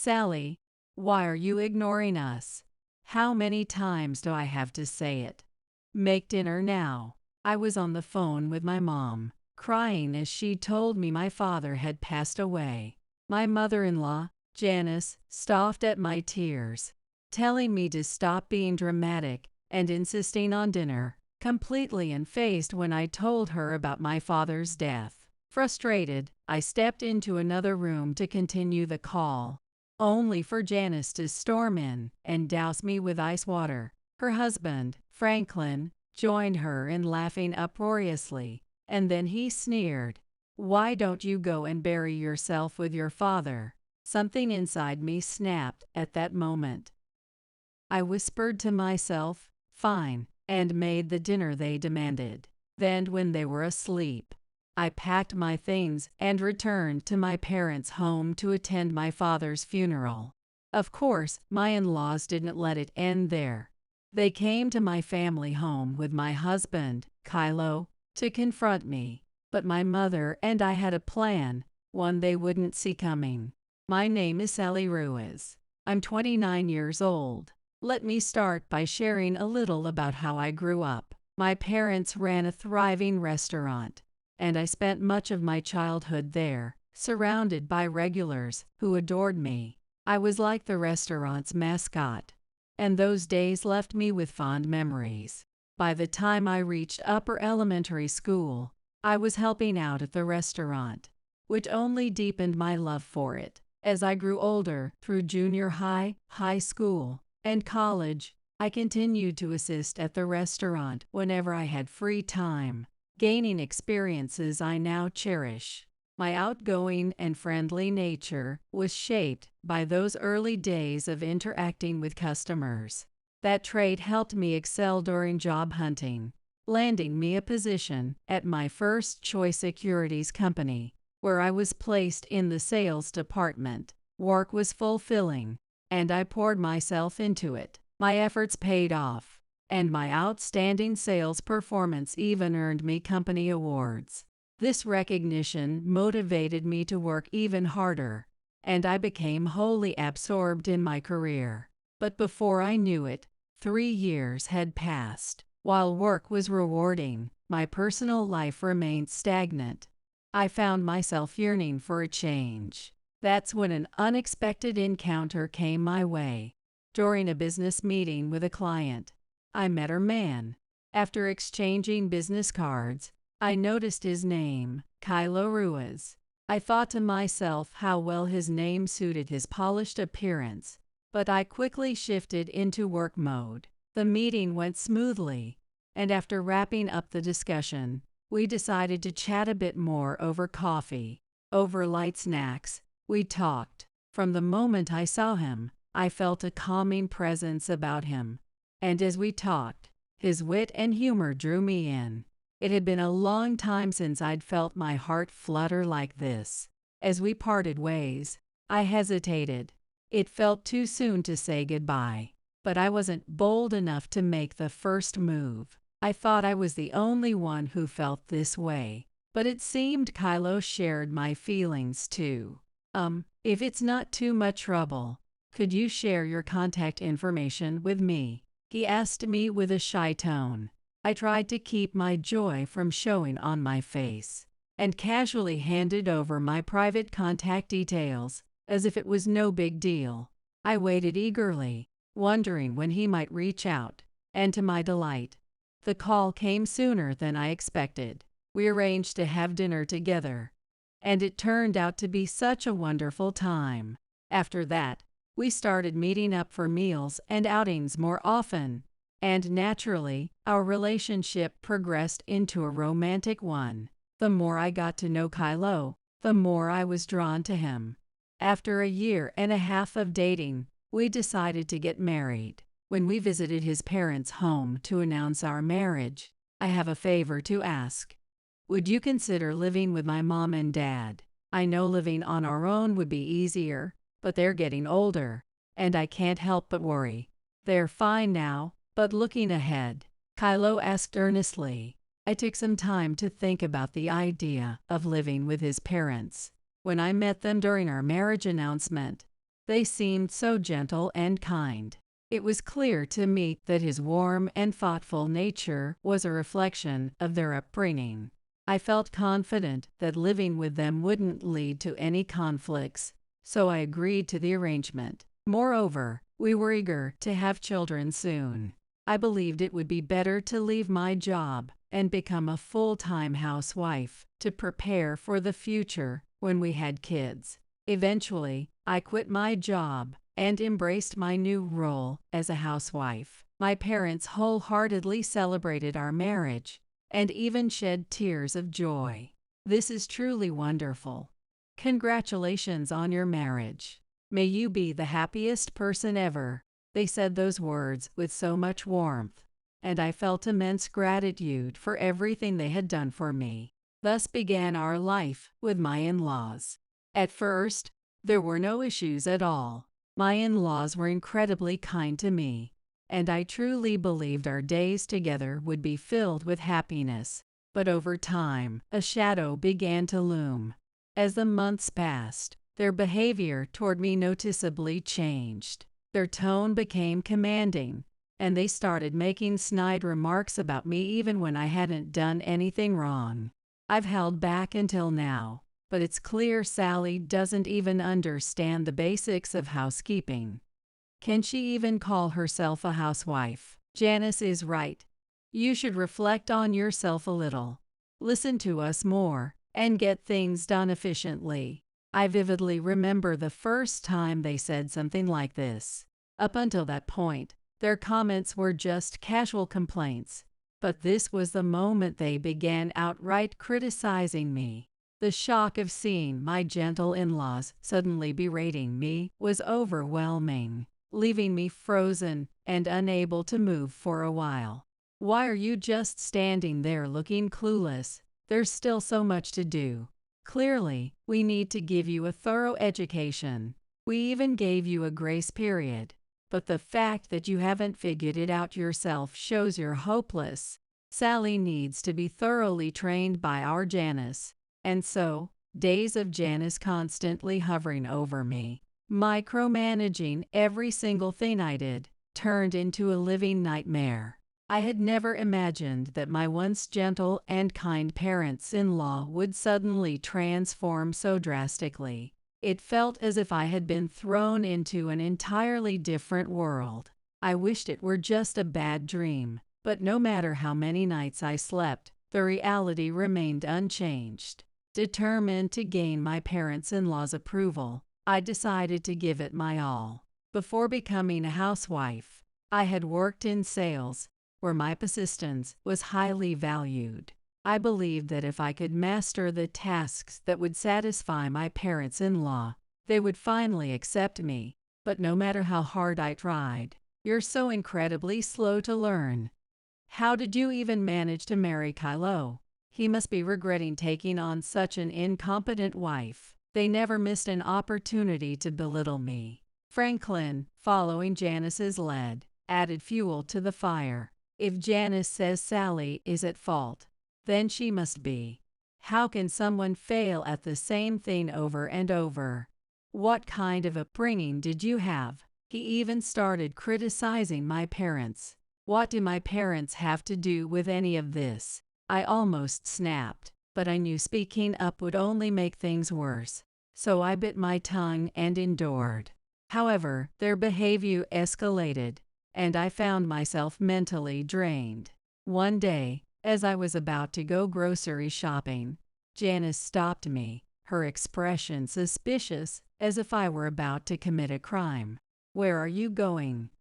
Sally, why are you ignoring us? How many times do I have to say it? Make dinner now. I was on the phone with my mom, crying as she told me my father had passed away. My mother-in-law, Janice, scoffed at my tears, telling me to stop being dramatic and insisting on dinner, completely unfazed when I told her about my father's death. Frustrated, I stepped into another room to continue the call, only for Janice to storm in and douse me with ice water. Her husband, Franklin, joined her in laughing uproariously, and then he sneered, "Why don't you go and bury yourself with your father?" Something inside me snapped at that moment. I whispered to myself, "Fine," and made the dinner they demanded. Then, when they were asleep, I packed my things and returned to my parents' home to attend my father's funeral. Of course, my in-laws didn't let it end there. They came to my family home with my husband, Kylo, to confront me. But my mother and I had a plan, one they wouldn't see coming. My name is Sally Ruiz. I'm 29 years old. Let me start by sharing a little about how I grew up. My parents ran a thriving restaurant, and I spent much of my childhood there, surrounded by regulars who adored me. I was like the restaurant's mascot, and those days left me with fond memories. By the time I reached upper elementary school, I was helping out at the restaurant, which only deepened my love for it. As I grew older, through junior high, high school, and college, I continued to assist at the restaurant whenever I had free time, gaining experiences I now cherish. My outgoing and friendly nature was shaped by those early days of interacting with customers. That trait helped me excel during job hunting, landing me a position at my first choice securities company, where I was placed in the sales department. Work was fulfilling, and I poured myself into it. My efforts paid off, and my outstanding sales performance even earned me company awards. This recognition motivated me to work even harder, and I became wholly absorbed in my career. But before I knew it, 3 years had passed. While work was rewarding, my personal life remained stagnant. I found myself yearning for a change. That's when an unexpected encounter came my way. During a business meeting with a client, I met her man. After exchanging business cards, I noticed his name, Kylo Ruiz. I thought to myself how well his name suited his polished appearance, but I quickly shifted into work mode. The meeting went smoothly, and after wrapping up the discussion, we decided to chat a bit more over coffee. Over light snacks, we talked. From the moment I saw him, I felt a calming presence about him, and as we talked, his wit and humor drew me in. It had been a long time since I'd felt my heart flutter like this. As we parted ways, I hesitated. It felt too soon to say goodbye, but I wasn't bold enough to make the first move. I thought I was the only one who felt this way, but it seemed Kylo shared my feelings too. If it's not too much trouble, could you share your contact information with me?" he asked me with a shy tone. I tried to keep my joy from showing on my face, and casually handed over my private contact details, as if it was no big deal. I waited eagerly, wondering when he might reach out, and to my delight, the call came sooner than I expected. We arranged to have dinner together, and it turned out to be such a wonderful time. After that, we started meeting up for meals and outings more often, and naturally, our relationship progressed into a romantic one. The more I got to know Kylo, the more I was drawn to him. After a year and a half of dating, we decided to get married. When we visited his parents' home to announce our marriage, "I have a favor to ask. Would you consider living with my mom and dad? I know living on our own would be easier, but they're getting older, and I can't help but worry. They're fine now, but looking ahead," Kylo asked earnestly. I took some time to think about the idea of living with his parents. When I met them during our marriage announcement, They seemed so gentle and kind. It was clear to me that his warm and thoughtful nature was a reflection of their upbringing. I felt confident that living with them wouldn't lead to any conflicts, so I agreed to the arrangement. Moreover, we were eager to have children soon. I believed it would be better to leave my job and become a full-time housewife to prepare for the future when we had kids. Eventually, I quit my job and embraced my new role as a housewife. My parents wholeheartedly celebrated our marriage and even shed tears of joy. This is truly wonderful. Congratulations on your marriage. May you be the happiest person ever. They said those words with so much warmth, and I felt immense gratitude for everything they had done for me. Thus began our life with my in-laws. At first, there were no issues at all. My in-laws were incredibly kind to me, and I truly believed our days together would be filled with happiness. But over time, a shadow began to loom. As the months passed, their behavior toward me noticeably changed. Their tone became commanding, and they started making snide remarks about me even when I hadn't done anything wrong. I've held back until now, but it's clear Sally doesn't even understand the basics of housekeeping. Can she even call herself a housewife? Janice is right. You should reflect on yourself a little, listen to us more, and get things done efficiently. I vividly remember the first time they said something like this. Up until that point, their comments were just casual complaints, but this was the moment they began outright criticizing me. The shock of seeing my gentle in-laws suddenly berating me was overwhelming, leaving me frozen and unable to move for a while. Why are you just standing there looking clueless? There's still so much to do. Clearly, we need to give you a thorough education. We even gave you a grace period. But the fact that you haven't figured it out yourself shows you're hopeless. Sally needs to be thoroughly trained by our Janice. And so, days of Janice constantly hovering over me, micromanaging every single thing I did, turned into a living nightmare. I had never imagined that my once gentle and kind parents-in-law would suddenly transform so drastically. It felt as if I had been thrown into an entirely different world. I wished it were just a bad dream, but no matter how many nights I slept, the reality remained unchanged. Determined to gain my parents-in-law's approval, I decided to give it my all. Before becoming a housewife, I had worked in sales, where my persistence was highly valued. I believed that if I could master the tasks that would satisfy my parents-in-law, they would finally accept me. But no matter how hard I tried, you're so incredibly slow to learn. How did you even manage to marry Kylo? He must be regretting taking on such an incompetent wife. They never missed an opportunity to belittle me. Franklin, following Janice's lead, added fuel to the fire. If Janice says Sally is at fault, then she must be. How can someone fail at the same thing over and over? What kind of upbringing did you have? He even started criticizing my parents. What do my parents have to do with any of this? I almost snapped, but I knew speaking up would only make things worse, so I bit my tongue and endured. However, their behavior escalated, and I found myself mentally drained. One day, as I was about to go grocery shopping, Janice stopped me, her expression suspicious, as if I were about to commit a crime. Where are you going?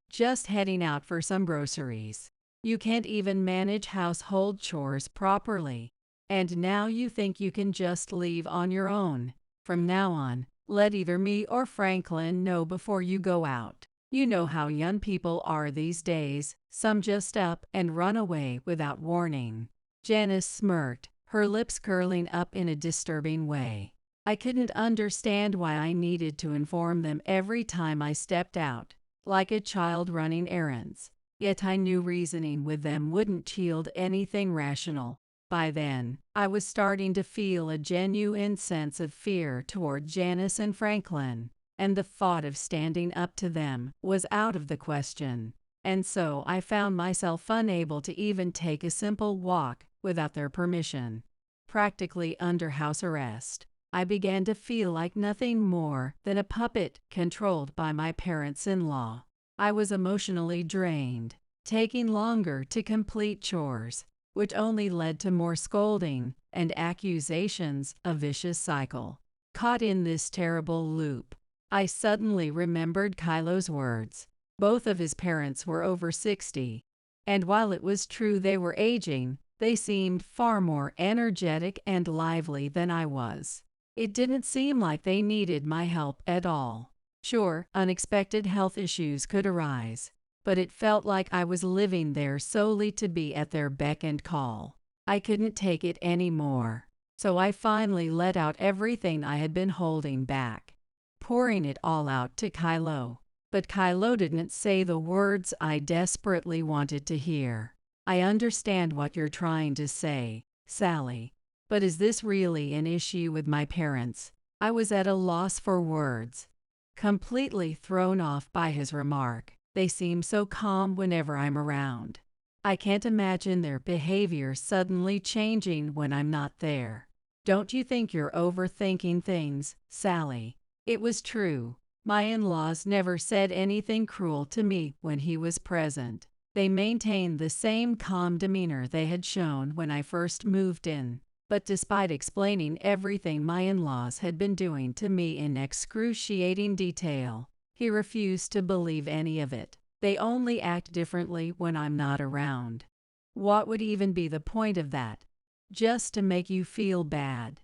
Just heading out for some groceries. You can't even manage household chores properly. And now you think you can just leave on your own. From now on, let either me or Franklin know before you go out. You know how young people are these days. Some just up and run away without warning. Janice smirked, her lips curling up in a disturbing way. I couldn't understand why I needed to inform them every time I stepped out, like a child running errands. Yet I knew reasoning with them wouldn't yield anything rational. By then, I was starting to feel a genuine sense of fear toward Janice and Franklin. and the thought of standing up to them was out of the question. And so I found myself unable to even take a simple walk without their permission. Practically under house arrest, I began to feel like nothing more than a puppet controlled by my parents-in-law. I was emotionally drained, taking longer to complete chores, which only led to more scolding and accusations, a vicious cycle. Caught in this terrible loop, I suddenly remembered Kylo's words. Both of his parents were over 60, and while it was true they were aging, they seemed far more energetic and lively than I was. It didn't seem like they needed my help at all. Sure, unexpected health issues could arise, but it felt like I was living there solely to be at their beck and call. I couldn't take it anymore, so I finally let out everything I had been holding back, pouring it all out to Kylo. But Kylo didn't say the words I desperately wanted to hear. I understand what you're trying to say, Sally, but is this really an issue with my parents? I was at a loss for words, completely thrown off by his remark. They seem so calm whenever I'm around. I can't imagine their behavior suddenly changing when I'm not there. Don't you think you're overthinking things, Sally? It was true. My in-laws never said anything cruel to me when he was present. They maintained the same calm demeanor they had shown when I first moved in. But despite explaining everything my in-laws had been doing to me in excruciating detail, he refused to believe any of it. They only act differently when I'm not around. What would even be the point of that? Just to make you feel bad?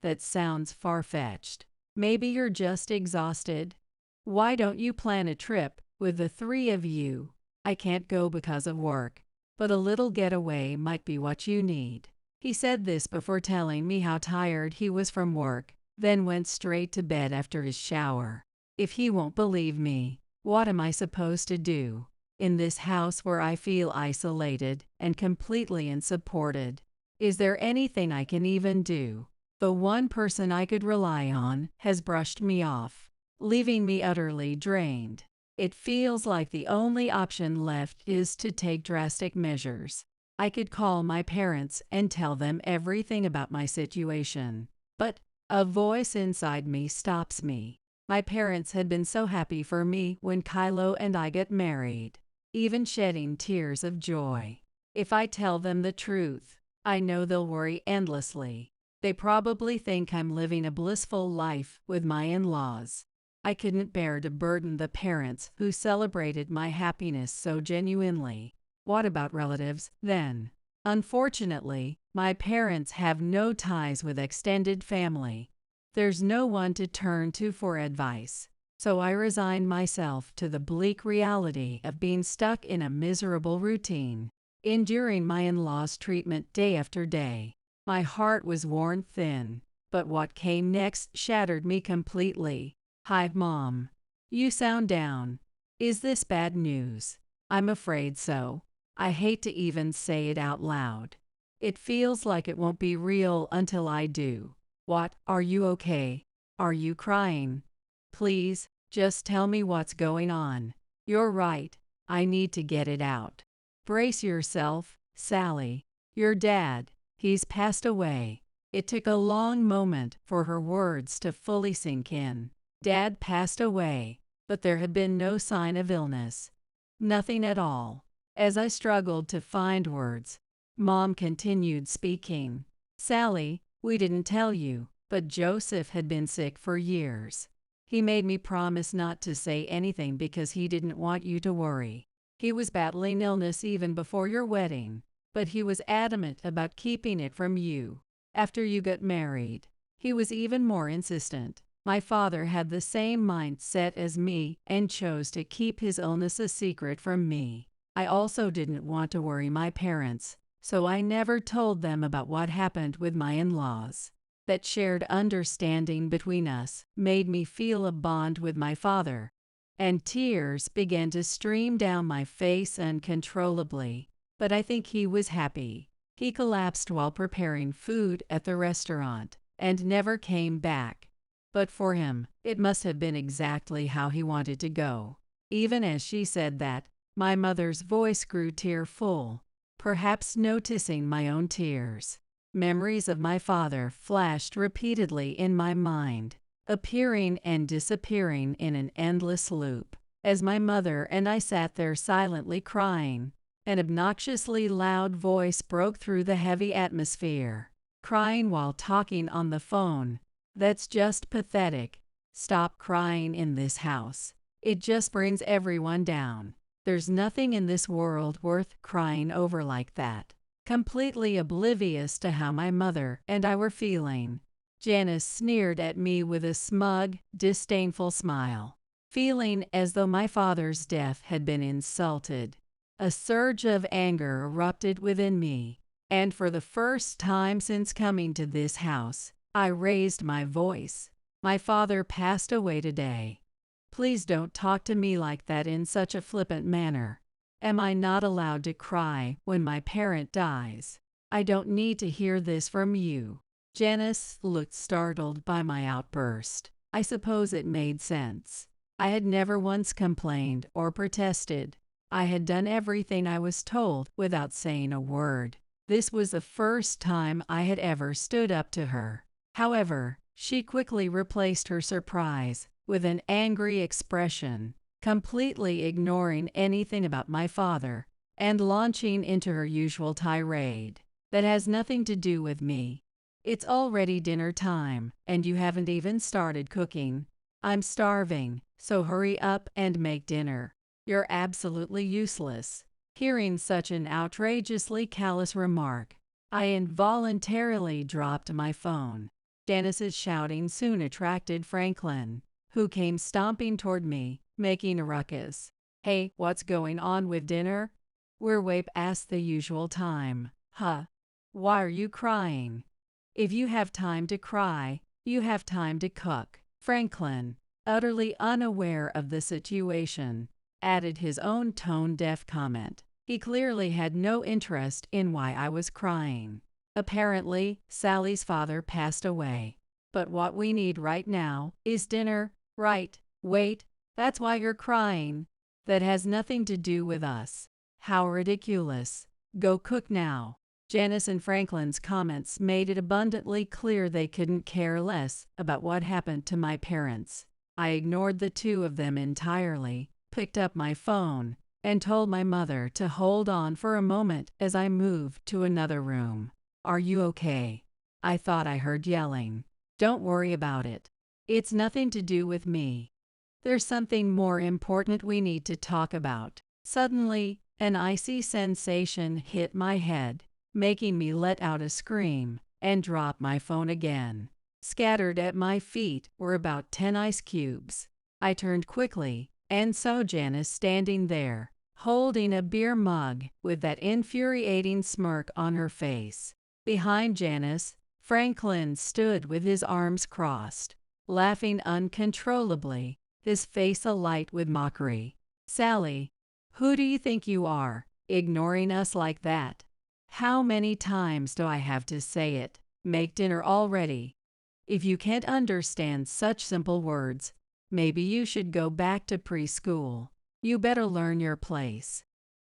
That sounds far-fetched. Maybe you're just exhausted. Why don't you plan a trip with the three of you? I can't go because of work, but a little getaway might be what you need. He said this before telling me how tired he was from work, then went straight to bed after his shower. If he won't believe me, what am I supposed to do? In this house where I feel isolated and completely unsupported, is there anything I can even do? The one person I could rely on has brushed me off, leaving me utterly drained. It feels like the only option left is to take drastic measures. I could call my parents and tell them everything about my situation, but a voice inside me stops me. My parents had been so happy for me when Kylo and I got married, even shedding tears of joy. If I tell them the truth, I know they'll worry endlessly. They probably think I'm living a blissful life with my in-laws. I couldn't bear to burden the parents who celebrated my happiness so genuinely. What about relatives, then? Unfortunately, my parents have no ties with extended family. There's no one to turn to for advice, so I resigned myself to the bleak reality of being stuck in a miserable routine, enduring my in-laws' treatment day after day. My heart was worn thin, but what came next shattered me completely. Hi, Mom. You sound down. Is this bad news? I'm afraid so. I hate to even say it out loud. It feels like it won't be real until I do. What? Are you okay? Are you crying? Please, just tell me what's going on. You're right. I need to get it out. Brace yourself, Sally. Your dad, he's passed away. It took a long moment for her words to fully sink in. Dad passed away, but there had been no sign of illness. Nothing at all. As I struggled to find words, Mom continued speaking. Sally, we didn't tell you, but Joseph had been sick for years. He made me promise not to say anything because he didn't want you to worry. He was battling illness even before your wedding, but he was adamant about keeping it from you. After you got married, he was even more insistent. My father had the same mindset as me and chose to keep his illness a secret from me. I also didn't want to worry my parents, so I never told them about what happened with my in-laws. That shared understanding between us made me feel a bond with my father, and tears began to stream down my face uncontrollably. But I think he was happy. He collapsed while preparing food at the restaurant and never came back. But for him, it must have been exactly how he wanted to go. Even as she said that, my mother's voice grew tearful, perhaps noticing my own tears. Memories of my father flashed repeatedly in my mind, appearing and disappearing in an endless loop. As my mother and I sat there silently crying, an obnoxiously loud voice broke through the heavy atmosphere. Crying while talking on the phone? That's just pathetic. Stop crying in this house. It just brings everyone down. There's nothing in this world worth crying over like that. Completely oblivious to how my mother and I were feeling, Janice sneered at me with a smug, disdainful smile. Feeling as though my father's death had been insulted, a surge of anger erupted within me, and for the first time since coming to this house, I raised my voice. My father passed away today. Please don't talk to me like that in such a flippant manner. Am I not allowed to cry when my parent dies? I don't need to hear this from you. Janice looked startled by my outburst. I suppose it made sense. I had never once complained or protested. I had done everything I was told without saying a word. This was the first time I had ever stood up to her. However, she quickly replaced her surprise with an angry expression, completely ignoring anything about my father, and launching into her usual tirade. That has nothing to do with me. It's already dinner time, and you haven't even started cooking. I'm starving, so hurry up and make dinner. You're absolutely useless. Hearing such an outrageously callous remark, I involuntarily dropped my phone. Janice's shouting soon attracted Franklin, who came stomping toward me, making a ruckus. Hey, what's going on with dinner? We're way past the usual time. Huh? Why are you crying? If you have time to cry, you have time to cook. Franklin, utterly unaware of the situation, added his own tone-deaf comment. He clearly had no interest in why I was crying. Apparently, Sally's father passed away. But what we need right now is dinner, right? Wait, that's why you're crying. That has nothing to do with us. How ridiculous. Go cook now. Janice and Franklin's comments made it abundantly clear they couldn't care less about what happened to my parents. I ignored the two of them entirely, picked up my phone, and told my mother to hold on for a moment as I moved to another room. Are you okay? I thought I heard yelling. Don't worry about it. It's nothing to do with me. There's something more important we need to talk about. Suddenly, an icy sensation hit my head, making me let out a scream and drop my phone again. Scattered at my feet were about 10 ice cubes. I turned quickly and saw Janice standing there, holding a beer mug with that infuriating smirk on her face. Behind Janice, Franklin stood with his arms crossed, laughing uncontrollably, his face alight with mockery. Sally, who do you think you are, ignoring us like that? How many times do I have to say it? Make dinner already. If you can't understand such simple words, maybe you should go back to preschool. You better learn your place.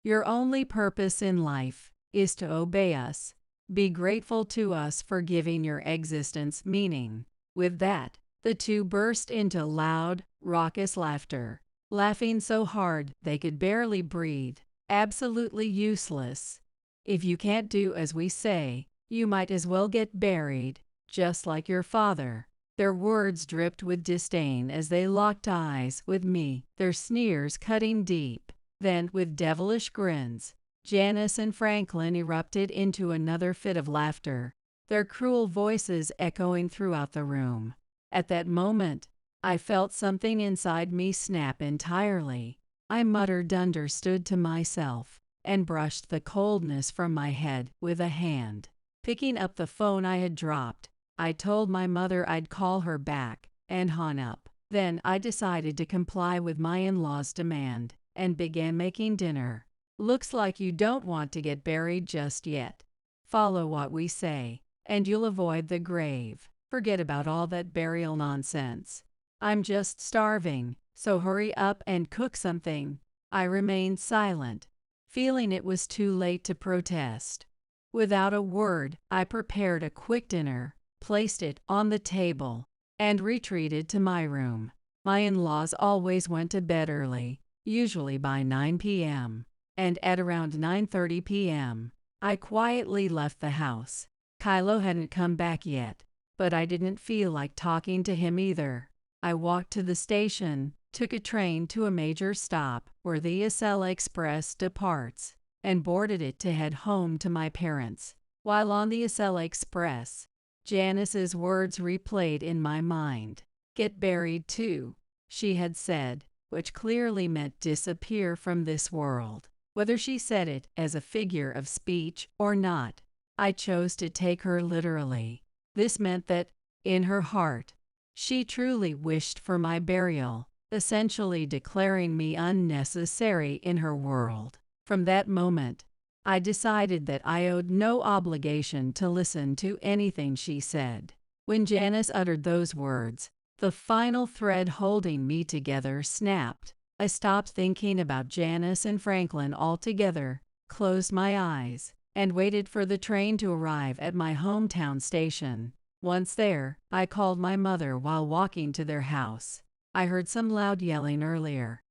Your only purpose in life is to obey us. Be grateful to us for giving your existence meaning. With that, the two burst into loud, raucous laughter, laughing so hard they could barely breathe. Absolutely useless. If you can't do as we say, you might as well get buried, just like your father. Their words dripped with disdain as they locked eyes with me, their sneers cutting deep. Then, with devilish grins, Janice and Franklin erupted into another fit of laughter, their cruel voices echoing throughout the room. At that moment, I felt something inside me snap entirely. I muttered understood to myself and brushed the coldness from my head with a hand. Picking up the phone I had dropped, I told my mother I'd call her back and hung up. Then I decided to comply with my in-laws' demand and began making dinner. Looks like you don't want to get buried just yet. Follow what we say, and you'll avoid the grave. Forget about all that burial nonsense. I'm just starving, so hurry up and cook something. I remained silent, feeling it was too late to protest. Without a word, I prepared a quick dinner, placed it on the table, and retreated to my room. My in-laws always went to bed early, usually by 9 p.m., and at around 9:30 p.m., I quietly left the house. Kylo hadn't come back yet, but I didn't feel like talking to him either. I walked to the station, took a train to a major stop where the Acela Express departs, and boarded it to head home to my parents. While on the Acela Express, Janice's words replayed in my mind. "Get buried too," she had said, which clearly meant disappear from this world. Whether she said it as a figure of speech or not, I chose to take her literally. This meant that, in her heart, she truly wished for my burial, essentially declaring me unnecessary in her world. From that moment, I decided that I owed no obligation to listen to anything she said. When Janice uttered those words, the final thread holding me together snapped. I stopped thinking about Janice and Franklin altogether, closed my eyes, and waited for the train to arrive at my hometown station. Once there, I called my mother while walking to their house. I heard some loud yelling earlier.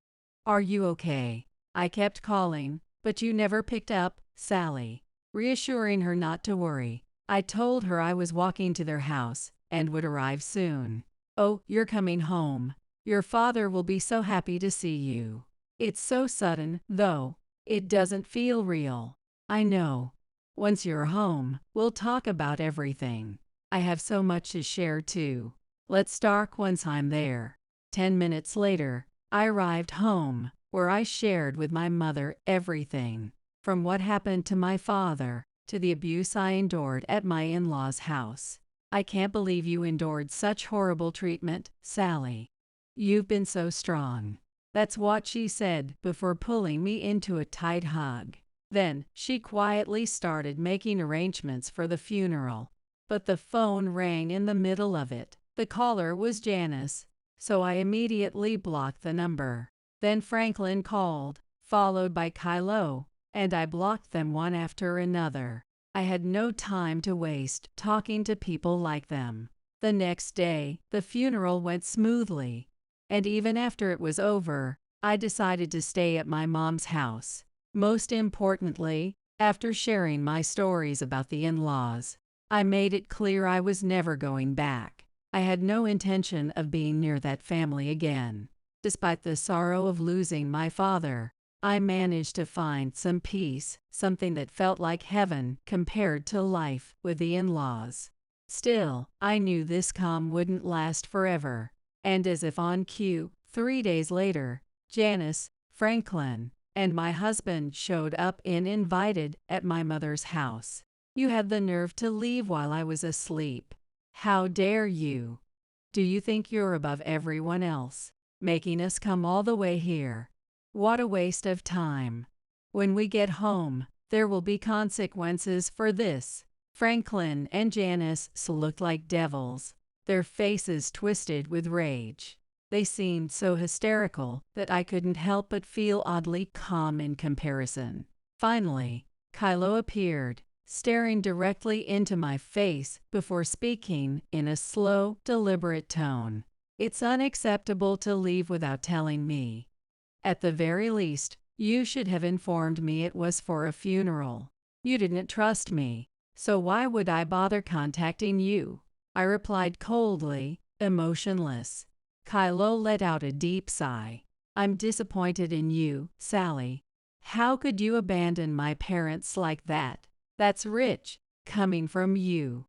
"Are you okay?" I kept calling, but you never picked up, Sally. Reassuring her not to worry, I told her I was walking to their house and would arrive soon. "Oh, you're coming home. Your father will be so happy to see you." It's so sudden, though. It doesn't feel real. I know. Once you're home, we'll talk about everything. I have so much to share too. Let's talk once I'm there. 10 minutes later, I arrived home, where I shared with my mother everything, from what happened to my father, to the abuse I endured at my in-laws' house. "I can't believe you endured such horrible treatment, Sally. You've been so strong." That's what she said before pulling me into a tight hug. Then, she quietly started making arrangements for the funeral. But the phone rang in the middle of it. The caller was Janice, so I immediately blocked the number. Then Franklin called, followed by Kylo, and I blocked them one after another. I had no time to waste talking to people like them. The next day, the funeral went smoothly, and even after it was over, I decided to stay at my mom's house. Most importantly, after sharing my stories about the in-laws, I made it clear I was never going back. I had no intention of being near that family again. Despite the sorrow of losing my father, I managed to find some peace, something that felt like heaven compared to life with the in-laws. Still, I knew this calm wouldn't last forever. And as if on cue, 3 days later, Janice, Franklin, and my husband showed up uninvited at my mother's house. "You had the nerve to leave while I was asleep. How dare you? Do you think you're above everyone else, making us come all the way here? What a waste of time. When we get home, there will be consequences for this." Franklin and Janice looked like devils, their faces twisted with rage. They seemed so hysterical that I couldn't help but feel oddly calm in comparison. Finally, Kylo appeared, staring directly into my face before speaking in a slow, deliberate tone. "It's unacceptable to leave without telling me. At the very least, you should have informed me it was for a funeral. You didn't trust me, so why would I bother contacting you?" I replied coldly, emotionless. Kylo let out a deep sigh. "I'm disappointed in you, Sally. How could you abandon my parents like that? That's rich, coming from you.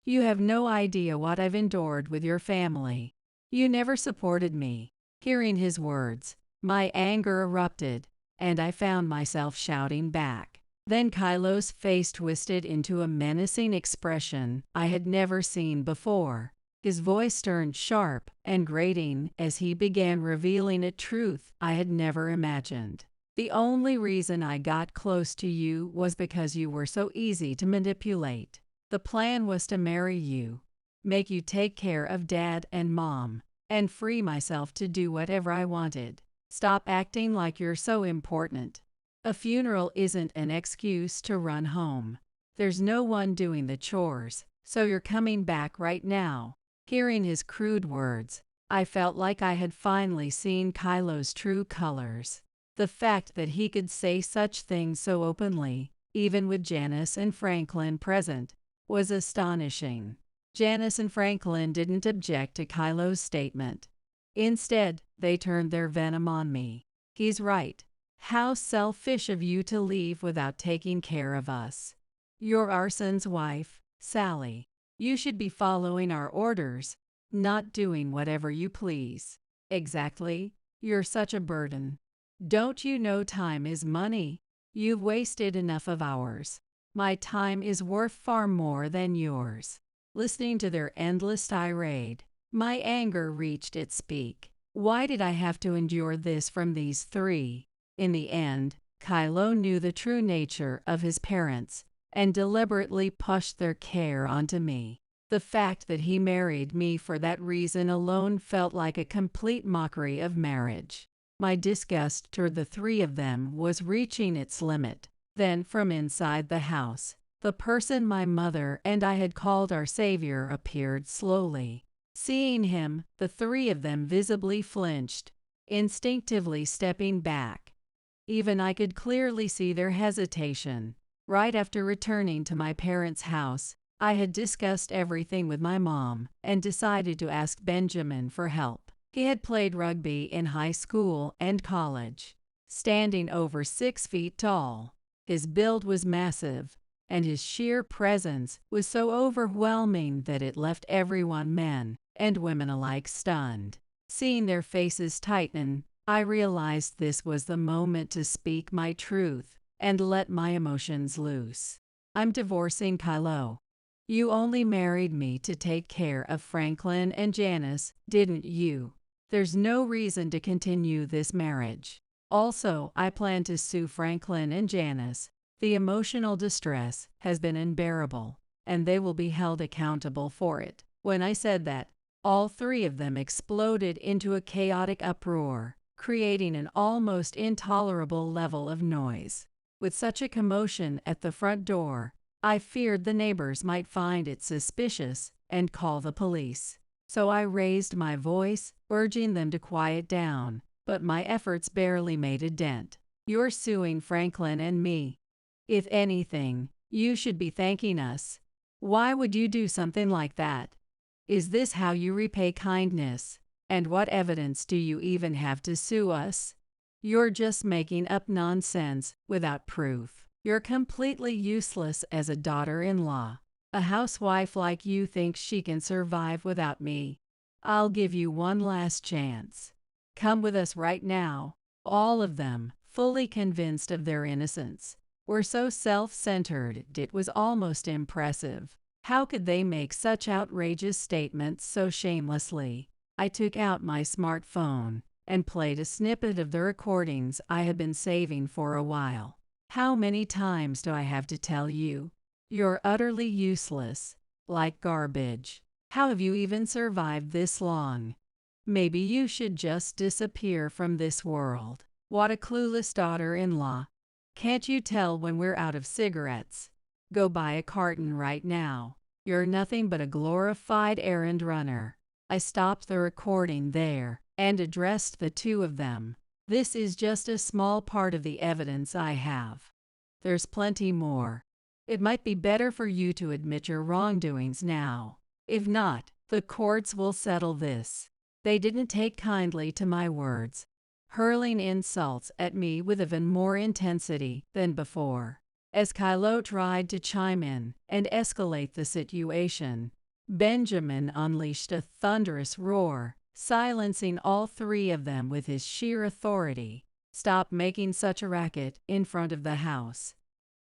You have no idea what I've endured with your family. You never supported me." Hearing his words, my anger erupted, and I found myself shouting back. Then Kylo's face twisted into a menacing expression I had never seen before. His voice turned sharp and grating as he began revealing a truth I had never imagined. "The only reason I got close to you was because you were so easy to manipulate. The plan was to marry you. make you take care of Dad and Mom, and free myself to do whatever I wanted. Stop acting like you're so important. A funeral isn't an excuse to run home. There's no one doing the chores, so you're coming back right now." Hearing his crude words, I felt like I had finally seen Kylo's true colors. The fact that he could say such things so openly, even with Janice and Franklin present, was astonishing. Janice and Franklin didn't object to Kylo's statement. Instead, they turned their venom on me. "He's right. How selfish of you to leave without taking care of us. You're our son's wife, Sally. You should be following our orders, not doing whatever you please." "Exactly. You're such a burden. Don't you know time is money? You've wasted enough of ours. My time is worth far more than yours." Listening to their endless tirade, my anger reached its peak. Why did I have to endure this from these three? In the end, Kylo knew the true nature of his parents and deliberately pushed their care onto me. The fact that he married me for that reason alone felt like a complete mockery of marriage. My disgust toward the three of them was reaching its limit. Then, from inside the house, the person my mother and I had called our savior appeared slowly. Seeing him, the three of them visibly flinched, instinctively stepping back. Even I could clearly see their hesitation. Right after returning to my parents' house, I had discussed everything with my mom and decided to ask Benjamin for help. He had played rugby in high school and college. Standing over 6 feet tall, his build was massive, and his sheer presence was so overwhelming that it left everyone, men and women alike, stunned. Seeing their faces tighten, I realized this was the moment to speak my truth and let my emotions loose. "I'm divorcing Kylo. You only married me to take care of Franklin and Janice, didn't you? There's no reason to continue this marriage. Also, I plan to sue Franklin and Janice. The emotional distress has been unbearable, and they will be held accountable for it." When I said that, all three of them exploded into a chaotic uproar, creating an almost intolerable level of noise. With such a commotion at the front door, I feared the neighbors might find it suspicious and call the police. So I raised my voice, urging them to quiet down, but my efforts barely made a dent. "You're suing Franklin and me. If anything, you should be thanking us. Why would you do something like that? Is this how you repay kindness? And what evidence do you even have to sue us? You're just making up nonsense without proof. You're completely useless as a daughter-in-law. A housewife like you thinks she can survive without me. I'll give you one last chance. Come with us right now." All of them, fully convinced of their innocence, were so self-centered it was almost impressive. How could they make such outrageous statements so shamelessly? I took out my smartphone and played a snippet of the recordings I had been saving for a while. "How many times do I have to tell you? You're utterly useless, like garbage. How have you even survived this long? Maybe you should just disappear from this world. What a clueless daughter-in-law. Can't you tell when we're out of cigarettes? Go buy a carton right now. You're nothing but a glorified errand runner." I stopped the recording there and addressed the two of them. "This is just a small part of the evidence I have. There's plenty more. It might be better for you to admit your wrongdoings now. If not, the courts will settle this." They didn't take kindly to my words, hurling insults at me with even more intensity than before. As Kylo tried to chime in and escalate the situation, Benjamin unleashed a thunderous roar, silencing all three of them with his sheer authority. "Stop making such a racket in front of the house.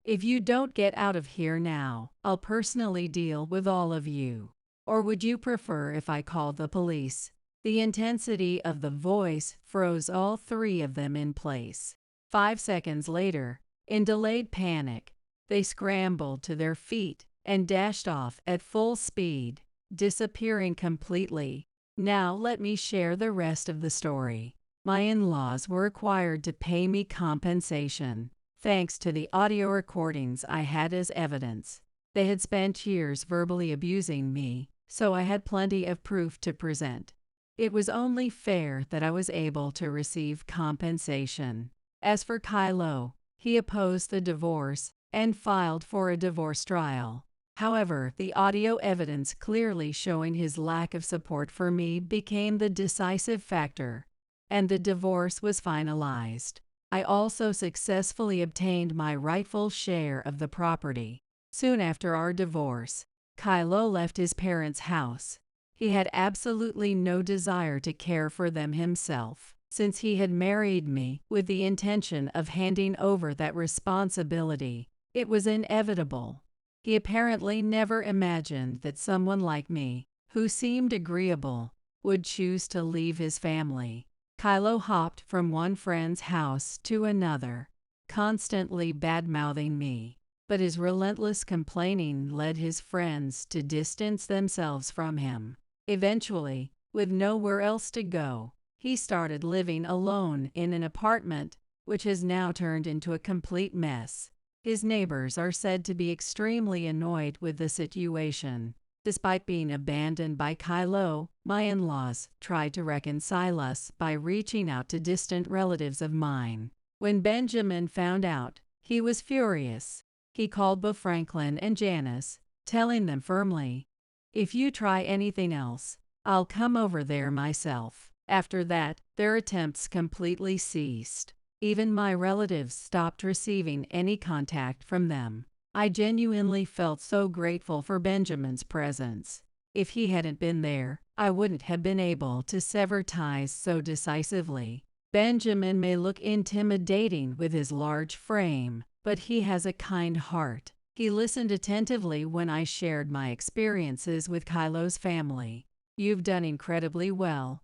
If you don't get out of here now, I'll personally deal with all of you. Or would you prefer if I called the police?" The intensity of the voice froze all three of them in place. 5 seconds later, in delayed panic, they scrambled to their feet and dashed off at full speed, disappearing completely. Now let me share the rest of the story. My in-laws were required to pay me compensation, thanks to the audio recordings I had as evidence. They had spent years verbally abusing me, so I had plenty of proof to present. It was only fair that I was able to receive compensation. As for Kylo, he opposed the divorce and filed for a divorce trial. However, the audio evidence clearly showing his lack of support for me became the decisive factor, and the divorce was finalized. I also successfully obtained my rightful share of the property. Soon after our divorce, Kylo left his parents' house. He had absolutely no desire to care for them himself, since he had married me with the intention of handing over that responsibility. It was inevitable. He apparently never imagined that someone like me, who seemed agreeable, would choose to leave his family. Kylo hopped from one friend's house to another, constantly bad-mouthing me, but his relentless complaining led his friends to distance themselves from him. Eventually, with nowhere else to go, he started living alone in an apartment, which has now turned into a complete mess. His neighbors are said to be extremely annoyed with the situation. Despite being abandoned by Kylo, my in-laws tried to reconcile us by reaching out to distant relatives of mine. When Benjamin found out, he was furious. He called both Franklin and Janice, telling them firmly, "If you try anything else, I'll come over there myself." After that, their attempts completely ceased. Even my relatives stopped receiving any contact from them. I genuinely felt so grateful for Benjamin's presence. If he hadn't been there, I wouldn't have been able to sever ties so decisively. Benjamin may look intimidating with his large frame, but he has a kind heart. He listened attentively when I shared my experiences with Kylo's family. "You've done incredibly well.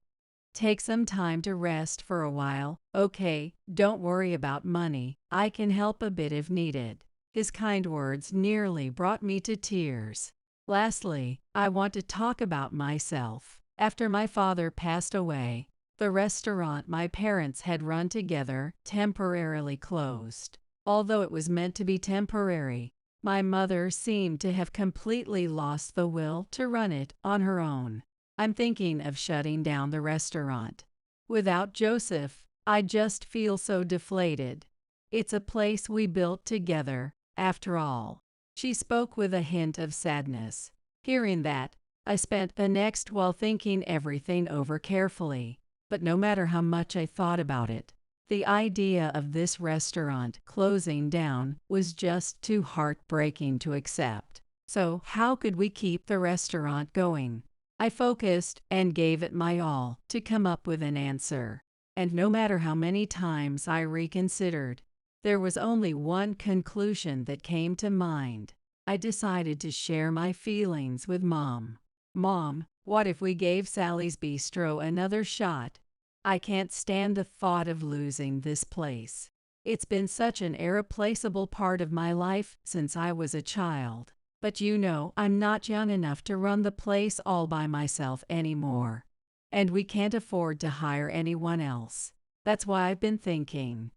Take some time to rest for a while, okay? Don't worry about money. I can help a bit if needed." His kind words nearly brought me to tears. Lastly, I want to talk about myself. After my father passed away, the restaurant my parents had run together temporarily closed. Although it was meant to be temporary, my mother seemed to have completely lost the will to run it on her own. I'm thinking of shutting down the restaurant. Without Joseph, I just feel so deflated. It's a place we built together, after all. She spoke with a hint of sadness. Hearing that, I spent the next while thinking everything over carefully. But no matter how much I thought about it, the idea of this restaurant closing down was just too heartbreaking to accept. So, how could we keep the restaurant going? I focused and gave it my all to come up with an answer. And no matter how many times I reconsidered, there was only one conclusion that came to mind. I decided to share my feelings with Mom. "Mom, what if we gave Sally's Bistro another shot? I can't stand the thought of losing this place. It's been such an irreplaceable part of my life since I was a child. But you know I'm not young enough to run the place all by myself anymore. And we can't afford to hire anyone else. That's why I've been thinking.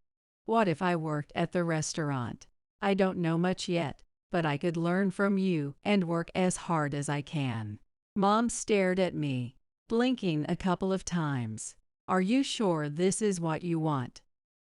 What if I worked at the restaurant? I don't know much yet, but I could learn from you and work as hard as I can." Mom stared at me, blinking a couple of times. "Are you sure this is what you want?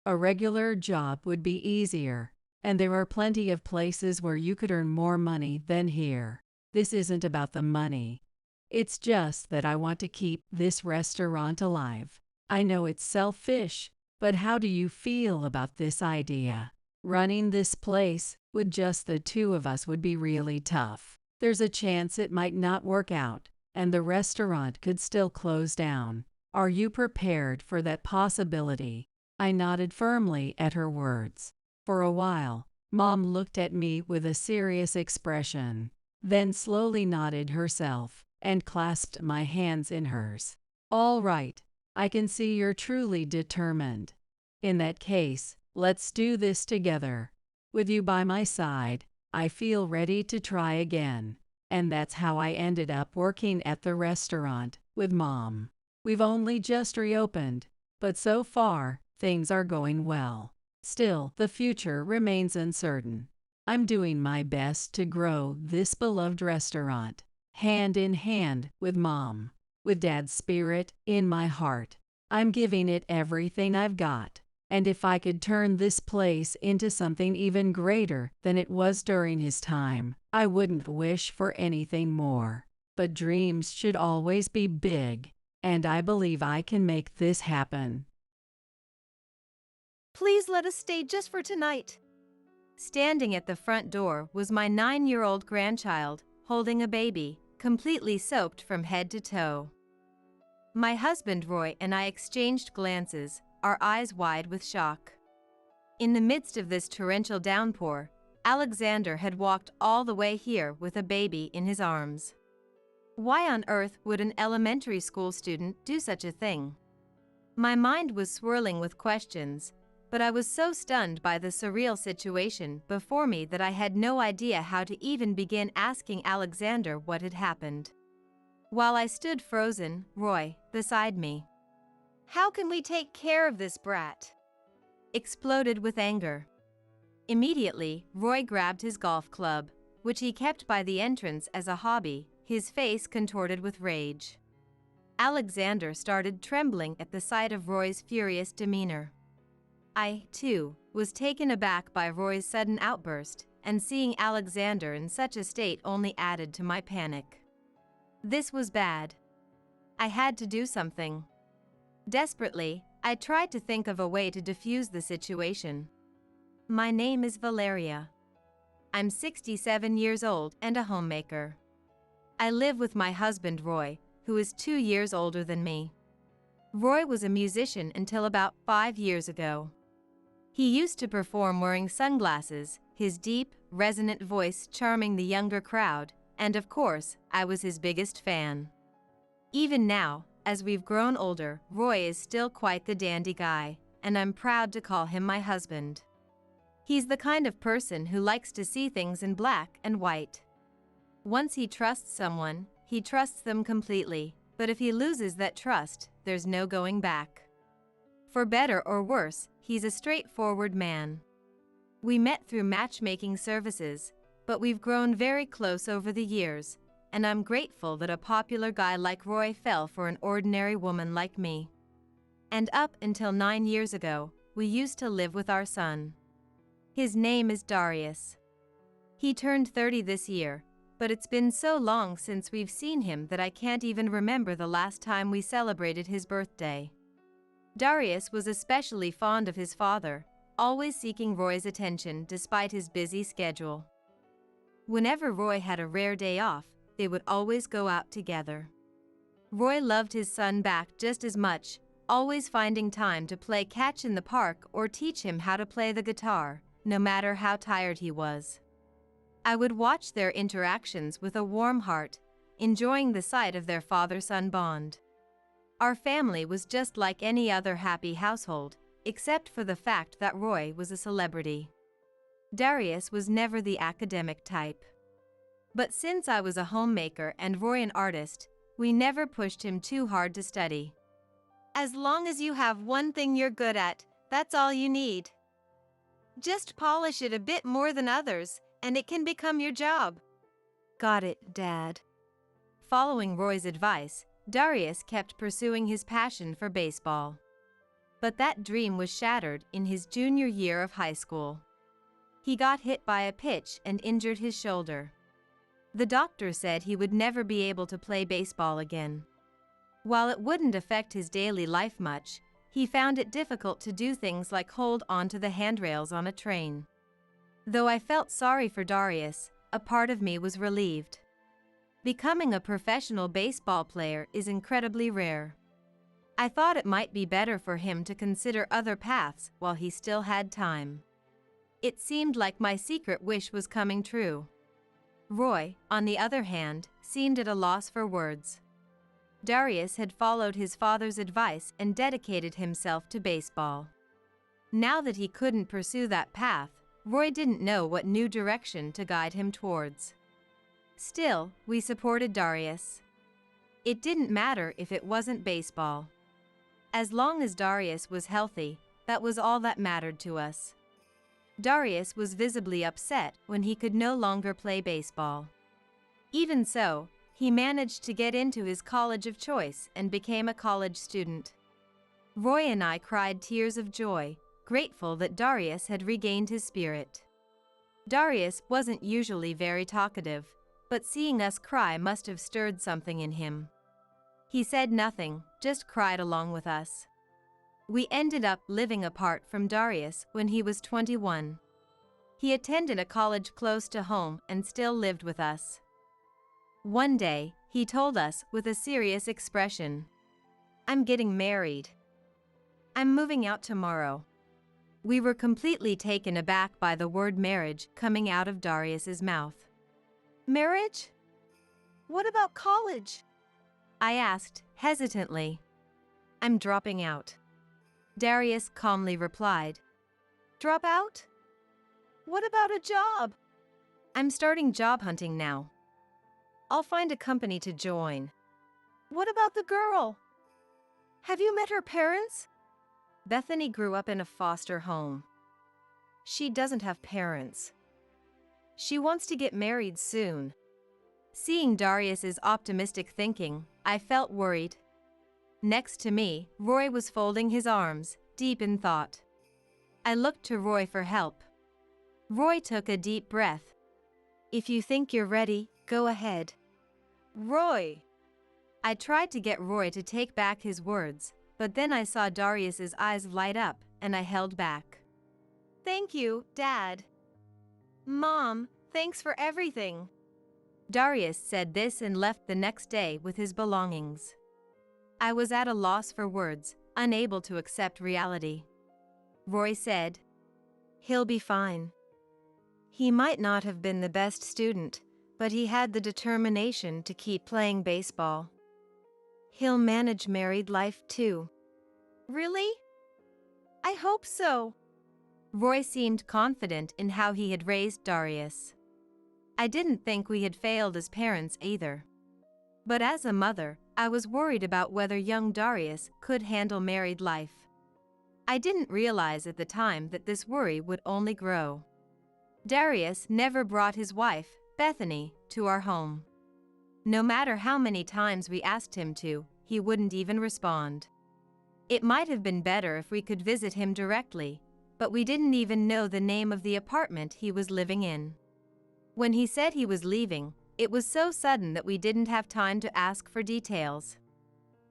A regular job would be easier, and there are plenty of places where you could earn more money than here. This isn't about the money. It's just that I want to keep this restaurant alive. I know it's selfish, but how do you feel about this idea? Running this place with just the two of us would be really tough. There's a chance it might not work out, and the restaurant could still close down. Are you prepared for that possibility?" I nodded firmly at her words. For a while, Mom looked at me with a serious expression, then slowly nodded herself and clasped my hands in hers. "All right, I can see you're truly determined. In that case, let's do this together. With you by my side, I feel ready to try again." And that's how I ended up working at the restaurant with Mom. We've only just reopened, but so far, things are going well. Still, the future remains uncertain. I'm doing my best to grow this beloved restaurant, hand in hand with Mom, with Dad's spirit in my heart. I'm giving it everything I've got. And if I could turn this place into something even greater than it was during his time, I wouldn't wish for anything more. But dreams should always be big, and I believe I can make this happen. Please let us stay just for tonight. Standing at the front door was my 9-year-old grandchild, holding a baby, completely soaked from head to toe. My husband Roy and I exchanged glances, our eyes wide with shock. In the midst of this torrential downpour, Alexander had walked all the way here with a baby in his arms. Why on earth would an elementary school student do such a thing? My mind was swirling with questions, but I was so stunned by the surreal situation before me that I had no idea how to even begin asking Alexander what had happened. While I stood frozen, Roy, beside me, "How can we take care of this brat?" exploded with anger. Immediately, Roy grabbed his golf club, which he kept by the entrance as a hobby, his face contorted with rage. Alexander started trembling at the sight of Roy's furious demeanor. I, too, was taken aback by Roy's sudden outburst, and seeing Alexander in such a state only added to my panic. This was bad. I had to do something. Desperately, I tried to think of a way to defuse the situation. My name is Valeria. I'm 67 years old and a homemaker. I live with my husband Roy, who is 2 years older than me. Roy was a musician until about 5 years ago. He used to perform wearing sunglasses, his deep, resonant voice charming the younger crowd, and of course, I was his biggest fan. Even now, as we've grown older, Roy is still quite the dandy guy, and I'm proud to call him my husband. He's the kind of person who likes to see things in black and white. Once he trusts someone, he trusts them completely, but if he loses that trust, there's no going back. For better or worse, he's a straightforward man. We met through matchmaking services, but we've grown very close over the years, and I'm grateful that a popular guy like Roy fell for an ordinary woman like me. And up until 9 years ago, we used to live with our son. His name is Darius. He turned 30 this year, but it's been so long since we've seen him that I can't even remember the last time we celebrated his birthday. Darius was especially fond of his father, always seeking Roy's attention despite his busy schedule. Whenever Roy had a rare day off, they would always go out together. Roy loved his son back just as much, always finding time to play catch in the park or teach him how to play the guitar, no matter how tired he was. I would watch their interactions with a warm heart, enjoying the sight of their father-son bond. Our family was just like any other happy household, except for the fact that Roy was a celebrity. Darius was never the academic type. But since I was a homemaker and Roy an artist, we never pushed him too hard to study. As long as you have one thing you're good at, that's all you need. Just polish it a bit more than others, and it can become your job. Got it, Dad. Following Roy's advice, Darius kept pursuing his passion for baseball. But that dream was shattered in his junior year of high school. He got hit by a pitch and injured his shoulder. The doctor said he would never be able to play baseball again. While it wouldn't affect his daily life much, he found it difficult to do things like hold onto the handrails on a train. Though I felt sorry for Darius, a part of me was relieved. Becoming a professional baseball player is incredibly rare. I thought it might be better for him to consider other paths while he still had time. It seemed like my secret wish was coming true. Roy, on the other hand, seemed at a loss for words. Darius had followed his father's advice and dedicated himself to baseball. Now that he couldn't pursue that path, Roy didn't know what new direction to guide him towards. Still, we supported Darius. It didn't matter if it wasn't baseball. As long as Darius was healthy, that was all that mattered to us. Darius was visibly upset when he could no longer play baseball. Even so, he managed to get into his college of choice and became a college student. Roy and I cried tears of joy, grateful that Darius had regained his spirit. Darius wasn't usually very talkative, but seeing us cry must have stirred something in him. He said nothing, just cried along with us. We ended up living apart from Darius when he was 21. He attended a college close to home and still lived with us. One day, he told us with a serious expression, "I'm getting married. I'm moving out tomorrow." We were completely taken aback by the word marriage coming out of Darius's mouth. Marriage? What about college? I asked, hesitantly. "I'm dropping out," Darius calmly replied. Drop out? What about a job? "I'm starting job hunting now. I'll find a company to join." What about the girl? Have you met her parents? Bethany grew up in a foster home. She doesn't have parents. She wants to get married soon. Seeing Darius's optimistic thinking, I felt worried. Next to me, Roy was folding his arms, deep in thought. I looked to Roy for help. Roy took a deep breath. "If you think you're ready, go ahead." Roy! I tried to get Roy to take back his words, but then I saw Darius's eyes light up, and I held back. Thank you, Dad. Mom, thanks for everything. Darius said this and left the next day with his belongings. I was at a loss for words, unable to accept reality. Roy said, "He'll be fine. He might not have been the best student, but he had the determination to keep playing baseball. He'll manage married life too." Really? I hope so. Roy seemed confident in how he had raised Darius. I didn't think we had failed as parents either. But as a mother, I was worried about whether young Darius could handle married life. I didn't realize at the time that this worry would only grow. Darius never brought his wife, Bethany, to our home. No matter how many times we asked him to, he wouldn't even respond. It might have been better if we could visit him directly, but we didn't even know the name of the apartment he was living in. When he said he was leaving, it was so sudden that we didn't have time to ask for details.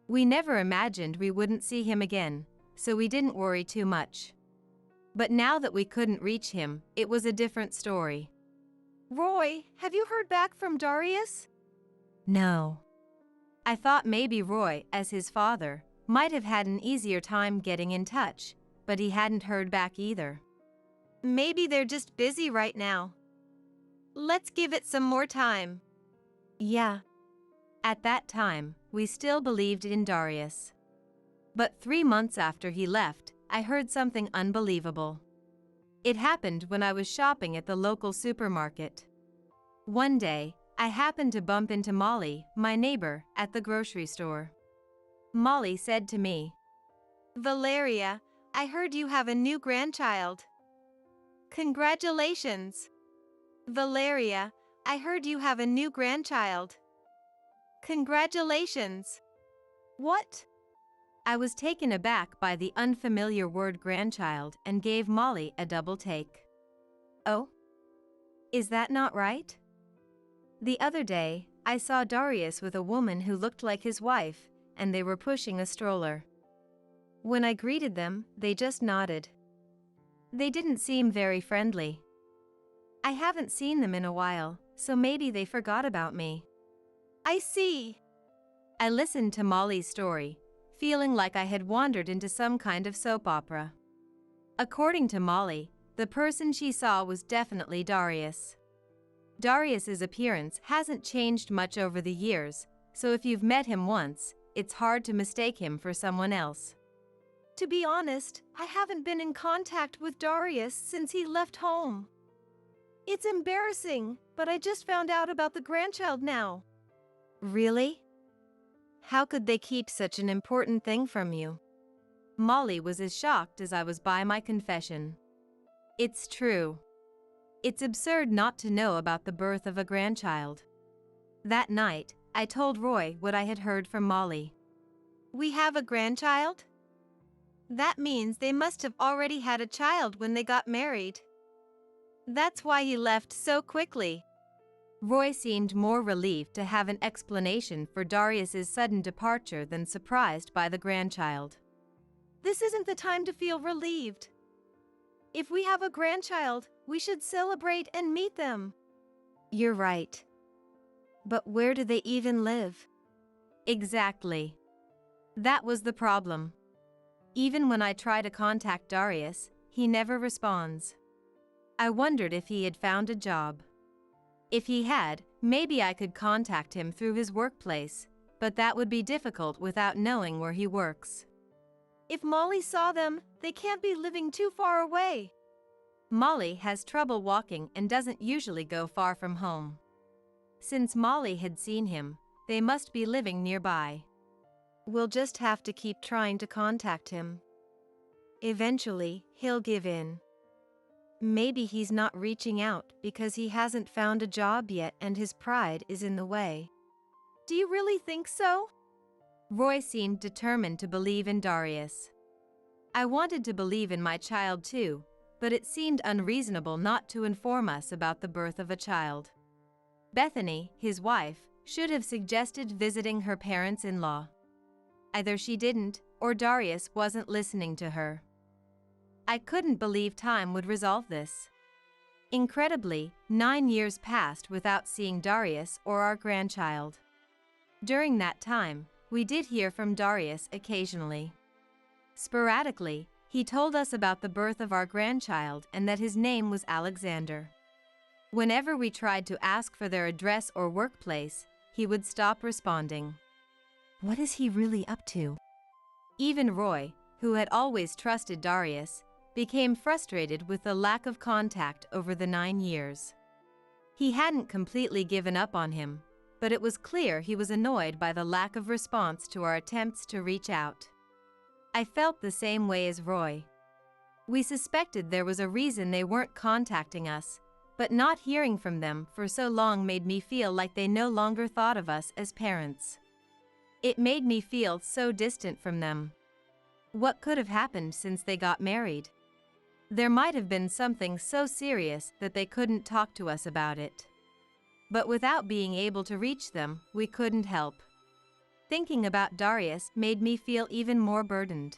We never imagined we wouldn't see him again, so we didn't worry too much. But now that we couldn't reach him, it was a different story. Roy, have you heard back from Darius? No. I thought maybe Roy, as his father, might have had an easier time getting in touch, but he hadn't heard back either. Maybe they're just busy right now. Let's give it some more time. Yeah. At that time, we still believed in Darius. But 3 months after he left, I heard something unbelievable. It happened when I was shopping at the local supermarket. One day, I happened to bump into Molly, my neighbor, at the grocery store. Molly said to me, "Valeria, I heard you have a new grandchild. Congratulations. Valeria, I heard you have a new grandchild. Congratulations." What? I was taken aback by the unfamiliar word grandchild and gave Molly a double take. "Oh? Is that not right?" The other day, I saw Darius with a woman who looked like his wife, and they were pushing a stroller. When I greeted them, they just nodded. They didn't seem very friendly. I haven't seen them in a while, so maybe they forgot about me. I see. I listened to Molly's story, feeling like I had wandered into some kind of soap opera. According to Molly, the person she saw was definitely Darius. Darius's appearance hasn't changed much over the years, so if you've met him once, it's hard to mistake him for someone else. To be honest, I haven't been in contact with Darius since he left home. It's embarrassing, but I just found out about the grandchild now. Really? How could they keep such an important thing from you? Molly was as shocked as I was by my confession. It's true. It's absurd not to know about the birth of a grandchild. That night, I told Roy what I had heard from Molly. We have a grandchild? That means they must have already had a child when they got married. That's why he left so quickly. Roy seemed more relieved to have an explanation for Darius's sudden departure than surprised by the grandchild. This isn't the time to feel relieved. If we have a grandchild, we should celebrate and meet them. You're right. But where do they even live? Exactly. That was the problem. Even when I try to contact Darius, he never responds. I wondered if he had found a job. If he had, maybe I could contact him through his workplace, but that would be difficult without knowing where he works. If Molly saw them, they can't be living too far away. Molly has trouble walking and doesn't usually go far from home. Since Molly had seen him, they must be living nearby. We'll just have to keep trying to contact him. Eventually, he'll give in. Maybe he's not reaching out because he hasn't found a job yet and his pride is in the way. Do you really think so? Roy seemed determined to believe in Darius. I wanted to believe in my child too, but it seemed unreasonable not to inform us about the birth of a child. Bethany, his wife, should have suggested visiting her parents-in-law. Either she didn't, or Darius wasn't listening to her. I couldn't believe time would resolve this. Incredibly, 9 years passed without seeing Darius or our grandchild. During that time, we did hear from Darius occasionally. Sporadically, he told us about the birth of our grandchild and that his name was Alexander. Whenever we tried to ask for their address or workplace, he would stop responding. What is he really up to? Even Roy, who had always trusted Darius, became frustrated with the lack of contact over the 9 years. He hadn't completely given up on him, but it was clear he was annoyed by the lack of response to our attempts to reach out. I felt the same way as Roy. We suspected there was a reason they weren't contacting us, but not hearing from them for so long made me feel like they no longer thought of us as parents. It made me feel so distant from them. What could have happened since they got married? There might have been something so serious that they couldn't talk to us about it. But without being able to reach them, we couldn't help. Thinking about Darius made me feel even more burdened.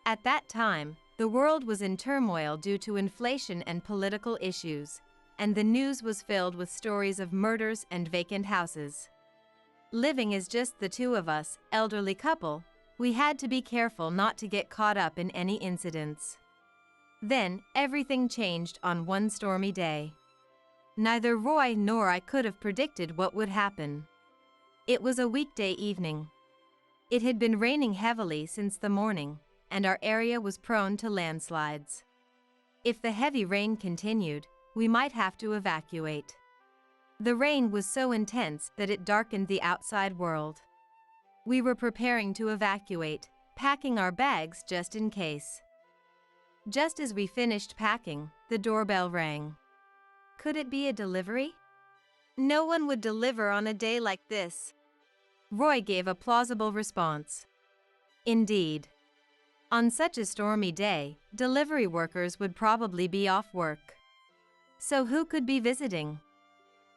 At that time, the world was in turmoil due to inflation and political issues, and the news was filled with stories of murders and vacant houses. Living as just the two of us, elderly couple, we had to be careful not to get caught up in any incidents. Then, everything changed on one stormy day. Neither Roy nor I could have predicted what would happen. It was a weekday evening. It had been raining heavily since the morning, and our area was prone to landslides. If the heavy rain continued, we might have to evacuate. The rain was so intense that it darkened the outside world. We were preparing to evacuate, packing our bags just in case. Just as we finished packing, the doorbell rang. Could it be a delivery? No one would deliver on a day like this. Roy gave a plausible response. Indeed. On such a stormy day, delivery workers would probably be off work. So who could be visiting?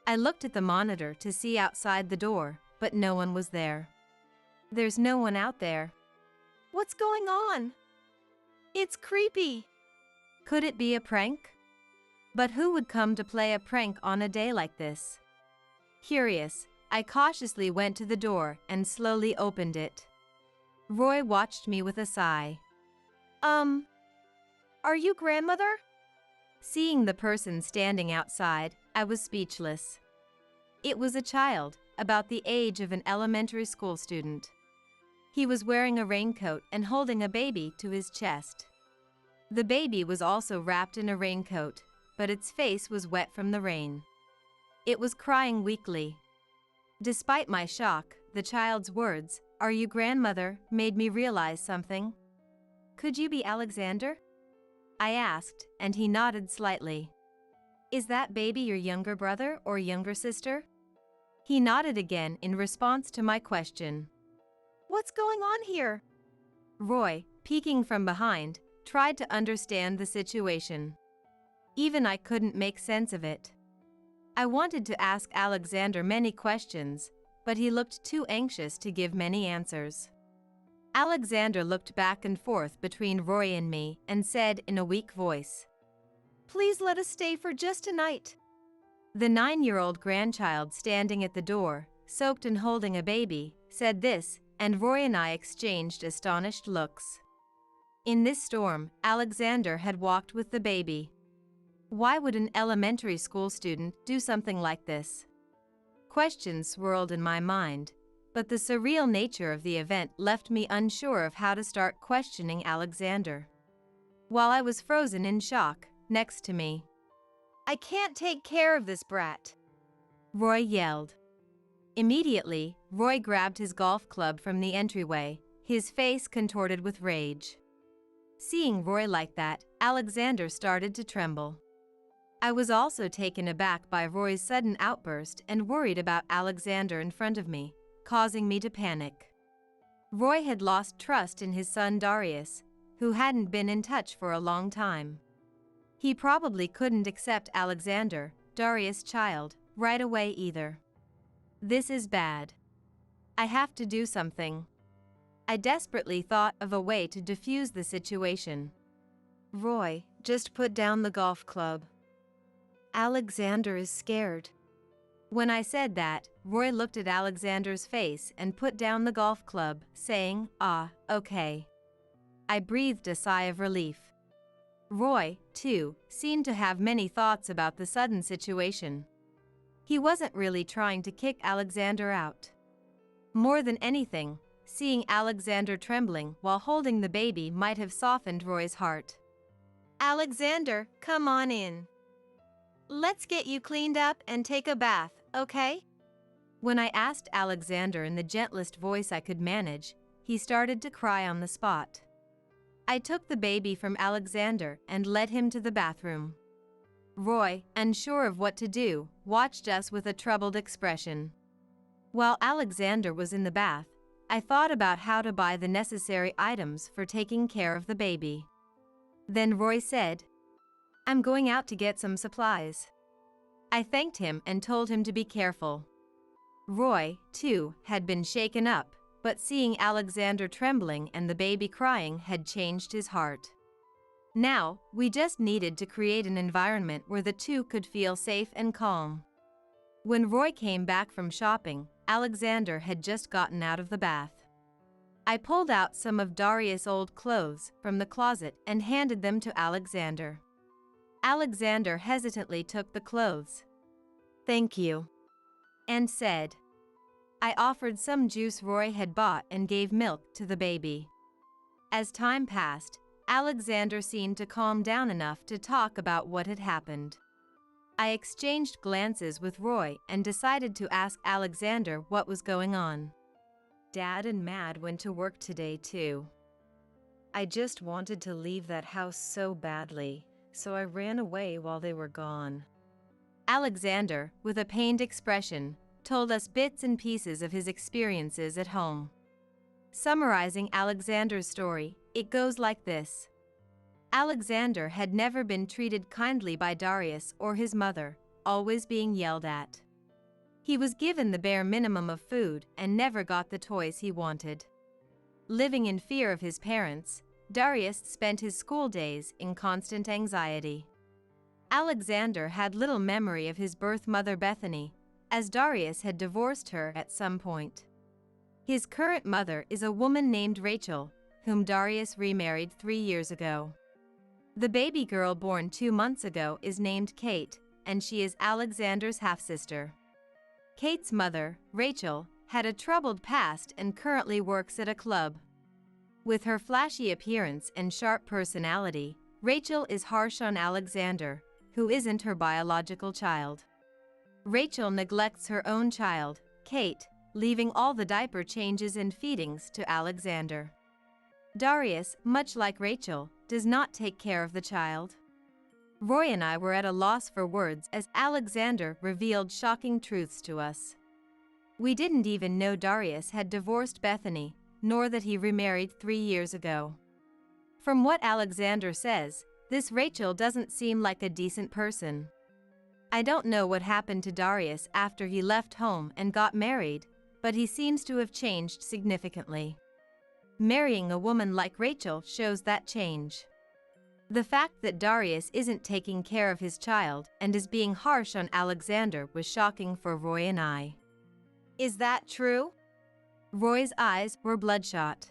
I looked at the monitor to see outside the door, but no one was there. There's no one out there. What's going on? It's creepy. Could it be a prank? But who would come to play a prank on a day like this? Curious, I cautiously went to the door and slowly opened it. Roy watched me with a sigh. Are you grandmother? Seeing the person standing outside, I was speechless. It was a child, about the age of an elementary school student. He was wearing a raincoat and holding a baby to his chest. The baby was also wrapped in a raincoat, but its face was wet from the rain. It was crying weakly. Despite my shock, the child's words, "Are you grandmother?" made me realize something. "Could you be Alexander?" I asked, and he nodded slightly. "Is that baby your younger brother or younger sister?" He nodded again in response to my question. What's going on here? Roy, peeking from behind, tried to understand the situation. Even I couldn't make sense of it. I wanted to ask Alexander many questions, but he looked too anxious to give many answers. Alexander looked back and forth between Roy and me and said in a weak voice, Please let us stay for just tonight. The 9-year-old grandchild standing at the door, soaked and holding a baby, said this, and Roy and I exchanged astonished looks. In this storm, Alexander had walked with the baby. Why would an elementary school student do something like this? Questions swirled in my mind, but the surreal nature of the event left me unsure of how to start questioning Alexander. While I was frozen in shock, next to me, I can't take care of this brat, Roy yelled. Immediately, Roy grabbed his golf club from the entryway, his face contorted with rage. Seeing Roy like that, Alexander started to tremble. I was also taken aback by Roy's sudden outburst and worried about Alexander in front of me, causing me to panic. Roy had lost trust in his son Darius, who hadn't been in touch for a long time. He probably couldn't accept Alexander, Darius' child, right away either. This is bad. I have to do something. I desperately thought of a way to defuse the situation. Roy, just put down the golf club. Alexander is scared. When I said that, Roy looked at Alexander's face and put down the golf club, saying, okay. I breathed a sigh of relief. Roy, too, seemed to have many thoughts about the sudden situation. He wasn't really trying to kick Alexander out. More than anything, seeing Alexander trembling while holding the baby might have softened Roy's heart. Alexander, come on in. Let's get you cleaned up and take a bath, okay? When I asked Alexander in the gentlest voice I could manage, he started to cry on the spot. I took the baby from Alexander and led him to the bathroom. Roy, unsure of what to do, watched us with a troubled expression. While Alexander was in the bath, I thought about how to buy the necessary items for taking care of the baby. Then Roy said, I'm going out to get some supplies. I thanked him and told him to be careful. Roy, too, had been shaken up, but seeing Alexander trembling and the baby crying had changed his heart. Now, we just needed to create an environment where the two could feel safe and calm. When Roy came back from shopping, Alexander had just gotten out of the bath. I pulled out some of Darius' old clothes from the closet and handed them to Alexander. Alexander hesitantly took the clothes. Thank you, and said. I offered some juice Roy had bought and gave milk to the baby. As time passed, Alexander seemed to calm down enough to talk about what had happened. I exchanged glances with Roy and decided to ask Alexander what was going on. Dad and Mad went to work today too. I just wanted to leave that house so badly, so I ran away while they were gone. Alexander, with a pained expression, told us bits and pieces of his experiences at home. Summarizing Alexander's story, it goes like this. Alexander had never been treated kindly by Darius or his mother, always being yelled at. He was given the bare minimum of food and never got the toys he wanted. Living in fear of his parents, Darius spent his school days in constant anxiety. Alexander had little memory of his birth mother Bethany, as Darius had divorced her at some point. His current mother is a woman named Rachel, whom Darius remarried 3 years ago. The baby girl born 2 months ago is named Kate, and she is Alexander's half-sister. Kate's mother, Rachel, had a troubled past and currently works at a club. With her flashy appearance and sharp personality, Rachel is harsh on Alexander, who isn't her biological child. Rachel neglects her own child, Kate, leaving all the diaper changes and feedings to Alexander. Darius, much like Rachel, does not take care of the child. Roy and I were at a loss for words as Alexander revealed shocking truths to us. We didn't even know Darius had divorced Bethany, nor that he remarried 3 years ago. From what Alexander says, this Rachel doesn't seem like a decent person. I don't know what happened to Darius after he left home and got married, but he seems to have changed significantly. Marrying a woman like Rachel shows that change. The fact that Darius isn't taking care of his child and is being harsh on Alexander was shocking for Roy and I. Is that true? Roy's eyes were bloodshot.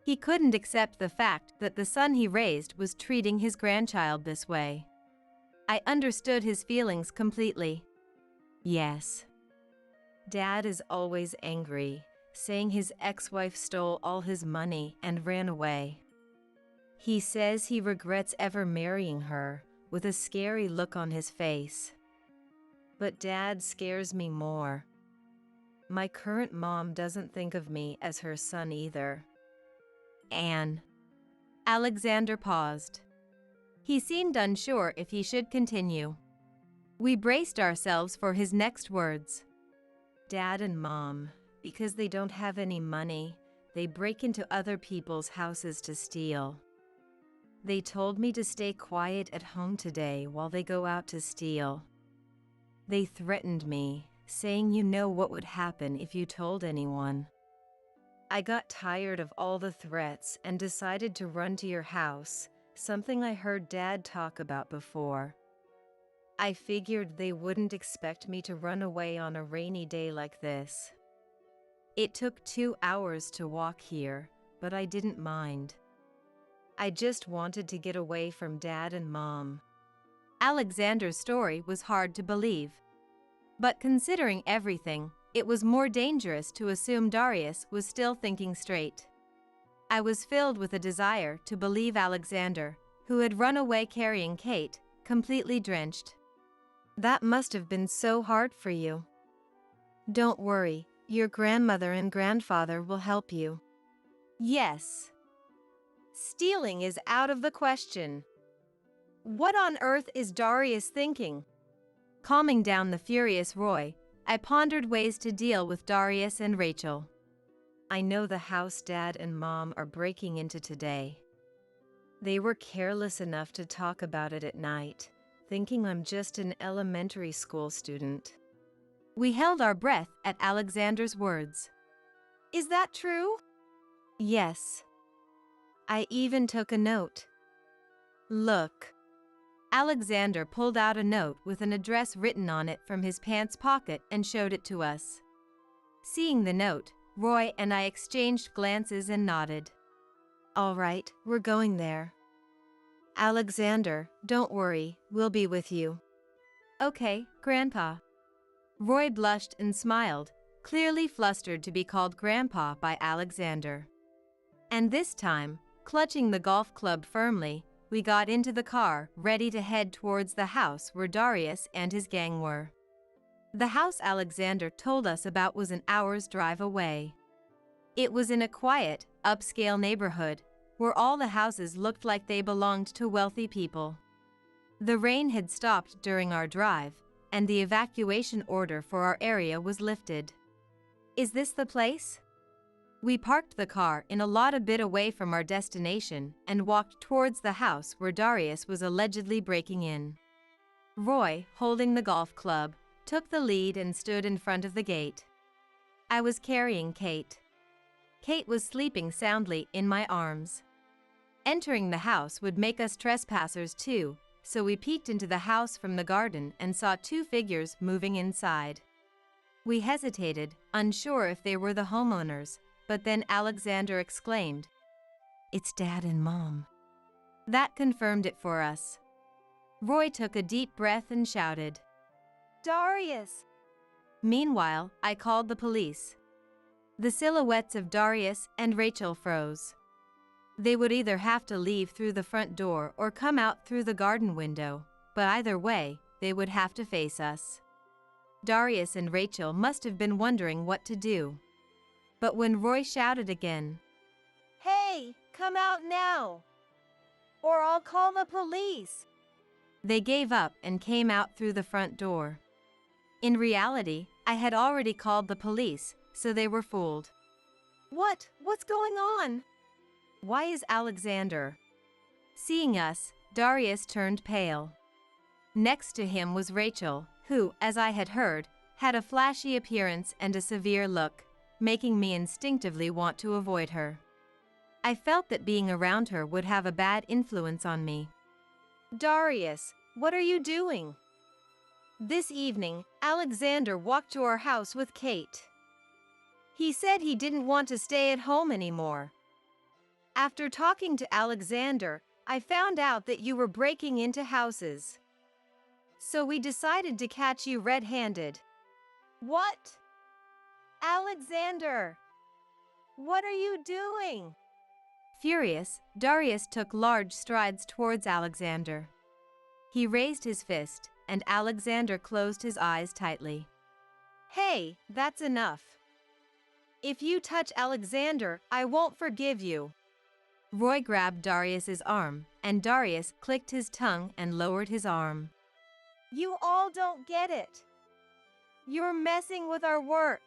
He couldn't accept the fact that the son he raised was treating his grandchild this way. I understood his feelings completely. Yes. Dad is always angry, saying his ex-wife stole all his money and ran away. He says he regrets ever marrying her, with a scary look on his face. But Dad scares me more. My current mom doesn't think of me as her son either. Anne. Alexander paused. He seemed unsure if he should continue. We braced ourselves for his next words. Dad and Mom, because they don't have any money, they break into other people's houses to steal. They told me to stay quiet at home today while they go out to steal. They threatened me, saying you know what would happen if you told anyone. I got tired of all the threats and decided to run to your house, something I heard Dad talk about before. I figured they wouldn't expect me to run away on a rainy day like this. It took 2 hours to walk here, but I didn't mind. I just wanted to get away from Dad and Mom. Alexander's story was hard to believe. But considering everything, it was more dangerous to assume Darius was still thinking straight. I was filled with a desire to believe Alexander, who had run away carrying Kate, completely drenched. That must have been so hard for you. Don't worry, your grandmother and grandfather will help you. Yes. Stealing is out of the question. What on earth is Darius thinking? Calming down the furious Roy, I pondered ways to deal with Darius and Rachel. I know the house Dad and Mom are breaking into today. They were careless enough to talk about it at night, thinking I'm just an elementary school student. We held our breath at Alexander's words. Is that true? Yes. I even took a note. Look. Alexander pulled out a note with an address written on it from his pants pocket and showed it to us. Seeing the note, Roy and I exchanged glances and nodded. All right, we're going there. Alexander, don't worry, we'll be with you. Okay, Grandpa. Roy blushed and smiled, clearly flustered to be called Grandpa by Alexander. And this time, clutching the golf club firmly, we got into the car, ready to head towards the house where Darius and his gang were. The house Alexander told us about was an hour's drive away. It was in a quiet, upscale neighborhood, where all the houses looked like they belonged to wealthy people. The rain had stopped during our drive, and the evacuation order for our area was lifted. Is this the place? We parked the car in a lot a bit away from our destination and walked towards the house where Darius was allegedly breaking in. Roy, holding the golf club, took the lead and stood in front of the gate. I was carrying Kate. Kate was sleeping soundly in my arms. Entering the house would make us trespassers too, so we peeked into the house from the garden and saw 2 figures moving inside. We hesitated, unsure if they were the homeowners, but then Alexander exclaimed, "It's Dad and Mom." That confirmed it for us. Roy took a deep breath and shouted, "Darius!" Meanwhile, I called the police. The silhouettes of Darius and Rachel froze. They would either have to leave through the front door or come out through the garden window, but either way, they would have to face us. Darius and Rachel must have been wondering what to do. But when Roy shouted again, "Hey, come out now, or I'll call the police," they gave up and came out through the front door. In reality, I had already called the police, so they were fooled. What's going on? Why is Alexander? Seeing us, Darius turned pale. Next to him was Rachel, who, as I had heard, had a flashy appearance and a severe look, making me instinctively want to avoid her. I felt that being around her would have a bad influence on me. "Darius, what are you doing?" "This evening, Alexander walked to our house with Kate. He said he didn't want to stay at home anymore. After talking to Alexander, I found out that you were breaking into houses. So we decided to catch you red-handed." "What? Alexander, what are you doing?" Furious, Darius took large strides towards Alexander. He raised his fist, and Alexander closed his eyes tightly. "Hey, that's enough. If you touch Alexander, I won't forgive you." Roy grabbed Darius's arm, and Darius clicked his tongue and lowered his arm. "You all don't get it. You're messing with our work.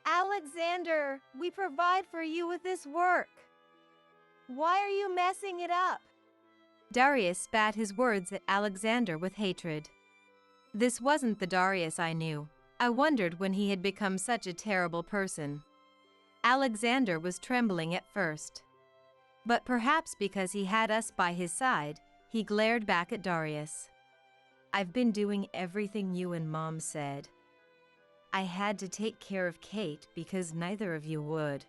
Alexander, we provide for you with this work. Why are you messing it up?" Darius spat his words at Alexander with hatred. This wasn't the Darius I knew. I wondered when he had become such a terrible person. Alexander was trembling at first. But perhaps because he had us by his side, he glared back at Darius. "I've been doing everything you and Mom said. I had to take care of Kate because neither of you would.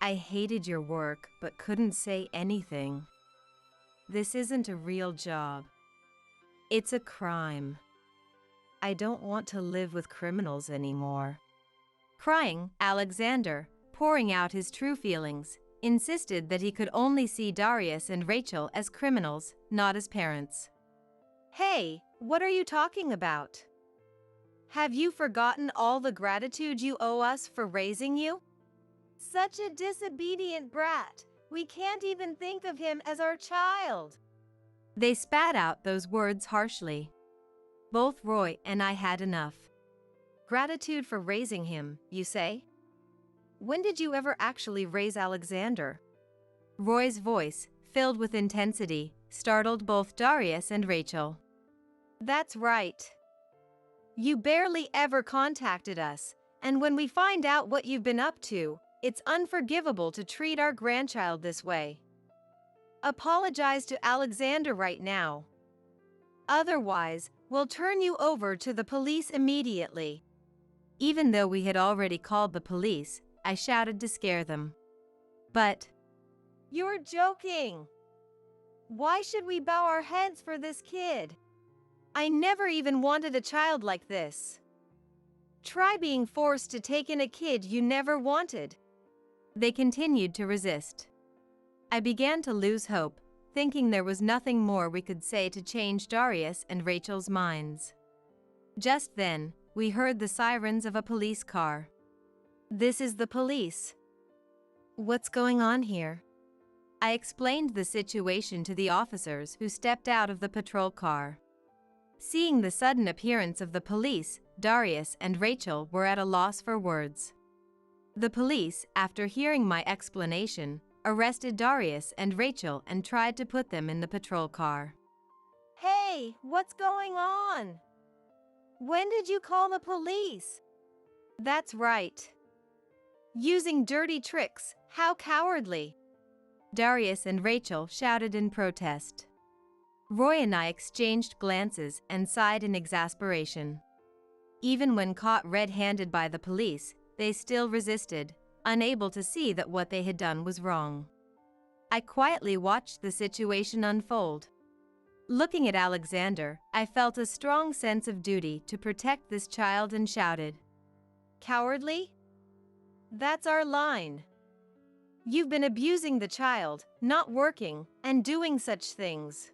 I hated your work but couldn't say anything. This isn't a real job. It's a crime. I don't want to live with criminals anymore." Crying, Alexander, pouring out his true feelings, insisted that he could only see Darius and Rachel as criminals, not as parents. "Hey, what are you talking about? Have you forgotten all the gratitude you owe us for raising you? Such a disobedient brat. We can't even think of him as our child." They spat out those words harshly. Both Roy and I had enough. "Gratitude for raising him, you say? When did you ever actually raise Alexander?" Roy's voice, filled with intensity, startled both Darius and Rachel. "That's right. You barely ever contacted us, and when we find out what you've been up to, it's unforgivable to treat our grandchild this way. Apologize to Alexander right now. Otherwise, we'll turn you over to the police immediately." Even though we had already called the police, I shouted to scare them. But "You're joking. Why should we bow our heads for this kid? I never even wanted a child like this. Try being forced to take in a kid you never wanted." they continued to resist. I began to lose hope, thinking there was nothing more we could say to change Darius and Rachel's minds. Just then, we heard the sirens of a police car. "This is the police. What's going on here?" I explained the situation to the officers who stepped out of the patrol car. Seeing the sudden appearance of the police, Darius and Rachel were at a loss for words. The police, after hearing my explanation, arrested Darius and Rachel and tried to put them in the patrol car. "Hey, what's going on? When did you call the police?" "That's right. Using dirty tricks, how cowardly." Darius and Rachel shouted in protest. Roy and I exchanged glances and sighed in exasperation. Even when caught red-handed by the police, they still resisted, unable to see that what they had done was wrong. I quietly watched the situation unfold. Looking at Alexander, I felt a strong sense of duty to protect this child and shouted, "Cowardly? That's our line. You've been abusing the child, not working, and doing such things.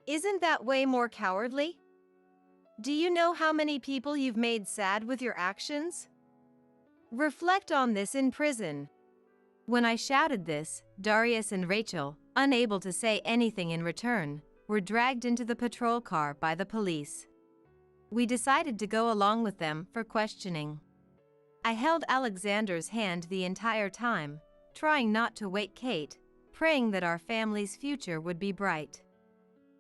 Isn't that way more cowardly? Do you know how many people you've made sad with your actions? Reflect on this in prison. When I shouted this, Darius and Rachel, unable to say anything in return, were dragged into the patrol car by the police. We decided to go along with them for questioning. I held Alexander's hand the entire time, trying not to wake Kate, praying that our family's future would be bright.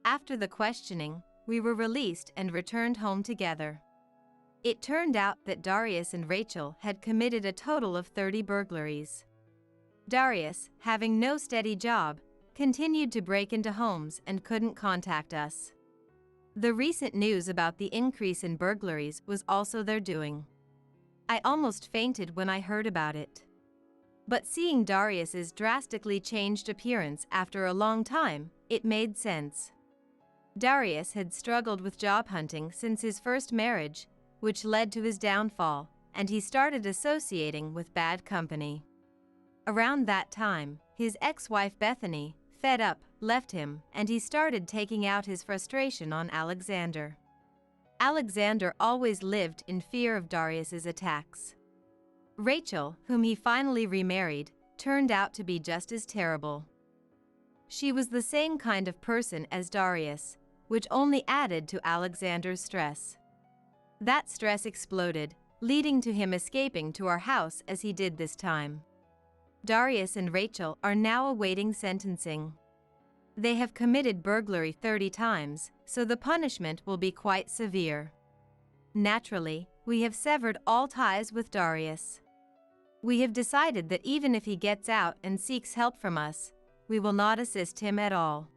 After the questioning, we were released and returned home together. It turned out that Darius and Rachel had committed a total of 30 burglaries. Darius, having no steady job, continued to break into homes and couldn't contact us. The recent news about the increase in burglaries was also their doing. I almost fainted when I heard about it. But seeing Darius's drastically changed appearance after a long time, it made sense. Darius had struggled with job hunting since his first marriage, which led to his downfall, and he started associating with bad company. Around that time, his ex-wife Bethany, fed up, left him, and he started taking out his frustration on Alexander. Alexander always lived in fear of Darius's attacks. Rachel, whom he finally remarried, turned out to be just as terrible. She was the same kind of person as Darius, which only added to Alexander's stress. That stress exploded, leading to him escaping to our house as he did this time. Darius and Rachel are now awaiting sentencing. They have committed burglary 30 times, so the punishment will be quite severe. Naturally, we have severed all ties with Darius. We have decided that even if he gets out and seeks help from us, we will not assist him at all.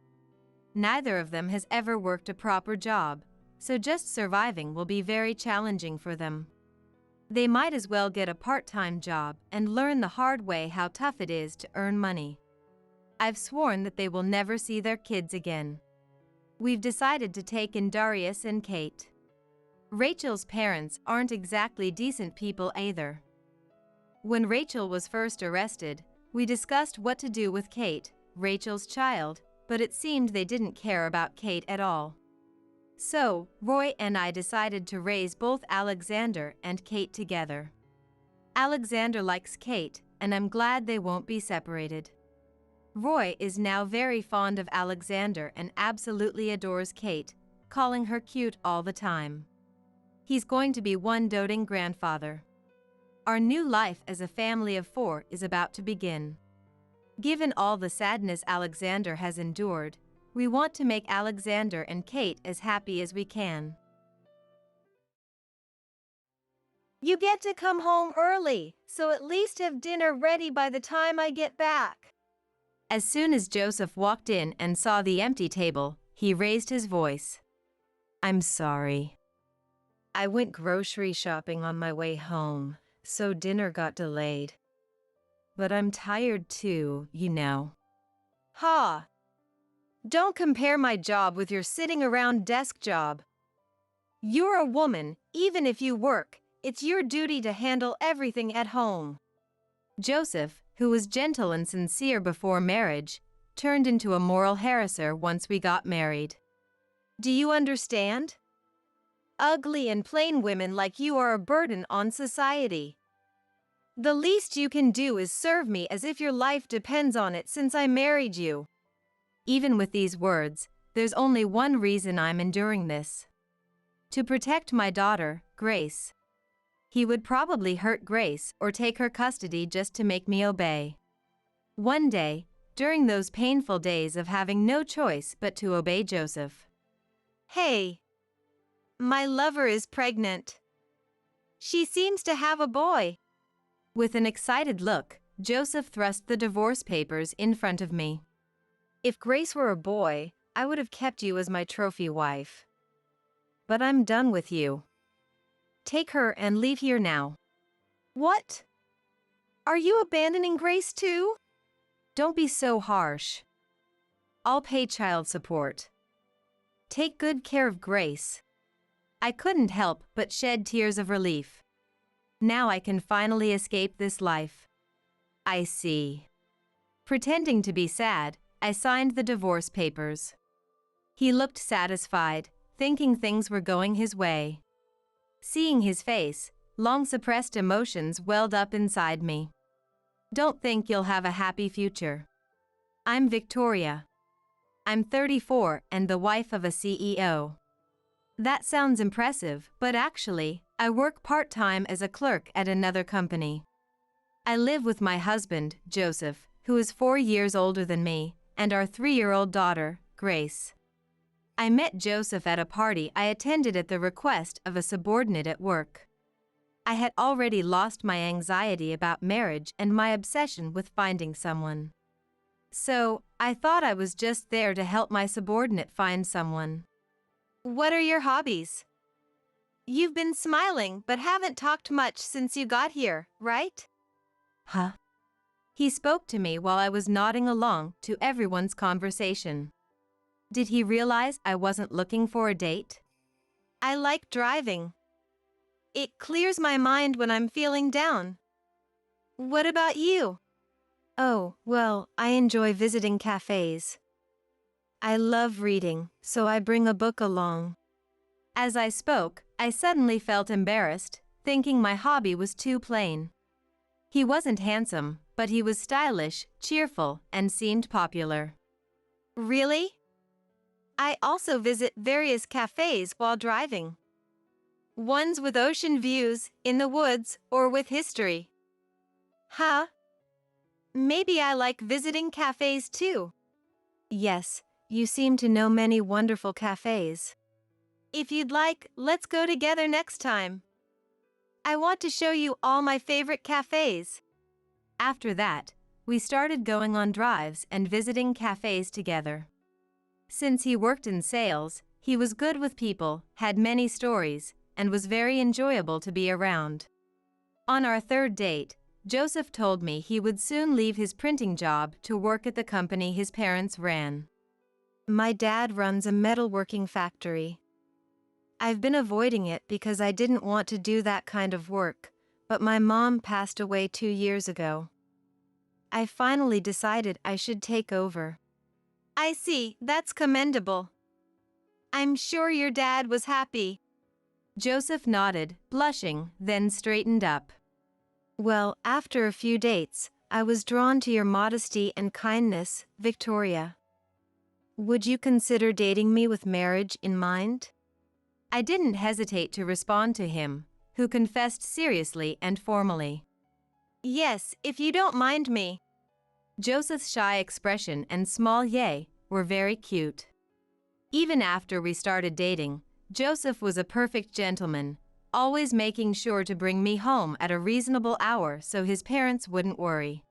Neither of them has ever worked a proper job, so just surviving will be very challenging for them. They might as well get a part-time job and learn the hard way how tough it is to earn money. I've sworn that they will never see their kids again. We've decided to take in Darius and Kate. Rachel's parents aren't exactly decent people either. When Rachel was first arrested, we discussed what to do with Kate, Rachel's child, but it seemed they didn't care about Kate at all. So, Roy and I decided to raise both Alexander and Kate together. Alexander likes Kate, and I'm glad they won't be separated. Roy is now very fond of Alexander and absolutely adores Kate, calling her cute all the time. He's going to be one doting grandfather. Our new life as a family of 4 is about to begin. Given all the sadness Alexander has endured, we want to make Alexander and Kate as happy as we can. You get to come home early, so at least have dinner ready by the time I get back. As soon as Joseph walked in and saw the empty table, he raised his voice. I'm sorry. I went grocery shopping on my way home, so dinner got delayed. But I'm tired too, you know. Ha! Don't compare my job with your sitting around desk job. You're a woman, even if you work, it's your duty to handle everything at home. Joseph, who was gentle and sincere before marriage, turned into a moral harasser once we got married. Do you understand? Ugly and plain women like you are a burden on society. The least you can do is serve me as if your life depends on it since I married you. Even with these words, there's only one reason I'm enduring this. To protect my daughter, Grace. He would probably hurt Grace or take her custody just to make me obey. One day, during those painful days of having no choice but to obey Joseph. Hey, my lover is pregnant. She seems to have a boy. With an excited look, Joseph thrust the divorce papers in front of me. If Grace were a boy, I would have kept you as my trophy wife. But I'm done with you. Take her and leave here now. What? Are you abandoning Grace too? Don't be so harsh. I'll pay child support. Take good care of Grace. I couldn't help but shed tears of relief. Now I can finally escape this life. I see. Pretending to be sad, I signed the divorce papers. He looked satisfied, thinking things were going his way. Seeing his face, long-suppressed emotions welled up inside me. Don't think you'll have a happy future. I'm Victoria. I'm 34 and the wife of a CEO. That sounds impressive, but actually, I work part-time as a clerk at another company. I live with my husband, Joseph, who is 4 years older than me, and our 3-year-old daughter, Grace. I met Joseph at a party I attended at the request of a subordinate at work. I had already lost my anxiety about marriage and my obsession with finding someone. So, I thought I was just there to help my subordinate find someone. What are your hobbies? You've been smiling but haven't talked much since you got here, right? Huh? He spoke to me while I was nodding along to everyone's conversation. Did he realize I wasn't looking for a date? I like driving. It clears my mind when I'm feeling down. What about you? Oh, well, I enjoy visiting cafes. I love reading, so I bring a book along. As I spoke, I suddenly felt embarrassed, thinking my hobby was too plain. He wasn't handsome, but he was stylish, cheerful, and seemed popular. Really? I also visit various cafes while driving. Ones with ocean views, in the woods, or with history. Huh? Maybe I like visiting cafes too. Yes, you seem to know many wonderful cafes. If you'd like, let's go together next time. I want to show you all my favorite cafes. After that, we started going on drives and visiting cafes together. Since he worked in sales, he was good with people, had many stories, and was very enjoyable to be around. On our third date, Joseph told me he would soon leave his printing job to work at the company his parents ran. My dad runs a metalworking factory. I've been avoiding it because I didn't want to do that kind of work, but my mom passed away 2 years ago. I finally decided I should take over. I see, that's commendable. I'm sure your dad was happy. Joseph nodded, blushing, then straightened up. Well, after a few dates, I was drawn to your modesty and kindness, Victoria. Would you consider dating me with marriage in mind? I didn't hesitate to respond to him, who confessed seriously and formally. Yes, if you don't mind me. Joseph's shy expression and small yay were very cute. Even after we started dating, Joseph was a perfect gentleman, always making sure to bring me home at a reasonable hour so his parents wouldn't worry.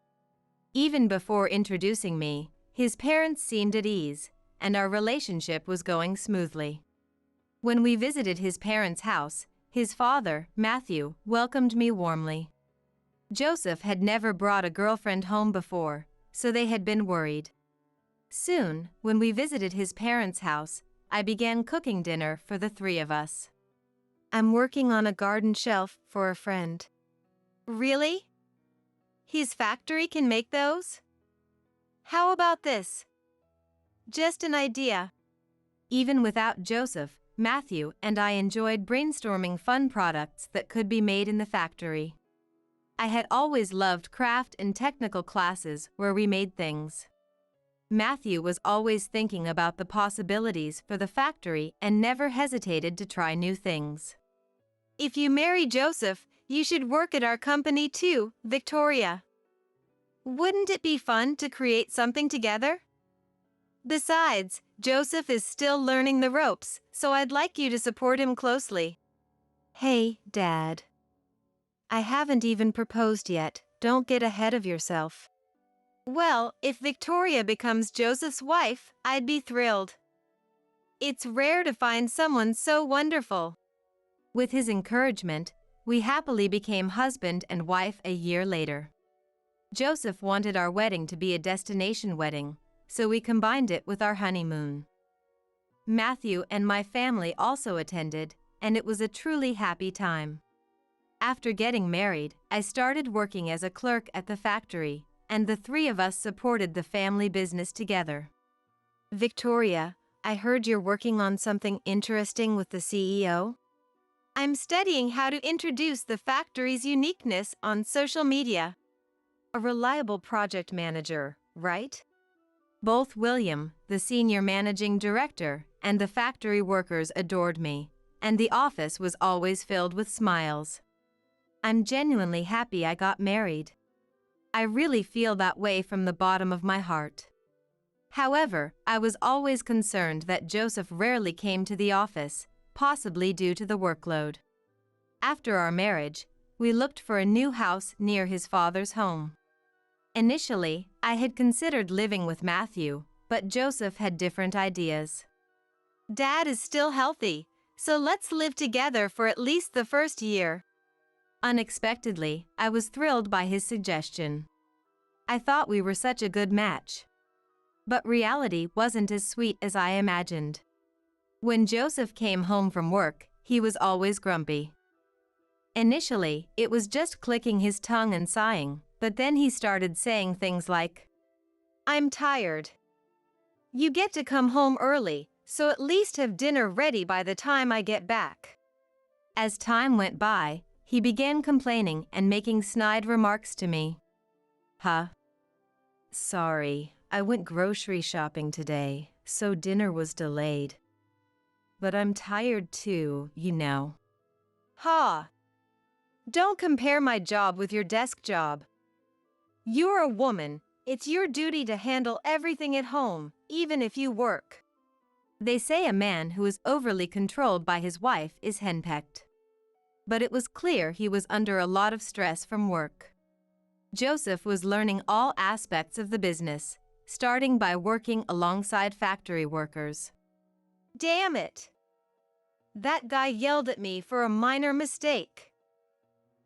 Even before introducing me, his parents seemed at ease, and our relationship was going smoothly. When we visited his parents' house, his father, Matthew, welcomed me warmly. Joseph had never brought a girlfriend home before, so they had been worried. Soon, when we visited his parents' house, I began cooking dinner for the 3 of us. I'm working on a garden shelf for a friend. Really? His factory can make those? How about this? Just an idea. Even without Joseph, Matthew and I enjoyed brainstorming fun products that could be made in the factory. I had always loved craft and technical classes where we made things. Matthew was always thinking about the possibilities for the factory and never hesitated to try new things. If you marry Joseph, you should work at our company too, Victoria. Wouldn't it be fun to create something together? Besides, Joseph is still learning the ropes, so I'd like you to support him closely. Hey, Dad. I haven't even proposed yet, don't get ahead of yourself. Well, if Victoria becomes Joseph's wife, I'd be thrilled. It's rare to find someone so wonderful. With his encouragement, we happily became husband and wife a year later. Joseph wanted our wedding to be a destination wedding, so we combined it with our honeymoon. Matthew and my family also attended, and it was a truly happy time. After getting married, I started working as a clerk at the factory, and the 3 of us supported the family business together. Victoria, I heard you're working on something interesting with the CEO. I'm studying how to introduce the factory's uniqueness on social media. A reliable project manager, right? Both William, the senior managing director, and the factory workers adored me, and the office was always filled with smiles. I'm genuinely happy I got married. I really feel that way from the bottom of my heart. However, I was always concerned that Joseph rarely came to the office, possibly due to the workload. After our marriage, we looked for a new house near his father's home. Initially, I had considered living with Matthew, but Joseph had different ideas. Dad is still healthy, so let's live together for at least the first year. Unexpectedly, I was thrilled by his suggestion. I thought we were such a good match. But reality wasn't as sweet as I imagined. When Joseph came home from work, he was always grumpy. Initially, it was just clicking his tongue and sighing, but then he started saying things like, I'm tired. You get to come home early, so at least have dinner ready by the time I get back. As time went by, he began complaining and making snide remarks to me. Sorry, I went grocery shopping today, so dinner was delayed. But I'm tired too, you know. Don't compare my job with your desk job. You're a woman, it's your duty to handle everything at home, even if you work. They say a man who is overly controlled by his wife is henpecked. But it was clear he was under a lot of stress from work. Joseph was learning all aspects of the business, starting by working alongside factory workers. Damn it! That guy yelled at me for a minor mistake.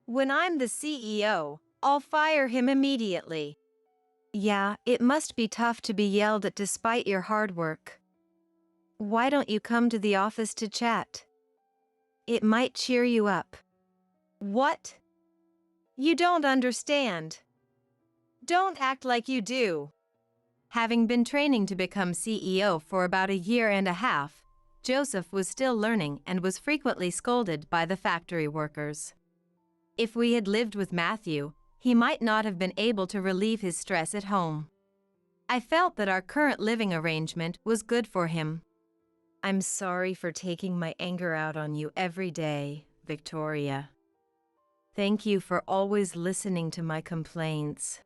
When I'm the CEO, I'll fire him immediately. Yeah, it must be tough to be yelled at despite your hard work. Why don't you come to the office to chat? It might cheer you up. What? You don't understand. Don't act like you do. Having been training to become CEO for about a year and a half, Joseph was still learning and was frequently scolded by the factory workers. If we had lived with Matthew, he might not have been able to relieve his stress at home. I felt that our current living arrangement was good for him. I'm sorry for taking my anger out on you every day, Victoria. Thank you for always listening to my complaints.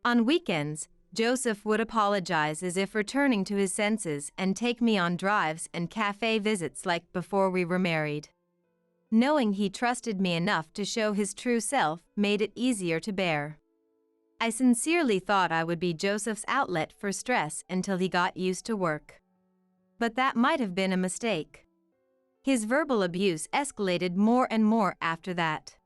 On weekends, Joseph would apologize as if returning to his senses and take me on drives and cafe visits like before we were married. Knowing he trusted me enough to show his true self made it easier to bear. I sincerely thought I would be Joseph's outlet for stress until he got used to work. But that might have been a mistake. His verbal abuse escalated more and more after that.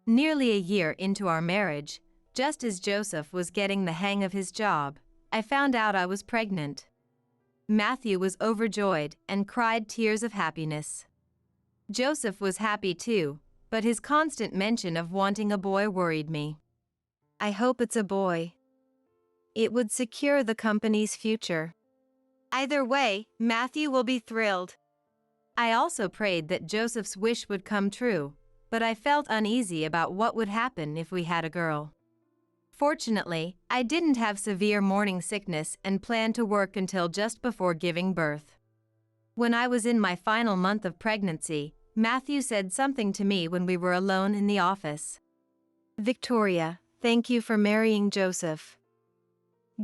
Nearly a year into our marriage, just as Joseph was getting the hang of his job, I found out I was pregnant. Matthew was overjoyed and cried tears of happiness. Joseph was happy too, but his constant mention of wanting a boy worried me. I hope it's a boy. It would secure the company's future. Either way, Matthew will be thrilled. I also prayed that Joseph's wish would come true, but I felt uneasy about what would happen if we had a girl. Fortunately, I didn't have severe morning sickness and planned to work until just before giving birth. When I was in my final month of pregnancy, Matthew said something to me when we were alone in the office. Victoria, thank you for marrying Joseph.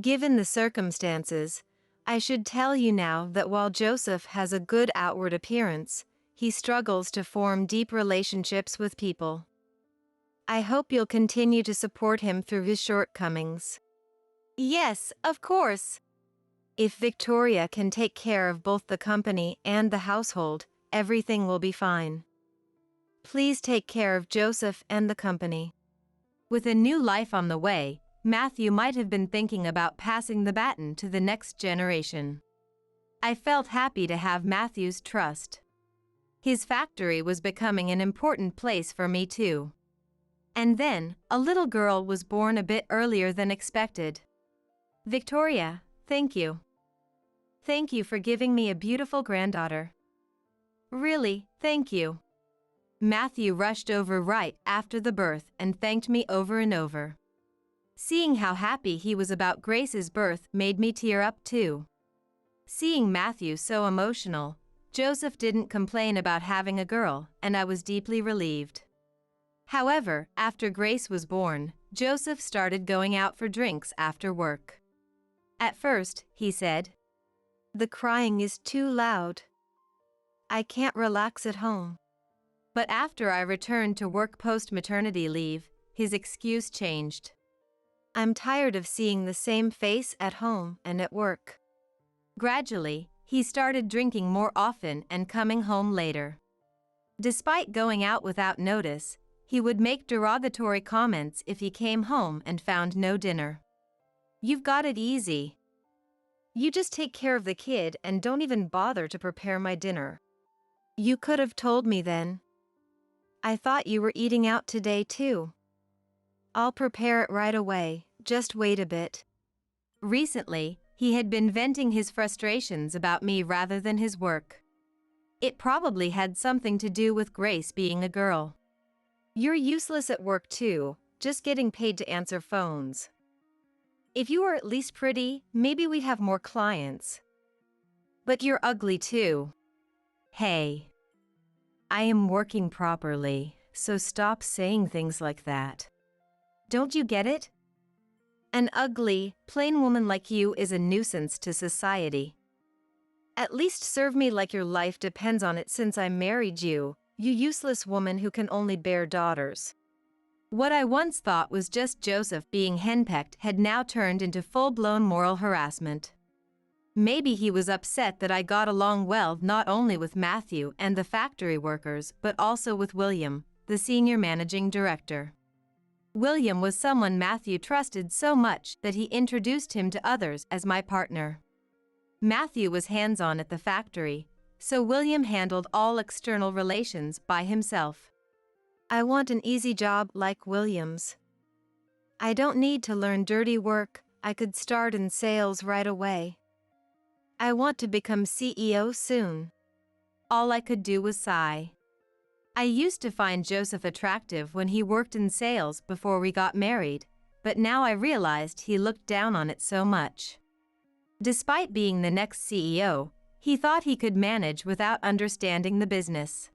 Given the circumstances, I should tell you now that while Joseph has a good outward appearance, he struggles to form deep relationships with people. I hope you'll continue to support him through his shortcomings. Yes, of course. If Victoria can take care of both the company and the household, everything will be fine. Please take care of Joseph and the company. With a new life on the way, Matthew might have been thinking about passing the baton to the next generation. I felt happy to have Matthew's trust. His factory was becoming an important place for me too. And then, a little girl was born a bit earlier than expected. Victoria, thank you. Thank you for giving me a beautiful granddaughter. Really, thank you. Matthew rushed over right after the birth and thanked me over and over. Seeing how happy he was about Grace's birth made me tear up too. Seeing Matthew so emotional, Joseph didn't complain about having a girl, and I was deeply relieved. However, after Grace was born, Joseph started going out for drinks after work. At first, he said, "The crying is too loud. I can't relax at home." But after I returned to work post-maternity leave, his excuse changed. "I'm tired of seeing the same face at home and at work." Gradually, he started drinking more often and coming home later. Despite going out without notice, he would make derogatory comments if he came home and found no dinner. "You've got it easy. You just take care of the kid and don't even bother to prepare my dinner. You could have told me then. I thought you were eating out today too." "I'll prepare it right away, just wait a bit." Recently, he had been venting his frustrations about me rather than his work. It probably had something to do with Grace being a girl. "You're useless at work too, just getting paid to answer phones. If you were at least pretty, maybe we'd have more clients." "But you're ugly too." "Hey, I am working properly, so stop saying things like that. Don't you get it? An ugly, plain woman like you is a nuisance to society." "At least serve me like your life depends on it since I married you, you useless woman who can only bear daughters." What I once thought was just Joseph being henpecked had now turned into full-blown moral harassment. Maybe he was upset that I got along well not only with Matthew and the factory workers but also with William, the senior managing director. William was someone Matthew trusted so much that he introduced him to others as my partner. Matthew was hands-on at the factory, so William handled all external relations by himself. "I want an easy job like William's. I don't need to learn dirty work, I could start in sales right away. I want to become CEO soon." All I could do was sigh. I used to find Joseph attractive when he worked in sales before we got married, but now I realized he looked down on it so much. Despite being the next CEO, he thought he could manage without understanding the business.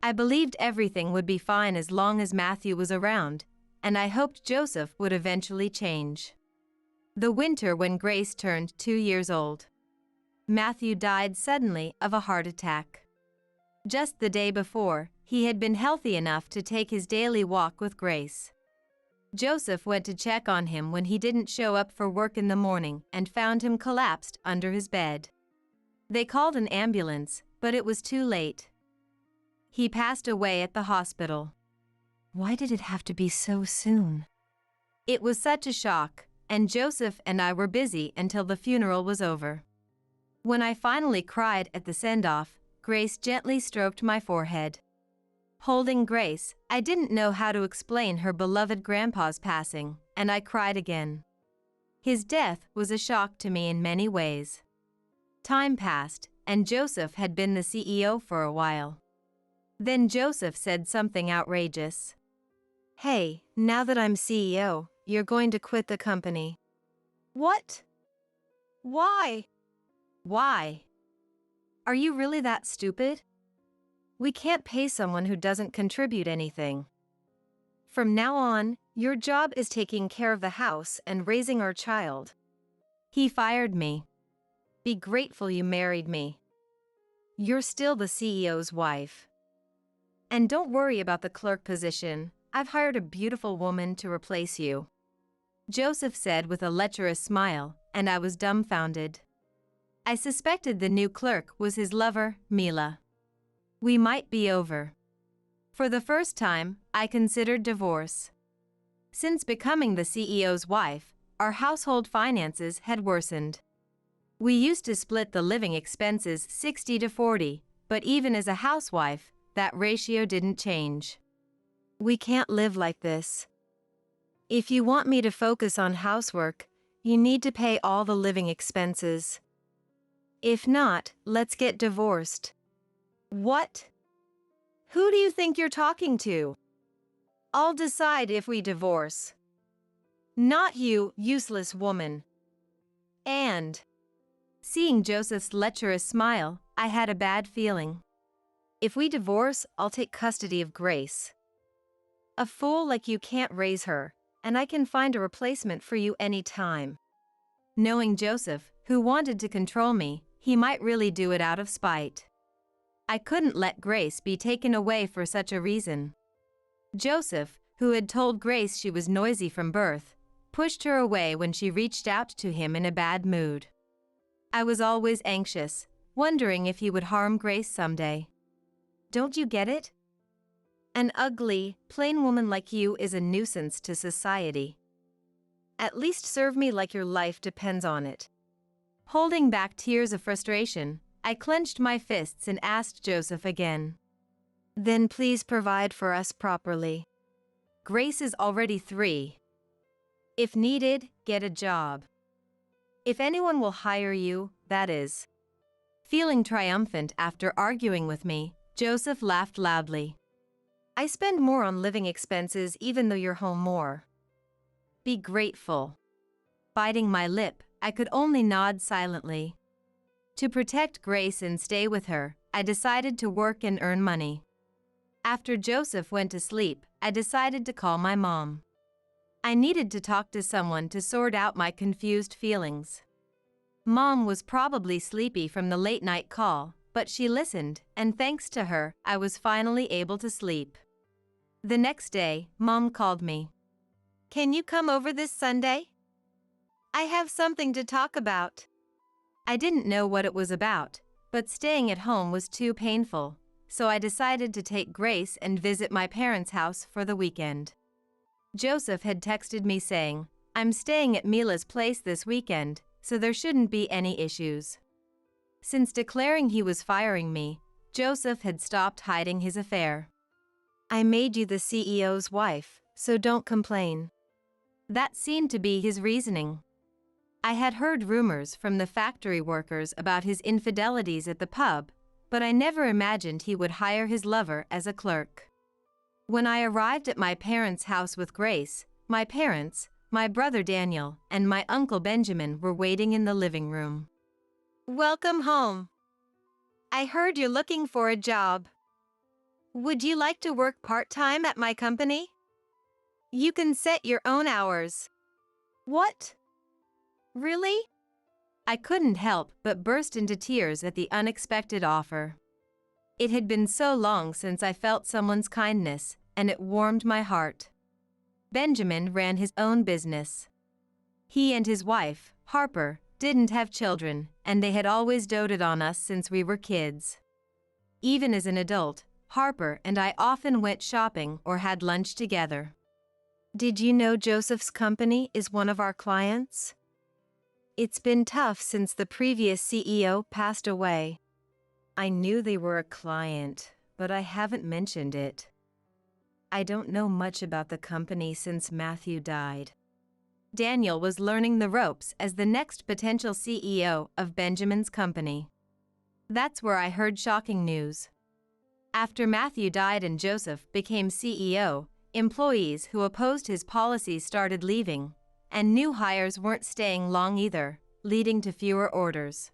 I believed everything would be fine as long as Matthew was around, and I hoped Joseph would eventually change. The winter when Grace turned 2 years old, Matthew died suddenly of a heart attack. Just the day before, he had been healthy enough to take his daily walk with Grace. Joseph went to check on him when he didn't show up for work in the morning and found him collapsed under his bed. They called an ambulance, but it was too late. He passed away at the hospital. Why did it have to be so soon? It was such a shock, and Joseph and I were busy until the funeral was over. When I finally cried at the send-off, Grace gently stroked my forehead. Holding Grace, I didn't know how to explain her beloved grandpa's passing, and I cried again. His death was a shock to me in many ways. Time passed, and Joseph had been the CEO for a while. Then Joseph said something outrageous. "Hey, now that I'm CEO, you're going to quit the company." "What? Why?" Why? Are you really that stupid? "We can't pay someone who doesn't contribute anything. From now on, your job is taking care of the house and raising our child." He fired me. "Be grateful you married me. You're still the CEO's wife. And don't worry about the clerk position, I've hired a beautiful woman to replace you." Joseph said with a lecherous smile, and I was dumbfounded. I suspected the new clerk was his lover, Mila. We might be over. For the first time, I considered divorce. Since becoming the CEO's wife, our household finances had worsened. We used to split the living expenses 60-40, but even as a housewife, that ratio didn't change. "We can't live like this. If you want me to focus on housework, you need to pay all the living expenses." If not, let's get divorced. What? Who do you think you're talking to? I'll decide if we divorce. Not you, useless woman. And, seeing Joseph's lecherous smile, I had a bad feeling. If we divorce, I'll take custody of Grace. A fool like you can't raise her, and I can find a replacement for you anytime. Knowing Joseph, who wanted to control me, he might really do it out of spite. I couldn't let Grace be taken away for such a reason. Joseph, who had told Grace she was noisy from birth, pushed her away when she reached out to him in a bad mood. I was always anxious, wondering if he would harm Grace someday. Don't you get it? An ugly, plain woman like you is a nuisance to society. At least serve me like your life depends on it. Holding back tears of frustration, I clenched my fists and asked Joseph again. Then please provide for us properly. Grace is already 3. If needed, get a job. If anyone will hire you, that is. Feeling triumphant after arguing with me, Joseph laughed loudly. I spend more on living expenses even though you're home more. Be grateful. Biting my lip, I could only nod silently. To protect Grace and stay with her, I decided to work and earn money. After Joseph went to sleep, I decided to call my mom. I needed to talk to someone to sort out my confused feelings. Mom was probably sleepy from the late-night call, but she listened, and thanks to her, I was finally able to sleep. The next day, Mom called me. Can you come over this Sunday? I have something to talk about. I didn't know what it was about, but staying at home was too painful, so I decided to take Grace and visit my parents' house for the weekend. Joseph had texted me saying, I'm staying at Mila's place this weekend, so there shouldn't be any issues. Since declaring he was firing me, Joseph had stopped hiding his affair. I made you the CEO's wife, so don't complain. That seemed to be his reasoning. I had heard rumors from the factory workers about his infidelities at the pub, but I never imagined he would hire his lover as a clerk. When I arrived at my parents' house with Grace, my parents, my brother Daniel, and my uncle Benjamin were waiting in the living room. Welcome home. I heard you're looking for a job. Would you like to work part-time at my company? You can set your own hours. What? Really? I couldn't help but burst into tears at the unexpected offer. It had been so long since I felt someone's kindness, and it warmed my heart. Benjamin ran his own business. He and his wife, Harper, didn't have children, and they had always doted on us since we were kids. Even as an adult, Harper and I often went shopping or had lunch together. Did you know Joseph's company is one of our clients? It's been tough since the previous CEO passed away. I knew they were a client, but I haven't mentioned it. I don't know much about the company since Matthew died. Daniel was learning the ropes as the next potential CEO of Benjamin's company. That's where I heard shocking news. After Matthew died and Joseph became CEO, employees who opposed his policies started leaving, and new hires weren't staying long either, leading to fewer orders.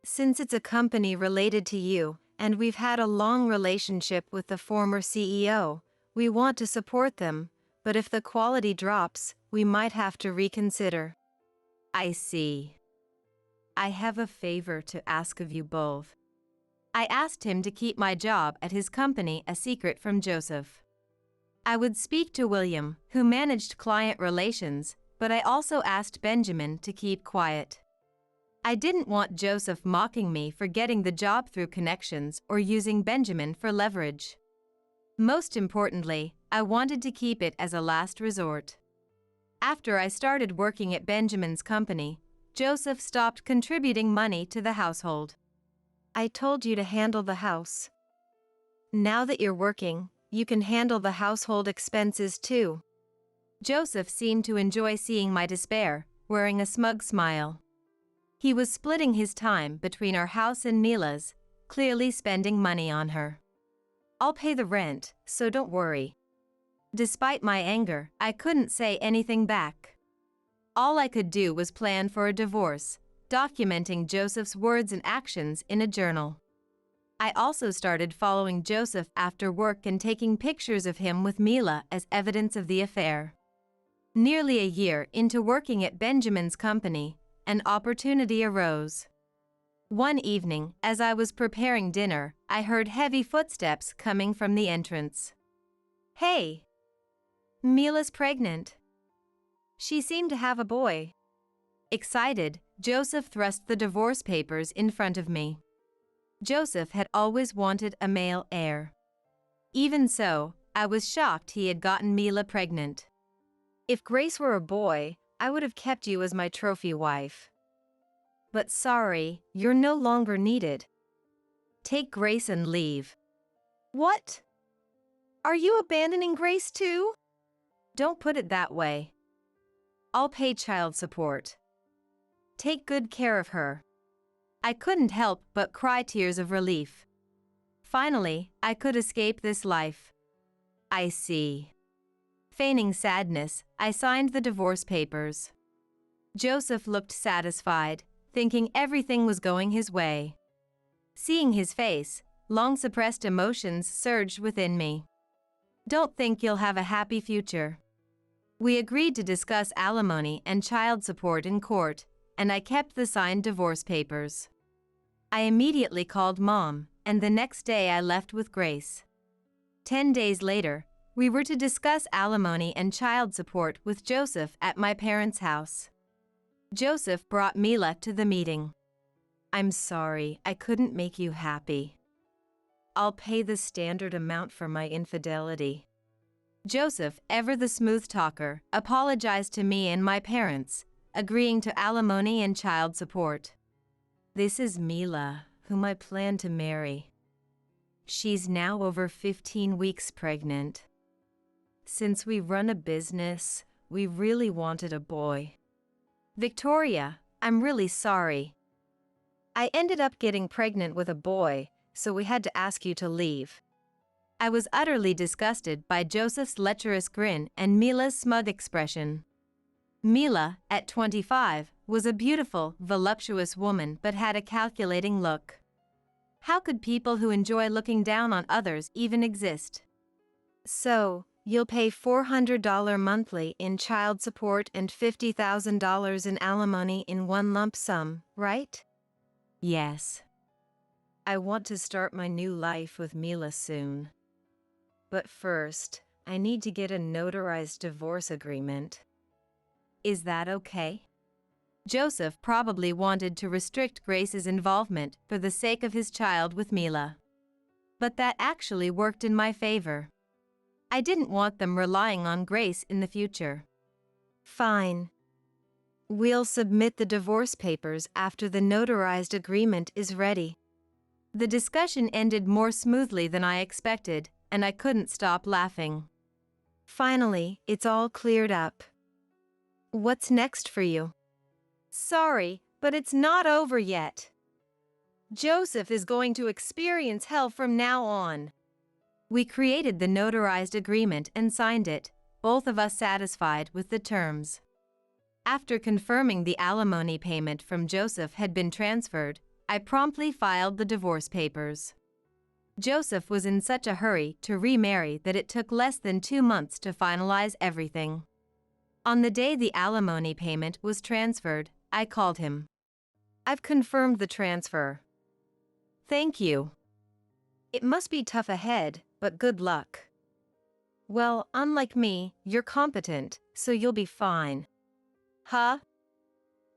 Since it's a company related to you, and we've had a long relationship with the former CEO, we want to support them, but if the quality drops, we might have to reconsider. I see. I have a favor to ask of you both. I asked him to keep my job at his company a secret from Joseph. I would speak to William, who managed client relations, but I also asked Benjamin to keep quiet. I didn't want Joseph mocking me for getting the job through connections or using Benjamin for leverage. Most importantly, I wanted to keep it as a last resort. After I started working at Benjamin's company, Joseph stopped contributing money to the household. I told you to handle the house. Now that you're working, you can handle the household expenses too. Joseph seemed to enjoy seeing my despair, wearing a smug smile. He was splitting his time between our house and Mila's, clearly spending money on her. "I'll pay the rent, so don't worry." Despite my anger, I couldn't say anything back. All I could do was plan for a divorce, documenting Joseph's words and actions in a journal. I also started following Joseph after work and taking pictures of him with Mila as evidence of the affair. Nearly a year into working at Benjamin's company, an opportunity arose. One evening, as I was preparing dinner, I heard heavy footsteps coming from the entrance. "Hey! Mila's pregnant." She seemed to have a boy. Excited, Joseph thrust the divorce papers in front of me. Joseph had always wanted a male heir. Even so, I was shocked he had gotten Mila pregnant. If Grace were a boy, I would have kept you as my trophy wife. But sorry, you're no longer needed. Take Grace and leave." "What? Are you abandoning Grace too?" Don't put it that way. I'll pay child support. Take good care of her." I couldn't help but cry tears of relief. Finally, I could escape this life. "I see." Feigning sadness, I signed the divorce papers. Joseph looked satisfied, thinking everything was going his way. Seeing his face, long-suppressed emotions surged within me. "Don't think you'll have a happy future." We agreed to discuss alimony and child support in court, and I kept the signed divorce papers. I immediately called Mom, and the next day I left with Grace. 10 days later, we were to discuss alimony and child support with Joseph at my parents' house. Joseph brought Mila to the meeting. "I'm sorry, I couldn't make you happy. I'll pay the standard amount for my infidelity." Joseph, ever the smooth talker, apologized to me and my parents, agreeing to alimony and child support. "This is Mila, whom I plan to marry. She's now over 15 weeks pregnant. Since we run a business, we really wanted a boy. Victoria, I'm really sorry. I ended up getting pregnant with a boy, so we had to ask you to leave." I was utterly disgusted by Joseph's lecherous grin and Mila's smug expression. Mila, at 25, was a beautiful, voluptuous woman but had a calculating look. How could people who enjoy looking down on others even exist? "So, you'll pay $400 monthly in child support and $50,000 in alimony in one lump sum, right?" Yes. "I want to start my new life with Mila soon. But first, I need to get a notarized divorce agreement." Is that okay? Joseph probably wanted to restrict Grace's involvement for the sake of his child with Mila. But that actually worked in my favor. I didn't want them relying on Grace in the future. "Fine. We'll submit the divorce papers after the notarized agreement is ready." The discussion ended more smoothly than I expected, and I couldn't stop laughing. "Finally, it's all cleared up. What's next for you?" "Sorry, but it's not over yet. Joseph is going to experience hell from now on." We created the notarized agreement and signed it, both of us satisfied with the terms. After confirming the alimony payment from Joseph had been transferred, I promptly filed the divorce papers. Joseph was in such a hurry to remarry that it took less than 2 months to finalize everything. On the day the alimony payment was transferred, I called him. "I've confirmed the transfer." "Thank you." "It must be tough ahead, but good luck." "Well, unlike me, you're competent, so you'll be fine." "Huh?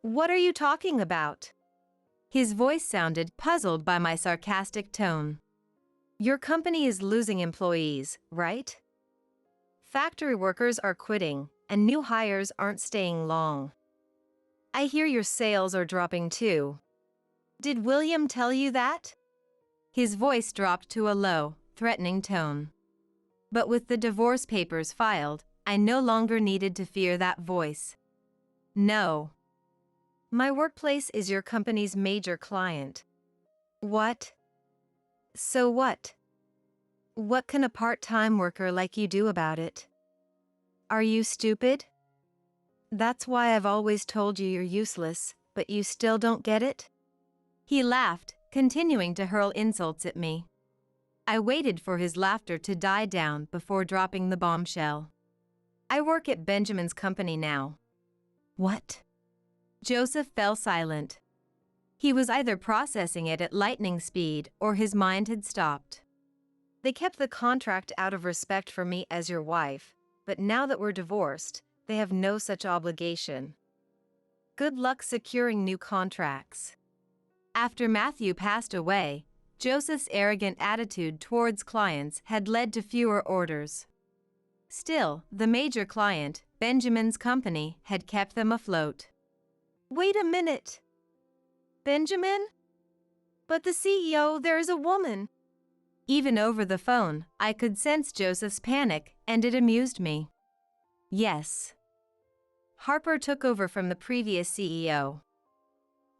What are you talking about?" His voice sounded puzzled by my sarcastic tone. "Your company is losing employees, right? Factory workers are quitting, and new hires aren't staying long. I hear your sales are dropping too. Did William tell you that?" His voice dropped to a low, threatening tone. But with the divorce papers filed, I no longer needed to fear that voice. No. My workplace is your company's major client. What? So what? What can a part-time worker like you do about it? Are you stupid? That's why I've always told you you're useless, but you still don't get it? He laughed, continuing to hurl insults at me. I waited for his laughter to die down before dropping the bombshell. I work at Benjamin's company now. What? Joseph fell silent. He was either processing it at lightning speed or his mind had stopped. They kept the contract out of respect for me as your wife, but now that we're divorced, they have no such obligation. Good luck securing new contracts. After Matthew passed away, Joseph's arrogant attitude towards clients had led to fewer orders. Still, the major client, Benjamin's company, had kept them afloat. Wait a minute. Benjamin? But the CEO, there is a woman. Even over the phone, I could sense Joseph's panic, and it amused me. Yes. Harper took over from the previous CEO.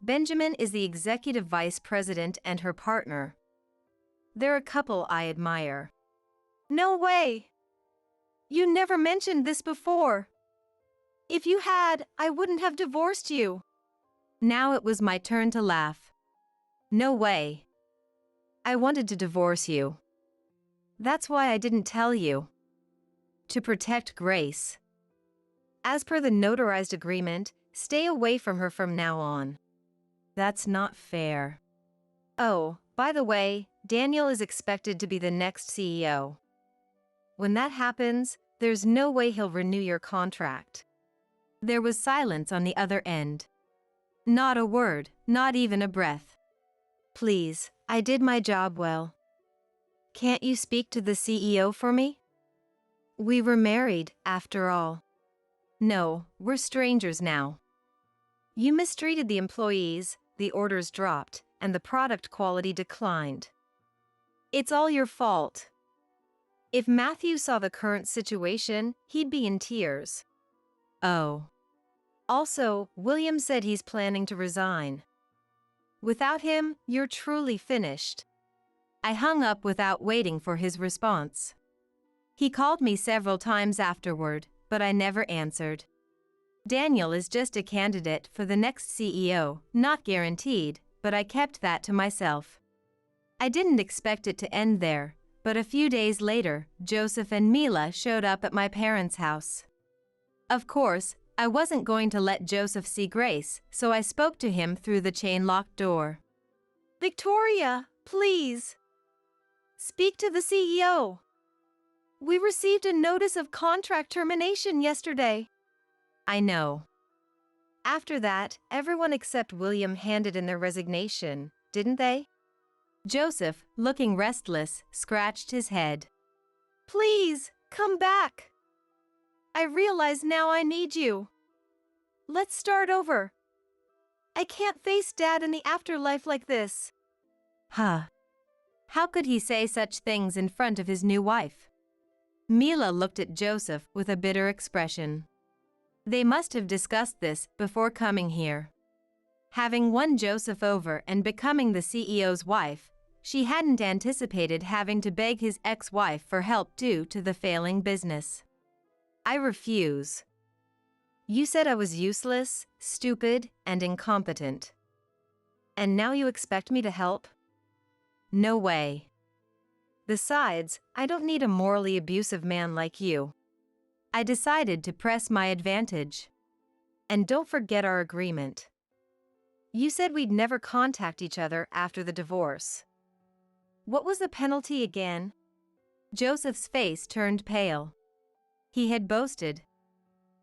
Benjamin is the executive vice president and her partner. They're a couple I admire. No way. You never mentioned this before. If you had, I wouldn't have divorced you. Now it was my turn to laugh. No way. I wanted to divorce you. That's why I didn't tell you. To protect Grace. As per the notarized agreement, stay away from her from now on. That's not fair. Oh, by the way, Daniel is expected to be the next CEO. When that happens, there's no way he'll renew your contract. There was silence on the other end. Not a word, not even a breath. Please, I did my job well. Can't you speak to the CEO for me? We were married, after all. No, we're strangers now. You mistreated the employees, the orders dropped, and the product quality declined. It's all your fault. If Matthew saw the current situation, he'd be in tears. Oh. Also, William said he's planning to resign. Without him, you're truly finished. I hung up without waiting for his response. He called me several times afterward, but I never answered. Daniel is just a candidate for the next CEO, not guaranteed, but I kept that to myself. I didn't expect it to end there, but a few days later, Joseph and Mila showed up at my parents' house. Of course, I wasn't going to let Joseph see Grace, so I spoke to him through the chain-locked door. Victoria, please. Speak to the CEO. We received a notice of contract termination yesterday. I know. After that, everyone except William handed in their resignation, didn't they? Joseph, looking restless, scratched his head. Please, come back. I realize now I need you. Let's start over. I can't face Dad in the afterlife like this. Huh. How could he say such things in front of his new wife? Mila looked at Joseph with a bitter expression. They must have discussed this before coming here. Having won Joseph over and becoming the CEO's wife, she hadn't anticipated having to beg his ex-wife for help due to the failing business. I refuse. You said I was useless, stupid, and incompetent. And now you expect me to help? No way. Besides, I don't need a morally abusive man like you. I decided to press my advantage. And don't forget our agreement. You said we'd never contact each other after the divorce. What was the penalty again? Joseph's face turned pale. He had boasted.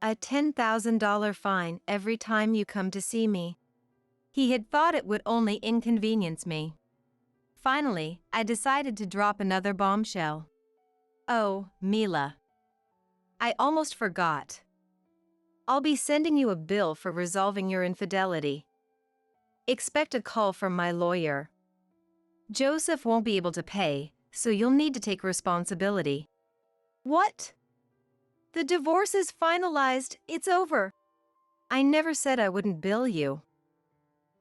A $10,000 fine every time you come to see me. He had thought it would only inconvenience me. Finally, I decided to drop another bombshell. Oh, Mila. I almost forgot. I'll be sending you a bill for resolving your infidelity. Expect a call from my lawyer. Joseph won't be able to pay, so you'll need to take responsibility. What? The divorce is finalized, it's over. I never said I wouldn't bill you.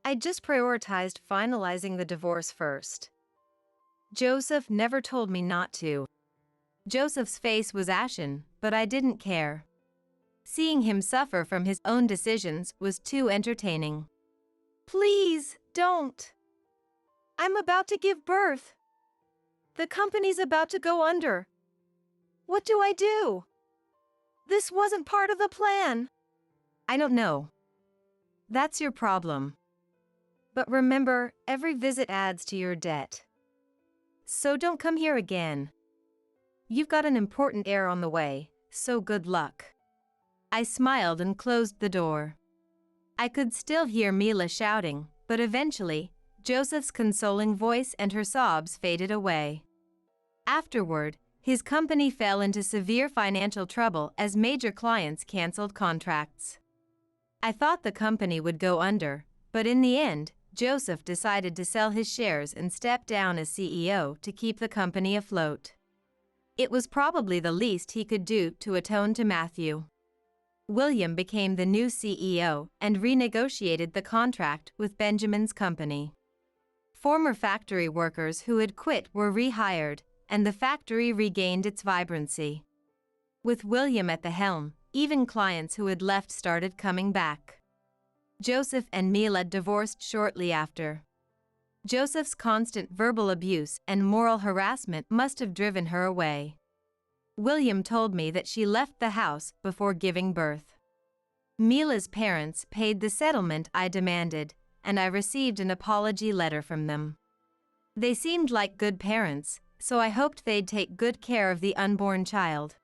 I just prioritized finalizing the divorce first. Joseph never told me not to. Joseph's face was ashen, but I didn't care. Seeing him suffer from his own decisions was too entertaining. Please, don't. I'm about to give birth. The company's about to go under. What do I do? This wasn't part of the plan. I don't know. That's your problem. But remember, every visit adds to your debt. So don't come here again. You've got an important heir on the way, so good luck. I smiled and closed the door. I could still hear Mila shouting, but eventually, Joseph's consoling voice and her sobs faded away. Afterward, his company fell into severe financial trouble as major clients canceled contracts. I thought the company would go under, but in the end, Joseph decided to sell his shares and step down as CEO to keep the company afloat. It was probably the least he could do to atone to Matthew. William became the new CEO and renegotiated the contract with Benjamin's company. Former factory workers who had quit were rehired, and the factory regained its vibrancy. With William at the helm, even clients who had left started coming back. Joseph and Mila divorced shortly after. Joseph's constant verbal abuse and moral harassment must have driven her away. William told me that she left the house before giving birth. Mila's parents paid the settlement I demanded, and I received an apology letter from them. They seemed like good parents, so I hoped they'd take good care of the unborn child.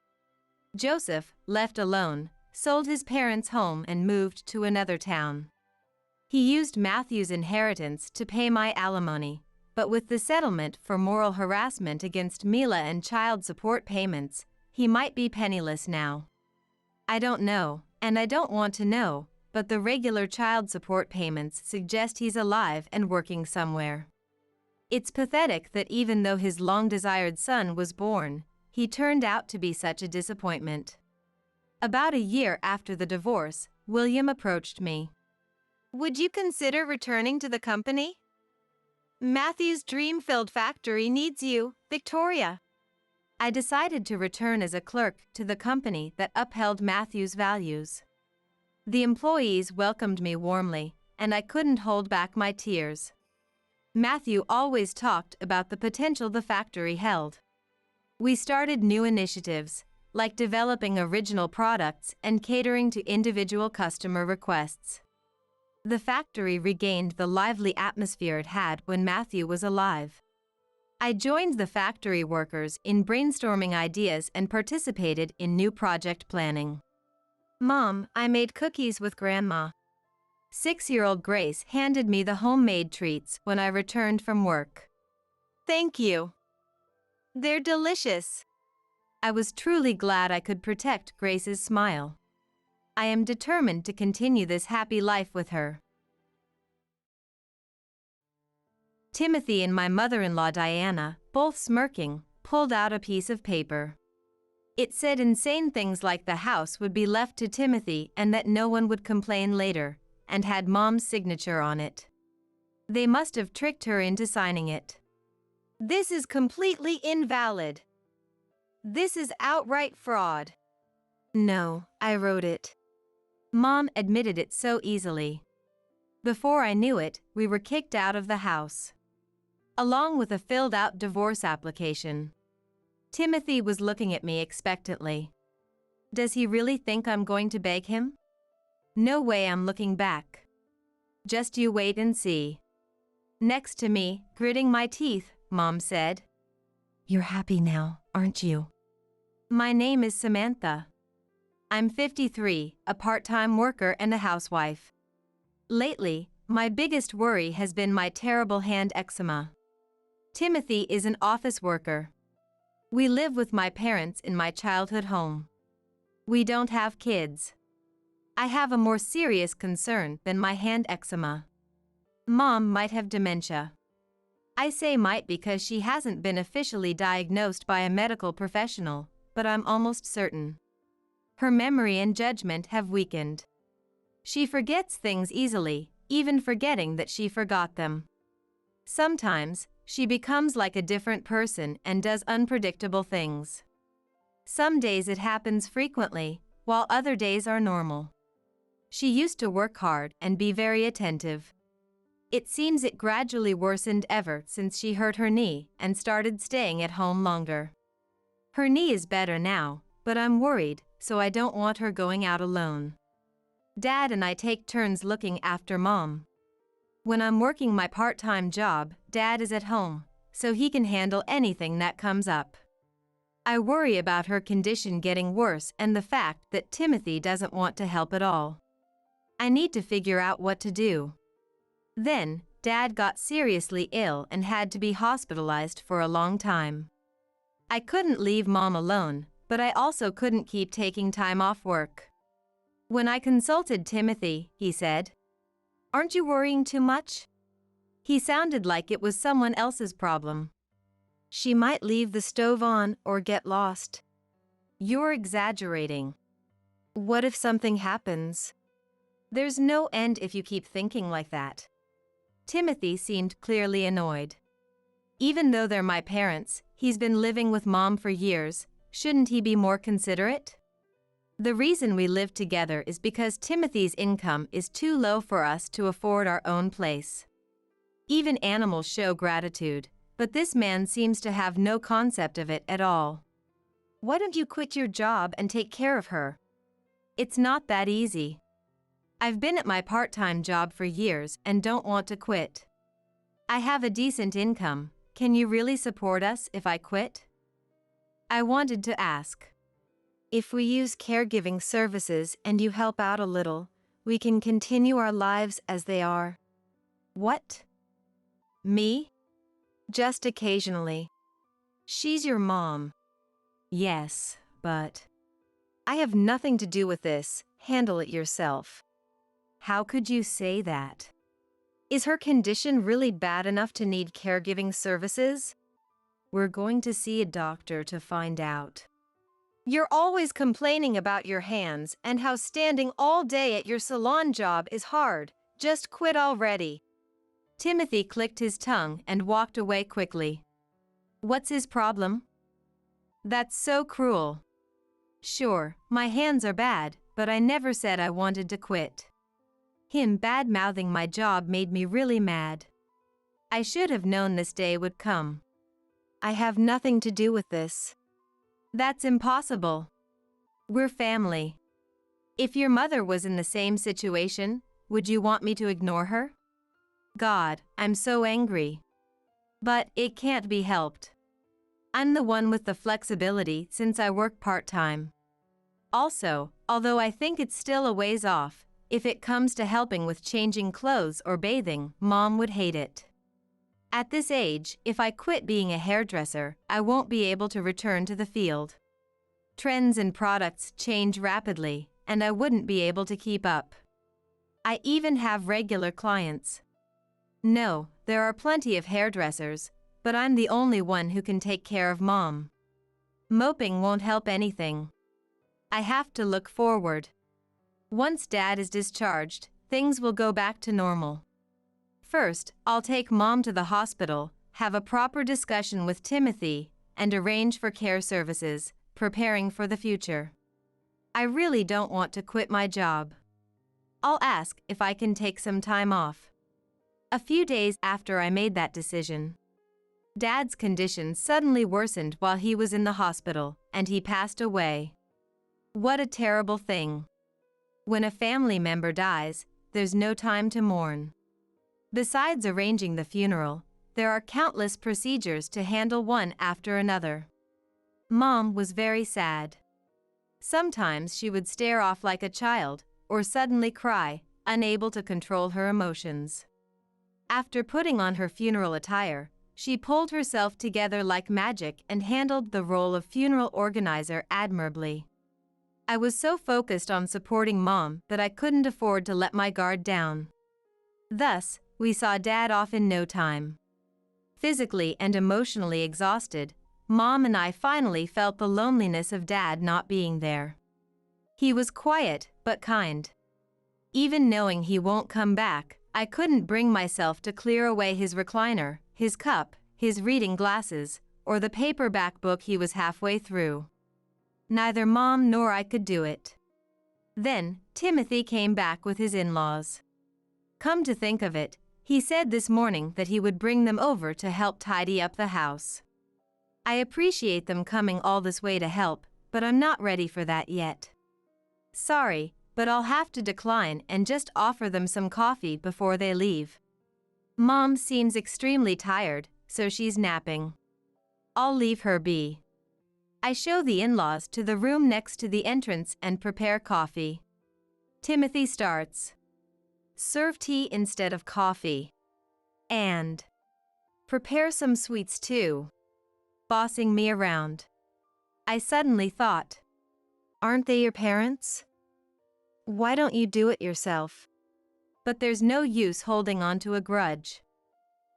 Joseph, left alone, sold his parents' home and moved to another town. He used Matthew's inheritance to pay my alimony, but with the settlement for moral harassment against Mila and child support payments, he might be penniless now. I don't know, and I don't want to know, but the regular child support payments suggest he's alive and working somewhere. It's pathetic that even though his long-desired son was born, he turned out to be such a disappointment. About a year after the divorce, William approached me. Would you consider returning to the company? Matthew's dream-filled factory needs you, Victoria. I decided to return as a clerk to the company that upheld Matthew's values. The employees welcomed me warmly, and I couldn't hold back my tears. Matthew always talked about the potential the factory held. We started new initiatives, like developing original products and catering to individual customer requests. The factory regained the lively atmosphere it had when Matthew was alive. I joined the factory workers in brainstorming ideas and participated in new project planning. Mom, I made cookies with Grandma. 6-year-old Grace handed me the homemade treats when I returned from work. Thank you. They're delicious. I was truly glad I could protect Grace's smile. I am determined to continue this happy life with her. Timothy and my mother-in-law Diana, both smirking, pulled out a piece of paper. It said insane things like the house would be left to Timothy and that no one would complain later, and had Mom's signature on it. They must have tricked her into signing it. This is completely invalid. This is outright fraud. No, I wrote it. Mom admitted it so easily. Before I knew it, we were kicked out of the house, along with a filled-out divorce application. Timothy was looking at me expectantly. Does he really think I'm going to beg him? No way I'm looking back. Just you wait and see. Next to me, gritting my teeth, Mom said, "You're happy now, aren't you?" My name is Samantha. I'm 53, a part-time worker and a housewife. Lately, my biggest worry has been my terrible hand eczema. Timothy is an office worker. We live with my parents in my childhood home. We don't have kids. I have a more serious concern than my hand eczema. Mom might have dementia. I say might because she hasn't been officially diagnosed by a medical professional, but I'm almost certain. Her memory and judgment have weakened. She forgets things easily, even forgetting that she forgot them. Sometimes, she becomes like a different person and does unpredictable things. Some days it happens frequently, while other days are normal. She used to work hard and be very attentive. It seems it gradually worsened ever since she hurt her knee and started staying at home longer. Her knee is better now, but I'm worried, so I don't want her going out alone. Dad and I take turns looking after Mom. When I'm working my part-time job, Dad is at home, so he can handle anything that comes up. I worry about her condition getting worse and the fact that Timothy doesn't want to help at all. I need to figure out what to do. Then, Dad got seriously ill and had to be hospitalized for a long time. I couldn't leave Mom alone, but I also couldn't keep taking time off work. When I consulted Timothy, he said, "Aren't you worrying too much?" He sounded like it was someone else's problem. She might leave the stove on or get lost. You're exaggerating. What if something happens? There's no end if you keep thinking like that. Timothy seemed clearly annoyed. Even though they're my parents, he's been living with Mom for years, shouldn't he be more considerate? The reason we live together is because Timothy's income is too low for us to afford our own place. Even animals show gratitude, but this man seems to have no concept of it at all. Why don't you quit your job and take care of her? It's not that easy. I've been at my part-time job for years and don't want to quit. I have a decent income. Can you really support us if I quit? I wanted to ask. If we use caregiving services and you help out a little, we can continue our lives as they are. What? Me? Just occasionally. She's your mom. Yes, but I have nothing to do with this. Handle it yourself. How could you say that? Is her condition really bad enough to need caregiving services? We're going to see a doctor to find out. You're always complaining about your hands and how standing all day at your salon job is hard. Just quit already. Timothy clicked his tongue and walked away quickly. What's his problem? That's so cruel. Sure, my hands are bad, but I never said I wanted to quit. Him bad-mouthing my job made me really mad. I should have known this day would come. I have nothing to do with this. That's impossible. We're family. If your mother was in the same situation, would you want me to ignore her? God, I'm so angry. But it can't be helped. I'm the one with the flexibility since I work part-time. Also, although I think it's still a ways off, if it comes to helping with changing clothes or bathing, Mom would hate it. At this age, if I quit being a hairdresser, I won't be able to return to the field. Trends and products change rapidly, and I wouldn't be able to keep up. I even have regular clients. No, there are plenty of hairdressers, but I'm the only one who can take care of Mom. Moping won't help anything. I have to look forward. Once Dad is discharged, things will go back to normal. First, I'll take Mom to the hospital, have a proper discussion with Timothy, and arrange for care services, preparing for the future. I really don't want to quit my job. I'll ask if I can take some time off. A few days after I made that decision, Dad's condition suddenly worsened while he was in the hospital, and he passed away. What a terrible thing. When a family member dies, there's no time to mourn. Besides arranging the funeral, there are countless procedures to handle one after another. Mom was very sad. Sometimes she would stare off like a child, or suddenly cry, unable to control her emotions. After putting on her funeral attire, she pulled herself together like magic and handled the role of funeral organizer admirably. I was so focused on supporting Mom that I couldn't afford to let my guard down. Thus, we saw Dad off in no time. Physically and emotionally exhausted, Mom and I finally felt the loneliness of Dad not being there. He was quiet, but kind. Even knowing he won't come back, I couldn't bring myself to clear away his recliner, his cup, his reading glasses, or the paperback book he was halfway through. Neither Mom nor I could do it. Then, Timothy came back with his in-laws. Come to think of it, he said this morning that he would bring them over to help tidy up the house. I appreciate them coming all this way to help, but I'm not ready for that yet. Sorry, but I'll have to decline and just offer them some coffee before they leave. Mom seems extremely tired, so she's napping. I'll leave her be. I show the in-laws to the room next to the entrance and prepare coffee. Timothy starts. Serve tea instead of coffee. And prepare some sweets too. Bossing me around. I suddenly thought, Aren't they your parents? Why don't you do it yourself? But there's no use holding on to a grudge.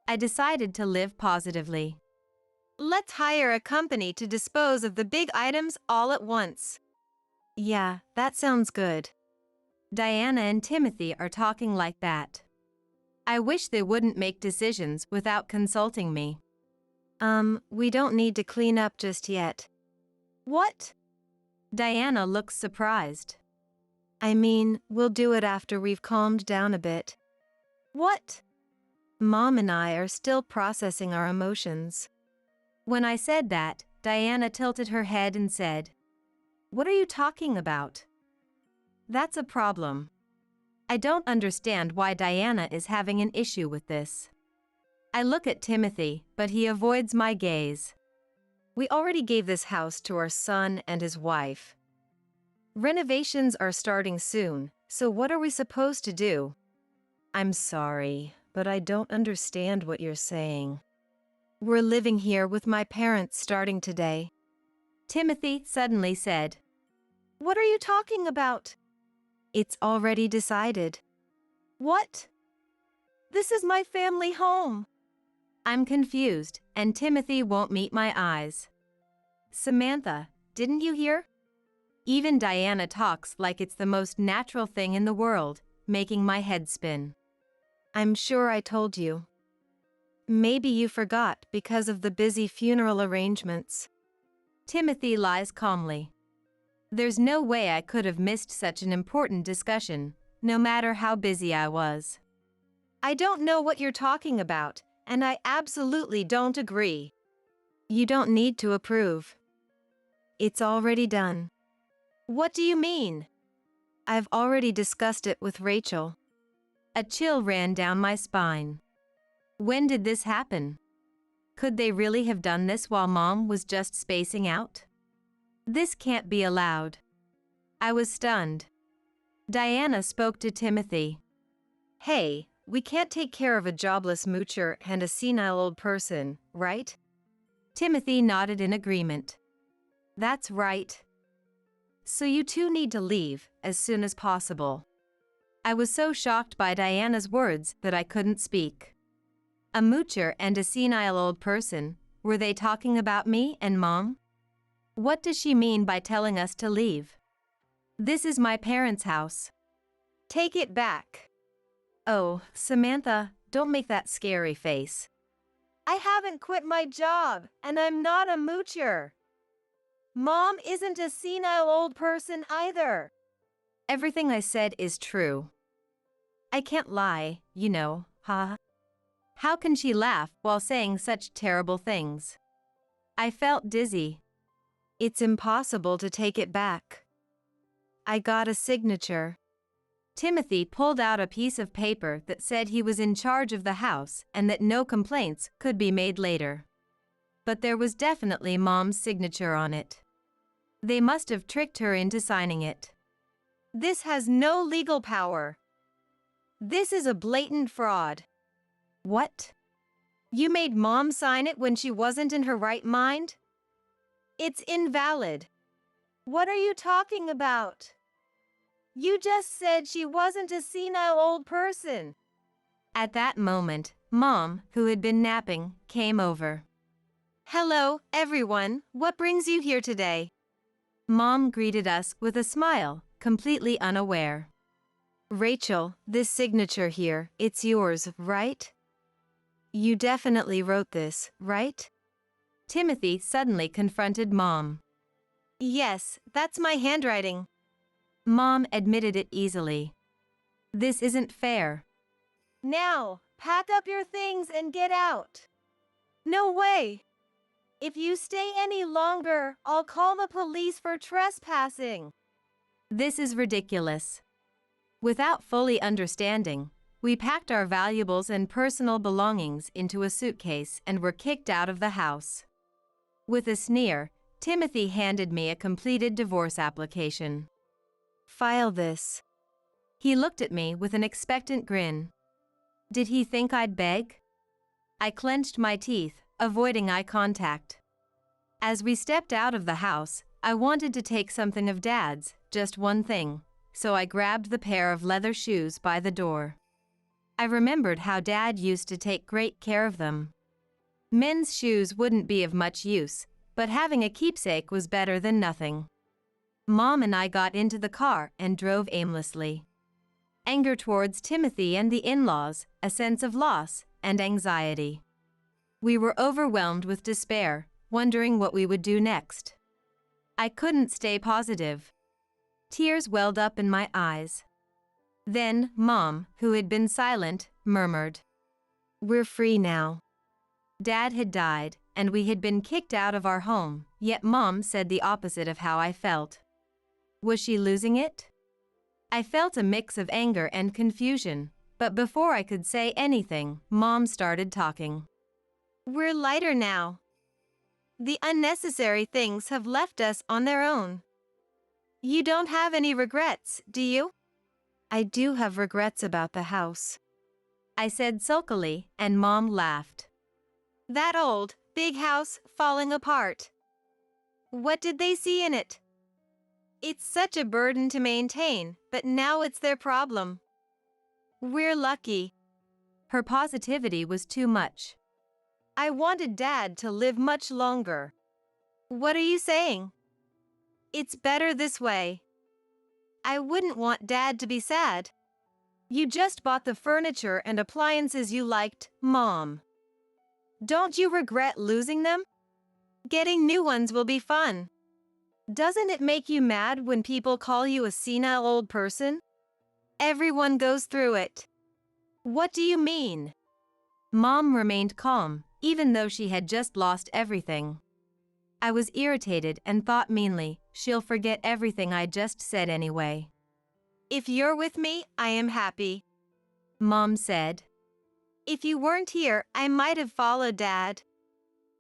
I decided to live positively. Let's hire a company to dispose of the big items all at once. Yeah, that sounds good. Diana and Timothy are talking like that. I wish they wouldn't make decisions without consulting me. We don't need to clean up just yet. What? Diana looks surprised. I mean, we'll do it after we've calmed down a bit. What? Mom and I are still processing our emotions. When I said that, Diana tilted her head and said, What are you talking about? That's a problem. I don't understand why Diana is having an issue with this. I look at Timothy, but he avoids my gaze. We already gave this house to our son and his wife. Renovations are starting soon, so what are we supposed to do? I'm sorry, but I don't understand what you're saying. We're living here with my parents starting today. Timothy suddenly said, What are you talking about? It's already decided. What? This is my family home. I'm confused, and Timothy won't meet my eyes. Samantha, didn't you hear? Even Diana talks like it's the most natural thing in the world, making my head spin. I'm sure I told you. Maybe you forgot because of the busy funeral arrangements. Timothy lies calmly. There's no way I could have missed such an important discussion, no matter how busy I was. I don't know what you're talking about, and I absolutely don't agree. You don't need to approve. It's already done. What do you mean? I've already discussed it with Rachel. A chill ran down my spine. When did this happen? Could they really have done this while Mom was just spacing out? This can't be allowed. I was stunned. Diana spoke to Timothy. Hey, we can't take care of a jobless moocher and a senile old person, right? Timothy nodded in agreement. That's right. So you two need to leave as soon as possible. I was so shocked by Diana's words that I couldn't speak. A moocher and a senile old person, were they talking about me and Mom? What does she mean by telling us to leave? This is my parents' house. Take it back. Oh, Samantha, don't make that scary face. I haven't quit my job, and I'm not a moocher. Mom isn't a senile old person either. Everything I said is true. I can't lie, you know, huh? How can she laugh while saying such terrible things? I felt dizzy. It's impossible to take it back. I got a signature. Timothy pulled out a piece of paper that said he was in charge of the house and that no complaints could be made later. But there was definitely Mom's signature on it. They must have tricked her into signing it. This has no legal power. This is a blatant fraud. What? You made Mom sign it when she wasn't in her right mind? It's invalid. What are you talking about? You just said she wasn't a senile old person. At that moment, Mom, who had been napping, came over. Hello, everyone. What brings you here today? Mom greeted us with a smile, completely unaware. Rachel, this signature here, it's yours, right? You definitely wrote this, right? Timothy suddenly confronted Mom. Yes, that's my handwriting. Mom admitted it easily. This isn't fair. Now, pack up your things and get out. No way. If you stay any longer, I'll call the police for trespassing. This is ridiculous. Without fully understanding, we packed our valuables and personal belongings into a suitcase and were kicked out of the house. With a sneer, Timothy handed me a completed divorce application. File this. He looked at me with an expectant grin. Did he think I'd beg? I clenched my teeth, avoiding eye contact. As we stepped out of the house, I wanted to take something of Dad's, just one thing, so I grabbed the pair of leather shoes by the door. I remembered how Dad used to take great care of them. Men's shoes wouldn't be of much use, but having a keepsake was better than nothing. Mom and I got into the car and drove aimlessly. Anger towards Timothy and the in-laws, a sense of loss, and anxiety. We were overwhelmed with despair, wondering what we would do next. I couldn't stay positive. Tears welled up in my eyes. Then, Mom, who had been silent, murmured, We're free now. Dad had died, and we had been kicked out of our home, yet Mom said the opposite of how I felt. Was she losing it? I felt a mix of anger and confusion, but before I could say anything, Mom started talking. We're lighter now. The unnecessary things have left us on their own. You don't have any regrets, do you? I do have regrets about the house, I said sulkily, and Mom laughed. That old, big house falling apart. What did they see in it? It's such a burden to maintain, but now it's their problem. We're lucky. Her positivity was too much. I wanted Dad to live much longer. What are you saying? It's better this way. I wouldn't want Dad to be sad. You just bought the furniture and appliances you liked, Mom. Don't you regret losing them? Getting new ones will be fun. Doesn't it make you mad when people call you a senile old person? Everyone goes through it. What do you mean? Mom remained calm, even though she had just lost everything. I was irritated and thought meanly, she'll forget everything I just said anyway. If you're with me, I am happy, Mom said. If you weren't here, I might have followed Dad.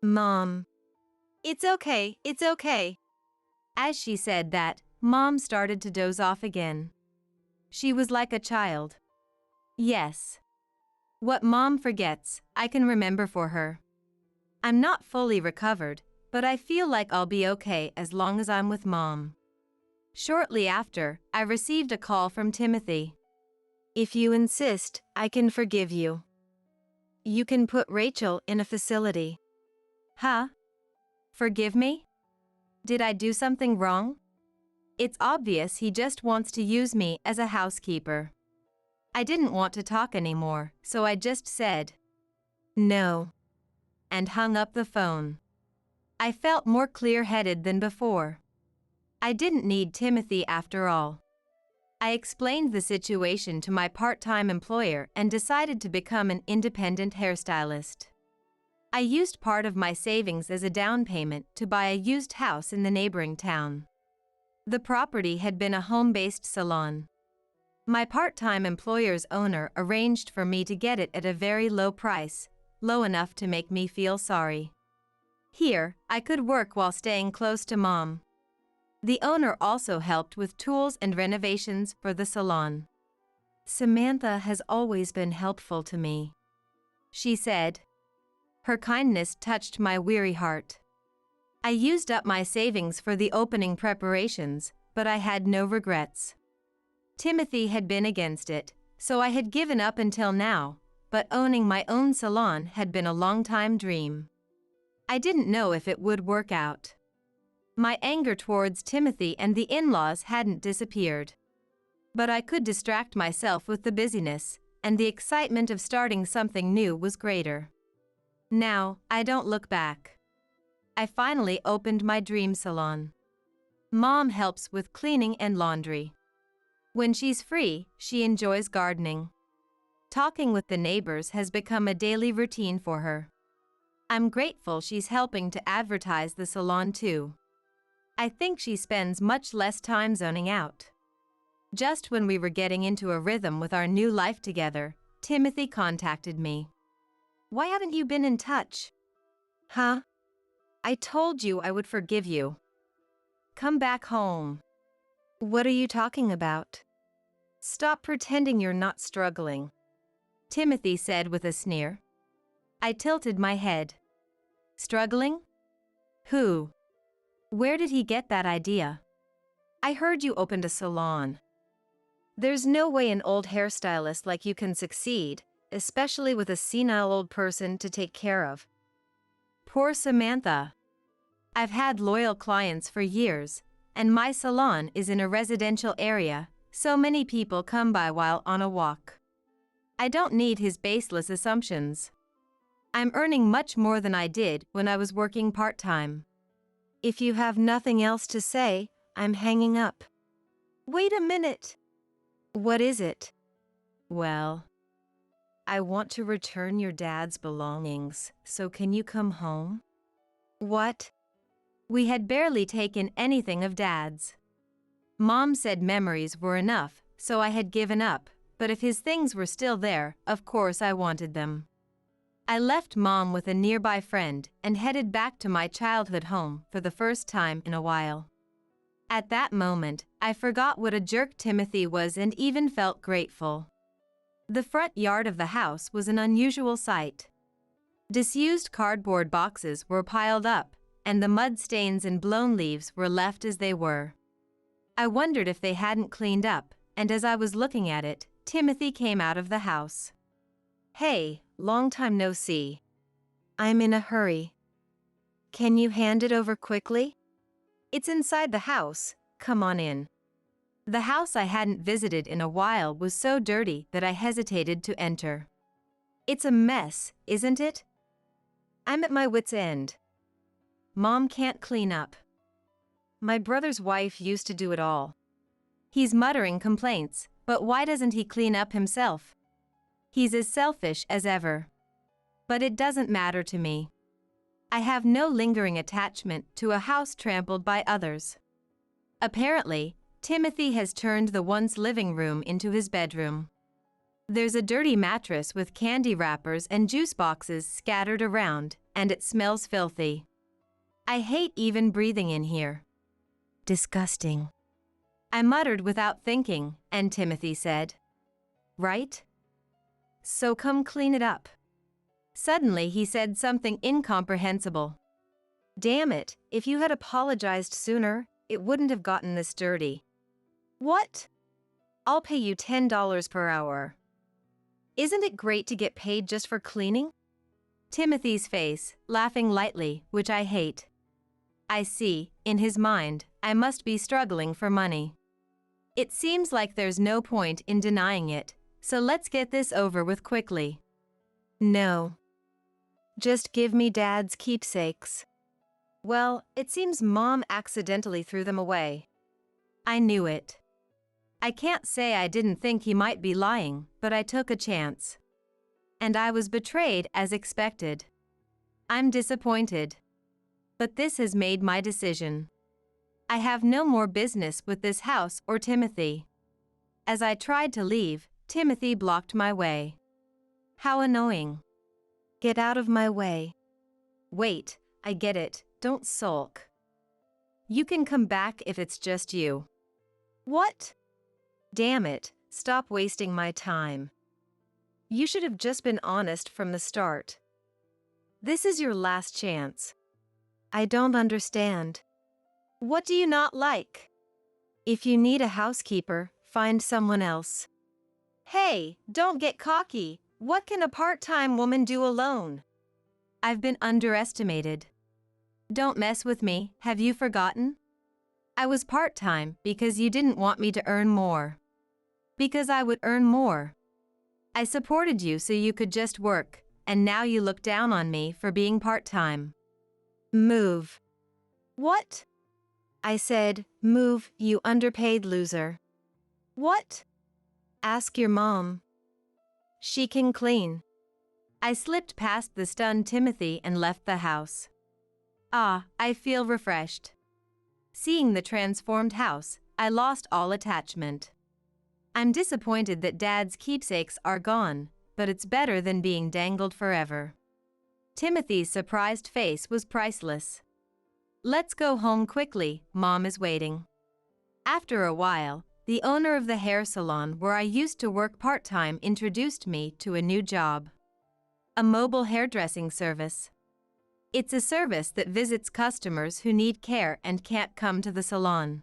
Mom. It's okay, it's okay. As she said that, Mom started to doze off again. She was like a child. Yes. What Mom forgets, I can remember for her. I'm not fully recovered, but I feel like I'll be okay as long as I'm with Mom. Shortly after, I received a call from Timothy. If you insist, I can forgive you. You can put Rachel in a facility. Huh? Forgive me? Did I do something wrong? It's obvious he just wants to use me as a housekeeper. I didn't want to talk anymore, so I just said, No, and hung up the phone. I felt more clear-headed than before. I didn't need Timothy after all. I explained the situation to my part-time employer and decided to become an independent hairstylist. I used part of my savings as a down payment to buy a used house in the neighboring town. The property had been a home-based salon. My part-time employer's owner arranged for me to get it at a very low price, low enough to make me feel sorry. Here, I could work while staying close to Mom. The owner also helped with tools and renovations for the salon. Samantha has always been helpful to me, she said. Her kindness touched my weary heart. I used up my savings for the opening preparations, but I had no regrets. Timothy had been against it, so I had given up until now, but owning my own salon had been a long-time dream. I didn't know if it would work out. My anger towards Timothy and the in-laws hadn't disappeared. But I could distract myself with the busyness, and the excitement of starting something new was greater. Now, I don't look back. I finally opened my dream salon. Mom helps with cleaning and laundry. When she's free, she enjoys gardening. Talking with the neighbors has become a daily routine for her. I'm grateful she's helping to advertise the salon too. I think she spends much less time zoning out. Just when we were getting into a rhythm with our new life together, Timothy contacted me. Why haven't you been in touch? Huh? I told you I would forgive you. Come back home. What are you talking about? Stop pretending you're not struggling, Timothy said with a sneer. I tilted my head. Struggling? Who? Where did he get that idea? I heard you opened a salon. There's no way an old hairstylist like you can succeed, especially with a senile old person to take care of. Poor Samantha. I've had loyal clients for years, and my salon is in a residential area, so many people come by while on a walk. I don't need his baseless assumptions. I'm earning much more than I did when I was working part-time. If you have nothing else to say, I'm hanging up. Wait a minute. What is it? Well, I want to return your dad's belongings, so can you come home? What? We had barely taken anything of Dad's. Mom said memories were enough, so I had given up, but if his things were still there, of course I wanted them. I left Mom with a nearby friend and headed back to my childhood home for the first time in a while. At that moment, I forgot what a jerk Timothy was and even felt grateful. The front yard of the house was an unusual sight. Disused cardboard boxes were piled up, and the mud stains and blown leaves were left as they were. I wondered if they hadn't cleaned up, and as I was looking at it, Timothy came out of the house. Hey, long time no see. I'm in a hurry. Can you hand it over quickly? It's inside the house, come on in. The house I hadn't visited in a while was so dirty that I hesitated to enter. It's a mess, isn't it? I'm at my wit's end. Mom can't clean up. My brother's wife used to do it all. He's muttering complaints, but why doesn't he clean up himself? He's as selfish as ever. But it doesn't matter to me. I have no lingering attachment to a house trampled by others. Apparently, Timothy has turned the once living room into his bedroom. There's a dirty mattress with candy wrappers and juice boxes scattered around, and it smells filthy. I hate even breathing in here. Disgusting. I muttered without thinking, and Timothy said, "Right? So come clean it up." Suddenly he said something incomprehensible. Damn it, if you had apologized sooner, it wouldn't have gotten this dirty. What? I'll pay you $10 per hour. Isn't it great to get paid just for cleaning? Timothy's face, laughing lightly, which I hate. I see, in his mind, I must be struggling for money. It seems like there's no point in denying it, so let's get this over with quickly. No. Just give me Dad's keepsakes. Well, it seems Mom accidentally threw them away. I knew it. I can't say I didn't think he might be lying, but I took a chance. And I was betrayed as expected. I'm disappointed. But this has made my decision. I have no more business with this house or Timothy. As I tried to leave, Timothy blocked my way. How annoying. Get out of my way. Wait, I get it, don't sulk. You can come back if it's just you. What? Damn it, stop wasting my time. You should have just been honest from the start. This is your last chance. I don't understand. What do you not like? If you need a housekeeper, find someone else. Hey, don't get cocky. What can a part-time woman do alone? I've been underestimated. Don't mess with me, have you forgotten? I was part-time because you didn't want me to earn more. Because I would earn more. I supported you so you could just work, and now you look down on me for being part-time. Move. What? I said, move, you underpaid loser. What? Ask your mom. She can clean. I slipped past the stunned Timothy and left the house. I feel refreshed. Seeing the transformed house, I lost all attachment. I'm disappointed that Dad's keepsakes are gone, but it's better than being dangled forever. Timothy's surprised face was priceless. Let's go home quickly, Mom is waiting. After a while, the owner of the hair salon where I used to work part-time introduced me to a new job. A mobile hairdressing service. It's a service that visits customers who need care and can't come to the salon.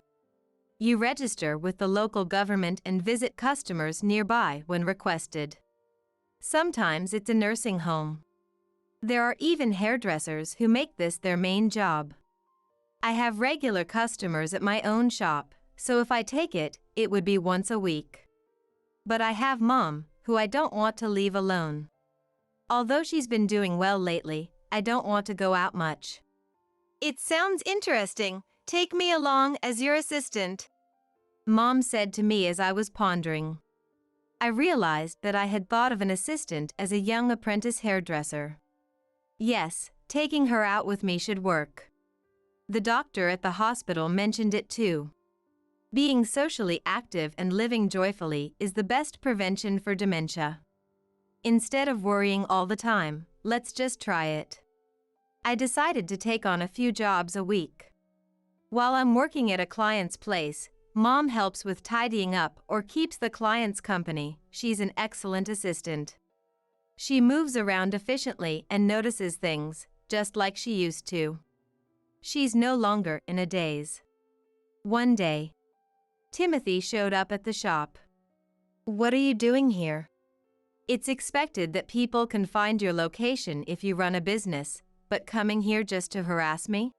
You register with the local government and visit customers nearby when requested. Sometimes it's a nursing home. There are even hairdressers who make this their main job. I have regular customers at my own shop, so if I take it, it would be once a week. But I have Mom, who I don't want to leave alone. Although she's been doing well lately, I don't want to go out much. It sounds interesting. Take me along as your assistant, Mom said to me as I was pondering. I realized that I had thought of an assistant as a young apprentice hairdresser. Yes, taking her out with me should work. The doctor at the hospital mentioned it too. Being socially active and living joyfully is the best prevention for dementia. Instead of worrying all the time, let's just try it. I decided to take on a few jobs a week. While I'm working at a client's place, Mom helps with tidying up or keeps the clients company. She's an excellent assistant. She moves around efficiently and notices things, just like she used to. She's no longer in a daze. One day, Timothy showed up at the shop. What are you doing here? It's expected that people can find your location if you run a business, but coming here just to harass me?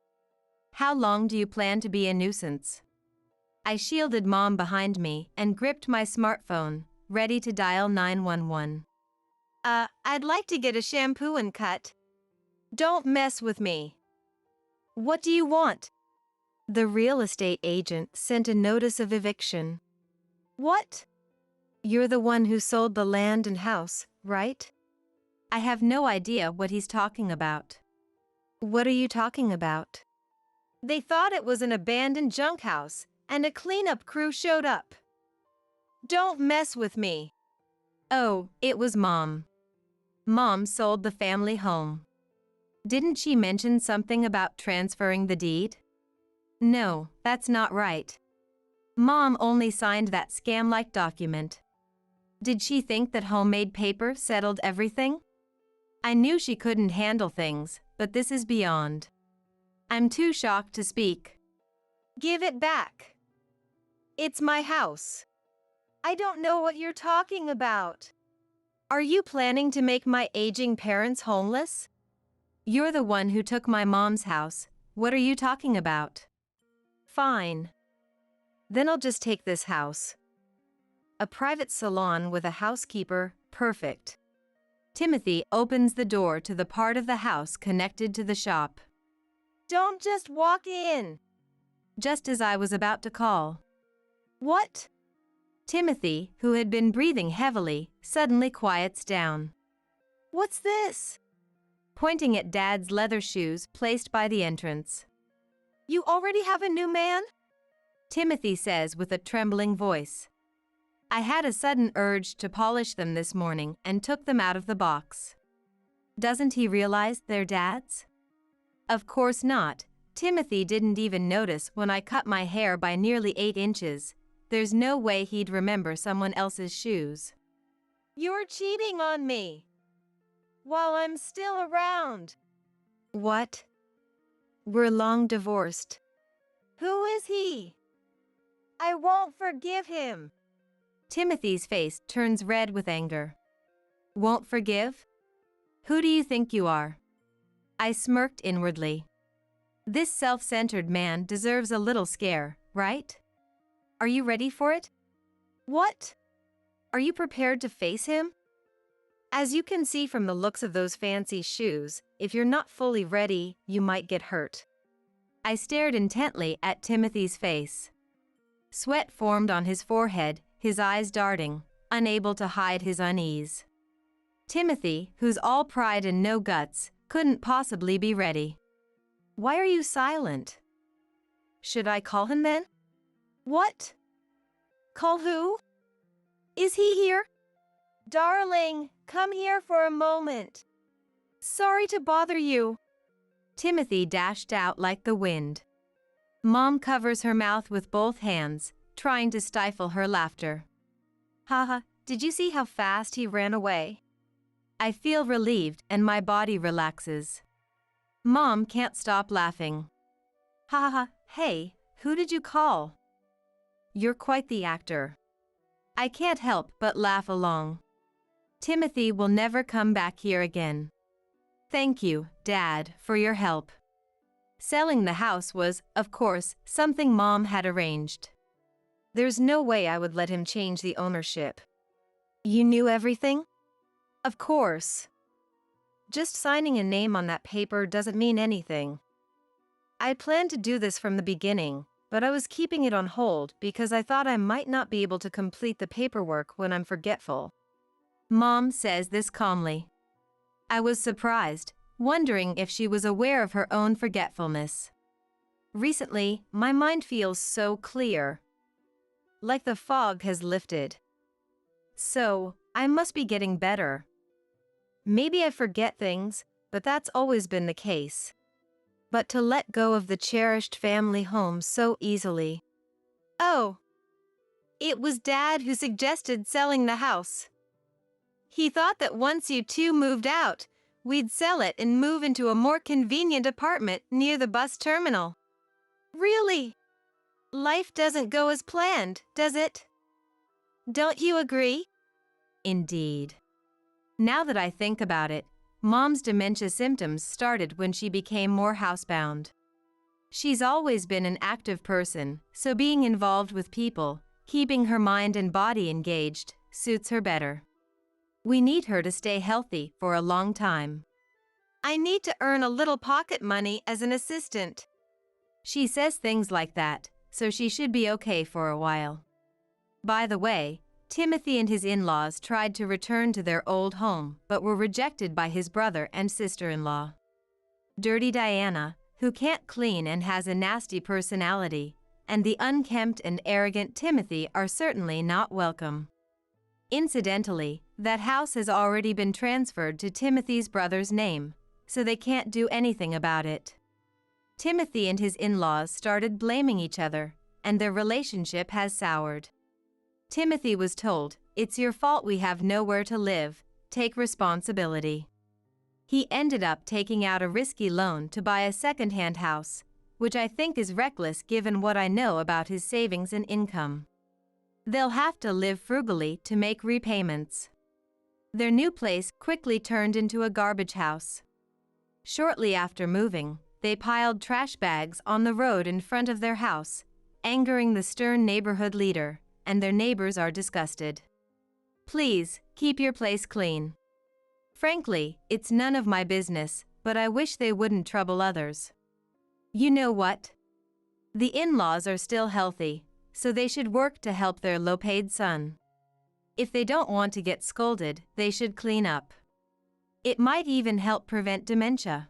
How long do you plan to be a nuisance? I shielded Mom behind me and gripped my smartphone, ready to dial 911. I'd like to get a shampoo and cut. Don't mess with me. What do you want? The real estate agent sent a notice of eviction. What? You're the one who sold the land and house, right? I have no idea what he's talking about. What are you talking about? They thought it was an abandoned junk house, and a cleanup crew showed up. Don't mess with me. Oh, it was Mom. Mom sold the family home. Didn't she mention something about transferring the deed? No, that's not right. Mom only signed that scam-like document. Did she think that homemade paper settled everything? I knew she couldn't handle things, but this is beyond. I'm too shocked to speak. Give it back. It's my house. I don't know what you're talking about. Are you planning to make my aging parents homeless? You're the one who took my mom's house. What are you talking about? Fine. Then I'll just take this house. A private salon with a housekeeper, perfect. Timothy opens the door to the part of the house connected to the shop. Don't just walk in. Just as I was about to call. What? Timothy, who had been breathing heavily, suddenly quiets down. What's this? Pointing at Dad's leather shoes placed by the entrance. You already have a new man? Timothy says with a trembling voice. I had a sudden urge to polish them this morning and took them out of the box. Doesn't he realize they're Dad's? Of course not. Timothy didn't even notice when I cut my hair by nearly 8 inches. There's no way he'd remember someone else's shoes. You're cheating on me. While I'm still around. What? We're long divorced. Who is he? I won't forgive him. Timothy's face turns red with anger. Won't forgive? Who do you think you are? I smirked inwardly. This self-centered man deserves a little scare, right? Are you ready for it? What? Are you prepared to face him? As you can see from the looks of those fancy shoes, if you're not fully ready, you might get hurt. I stared intently at Timothy's face. Sweat formed on his forehead, his eyes darting, unable to hide his unease. Timothy, who's all pride and no guts, couldn't possibly be ready. Why are you silent? Should I call him then? What? Call who? Is he here? Darling, come here for a moment. Sorry to bother you. Timothy dashed out like the wind. Mom covers her mouth with both hands, trying to stifle her laughter. Haha, did you see how fast he ran away? I feel relieved and my body relaxes. Mom can't stop laughing. Haha, hey, who did you call? You're quite the actor. I can't help but laugh along. Timothy will never come back here again. Thank you, Dad, for your help. Selling the house was, of course, something Mom had arranged. There's no way I would let him change the ownership. You knew everything? Of course. Just signing a name on that paper doesn't mean anything. I planned to do this from the beginning, but I was keeping it on hold because I thought I might not be able to complete the paperwork when I'm forgetful. Mom says this calmly. I was surprised, wondering if she was aware of her own forgetfulness. Recently, my mind feels so clear. Like the fog has lifted. So, I must be getting better. Maybe I forget things, but that's always been the case. But to let go of the cherished family home so easily. Oh, it was Dad who suggested selling the house. He thought that once you two moved out, we'd sell it and move into a more convenient apartment near the bus terminal. Really? Life doesn't go as planned, does it? Don't you agree? Indeed. Now that I think about it, Mom's dementia symptoms started when she became more housebound. She's always been an active person, so being involved with people, keeping her mind and body engaged, suits her better. We need her to stay healthy for a long time. I need to earn a little pocket money as an assistant. She says things like that, so she should be okay for a while. By the way, Timothy and his in-laws tried to return to their old home but were rejected by his brother and sister-in-law. Dirty Diana, who can't clean and has a nasty personality, and the unkempt and arrogant Timothy are certainly not welcome. Incidentally, that house has already been transferred to Timothy's brother's name, so they can't do anything about it. Timothy and his in-laws started blaming each other, and their relationship has soured. Timothy was told, "It's your fault we have nowhere to live, take responsibility." He ended up taking out a risky loan to buy a second-hand house, which I think is reckless given what I know about his savings and income. They'll have to live frugally to make repayments. Their new place quickly turned into a garbage house. Shortly after moving, they piled trash bags on the road in front of their house, angering the stern neighborhood leader, and their neighbors are disgusted. Please, keep your place clean. Frankly, it's none of my business, but I wish they wouldn't trouble others. You know what? The in-laws are still healthy, so they should work to help their low-paid son. If they don't want to get scolded, they should clean up. It might even help prevent dementia.